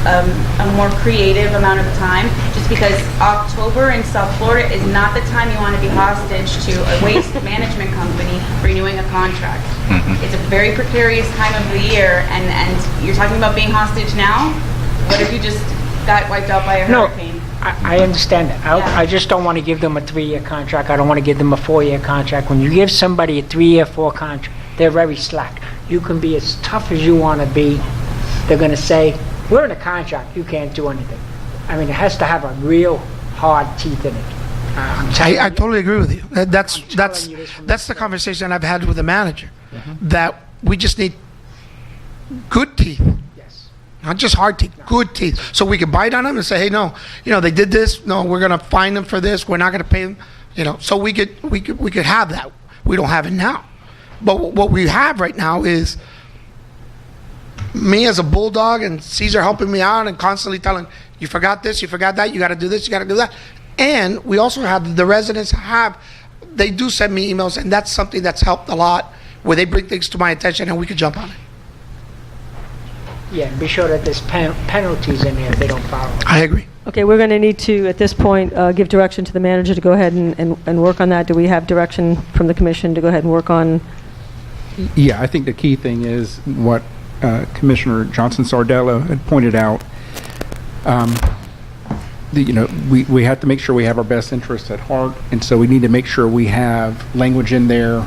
a more creative amount of time, just because October in South Florida is not the time you want to be hostage to a waste management company renewing a contract. It's a very precarious time of the year, and you're talking about being hostage now? What if you just got wiped out by a hurricane? I understand that. I just don't want to give them a 3-year contract. I don't want to give them a 4-year contract. When you give somebody a 3-year, 4 contract, they're very slack. You can be as tough as you want to be. They're going to say, we're in a contract, you can't do anything. I mean, it has to have a real hard teeth in it. I totally agree with you. That's the conversation I've had with the manager, that we just need good teeth. Not just hard teeth, good teeth. So we can bite on them and say, hey, no, they did this. No, we're going to fine them for this. We're not going to pay them. So we could have that. We don't have it now. But what we have right now is me as a bulldog and Caesar helping me out and constantly telling, you forgot this, you forgot that, you got to do this, you got to do that. And we also have the residents they do send me emails, and that's something that's helped a lot, where they bring things to my attention and we could jump on it. Yeah, and be sure that there's penalties in there if they don't follow. I agree. Okay, we're going to need to, at this point, give direction to the manager to go ahead and work on that. Do we have direction from the commission to go ahead and work on? Yeah, I think the key thing is what Commissioner Johnson Sardella had pointed out. We have to make sure we have our best interests at heart, and so we need to make sure we have language in there,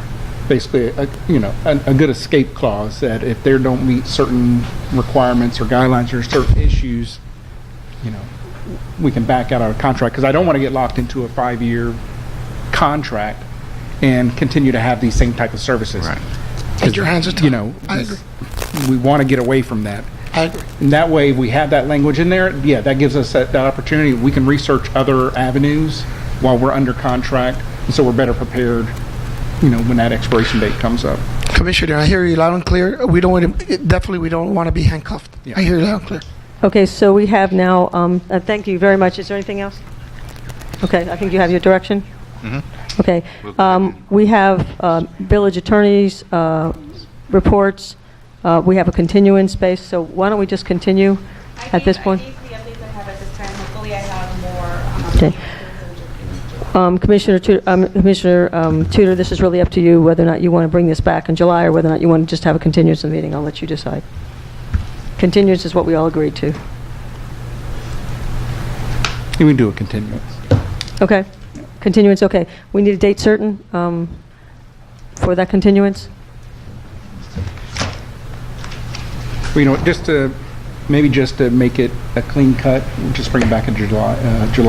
basically a good escape clause, that if they don't meet certain requirements or guidelines or certain issues, we can back out of a contract, because I don't want to get locked into a 5-year contract and continue to have these same type of services. Right. Take your hands at time. I agree. We want to get away from that. I agree. And that way, we have that language in there. Yeah, that gives us that opportunity. We can research other avenues while we're under contract, and so we're better prepared, when that expiration date comes up. Commissioner, I hear you loud and clear. We don't want to be handcuffed. Yeah. I hear you loud and clear. Okay, so we have now, thank you very much. Is there anything else? Okay, I think you have your direction. Okay, we have village attorneys' reports. We have a continuance space, so why don't we just continue at this point? I think the updates I have at this time, hopefully I have more. Okay. Commissioner Tudor, this is really up to you whether or not you want to bring this back in July or whether or not you want to just have a continuance of the meeting. I'll let you decide. Continuance is what we all agreed to. We can do a continuance. Okay. Continuance, okay. We need a date certain for that continuance? Well, just to make it a clean cut, we'll just bring it back in July.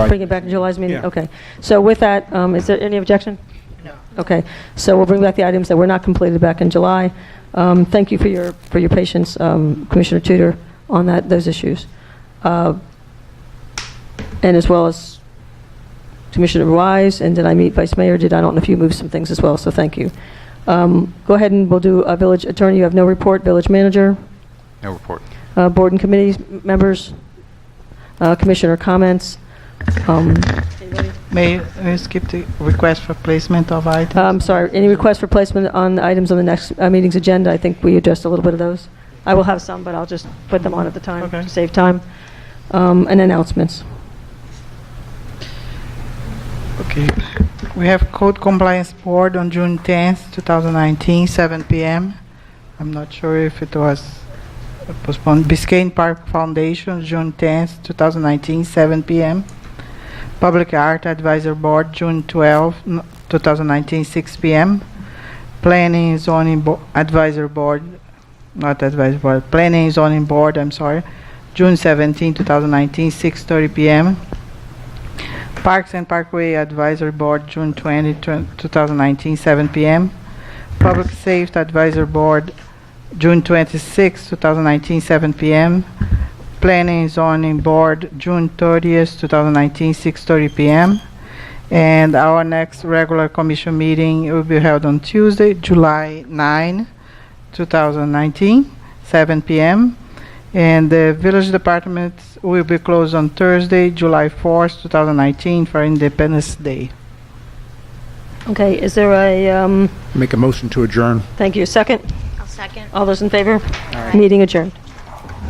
Bring it back in July's meeting? Yeah. Okay. So with that, is there any objection? No. Okay. So we'll bring back the items that were not completed back in July. Thank you for your patience, Commissioner Tudor, on those issues. And as well as Commissioner Wise, and did I meet Vice Mayor? I don't know if you moved some things as well, so thank you. Go ahead and we'll do a village attorney. You have no report. Village manager? No report. Board and committee members? Commissioner comments? May I skip the request for placement of items? I'm sorry, any requests for placement on the items on the next meeting's agenda? I think we addressed a little bit of those. I will have some, but I'll just put them on at the time to save time. And announcements. Okay. We have Code Compliance Board on June 10th, 2019, 7 p.m. I'm not sure if it was postponed. Biscayne Park Foundation, June 10th, 2019, 7 p.m. Public Art Advisory Board, June 12, 2019, 6 p.m. Planning and Zoning Advisory Board, Planning and Zoning Board, June 17, 2019, 6:30 p.m. Parks and Parkway Advisory Board, June 20, 2019, 7 p.m. Public Safety Advisory Board, June 26, 2019, 7 p.m. Planning and Zoning Board, June 30th, 2019, 6:30 p.m. And our next regular commission meeting will be held on Tuesday, July 9, 2019, 7 p.m. And the village department will be closed on Thursday, July 4th, 2019 for Independence Day. Okay, is there a... Make a motion to adjourn. Thank you. Second? I'll second. All those in favor? Aye. Meeting adjourned.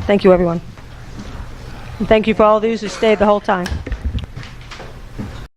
Thank you, everyone. And thank you for all those who stayed the whole time.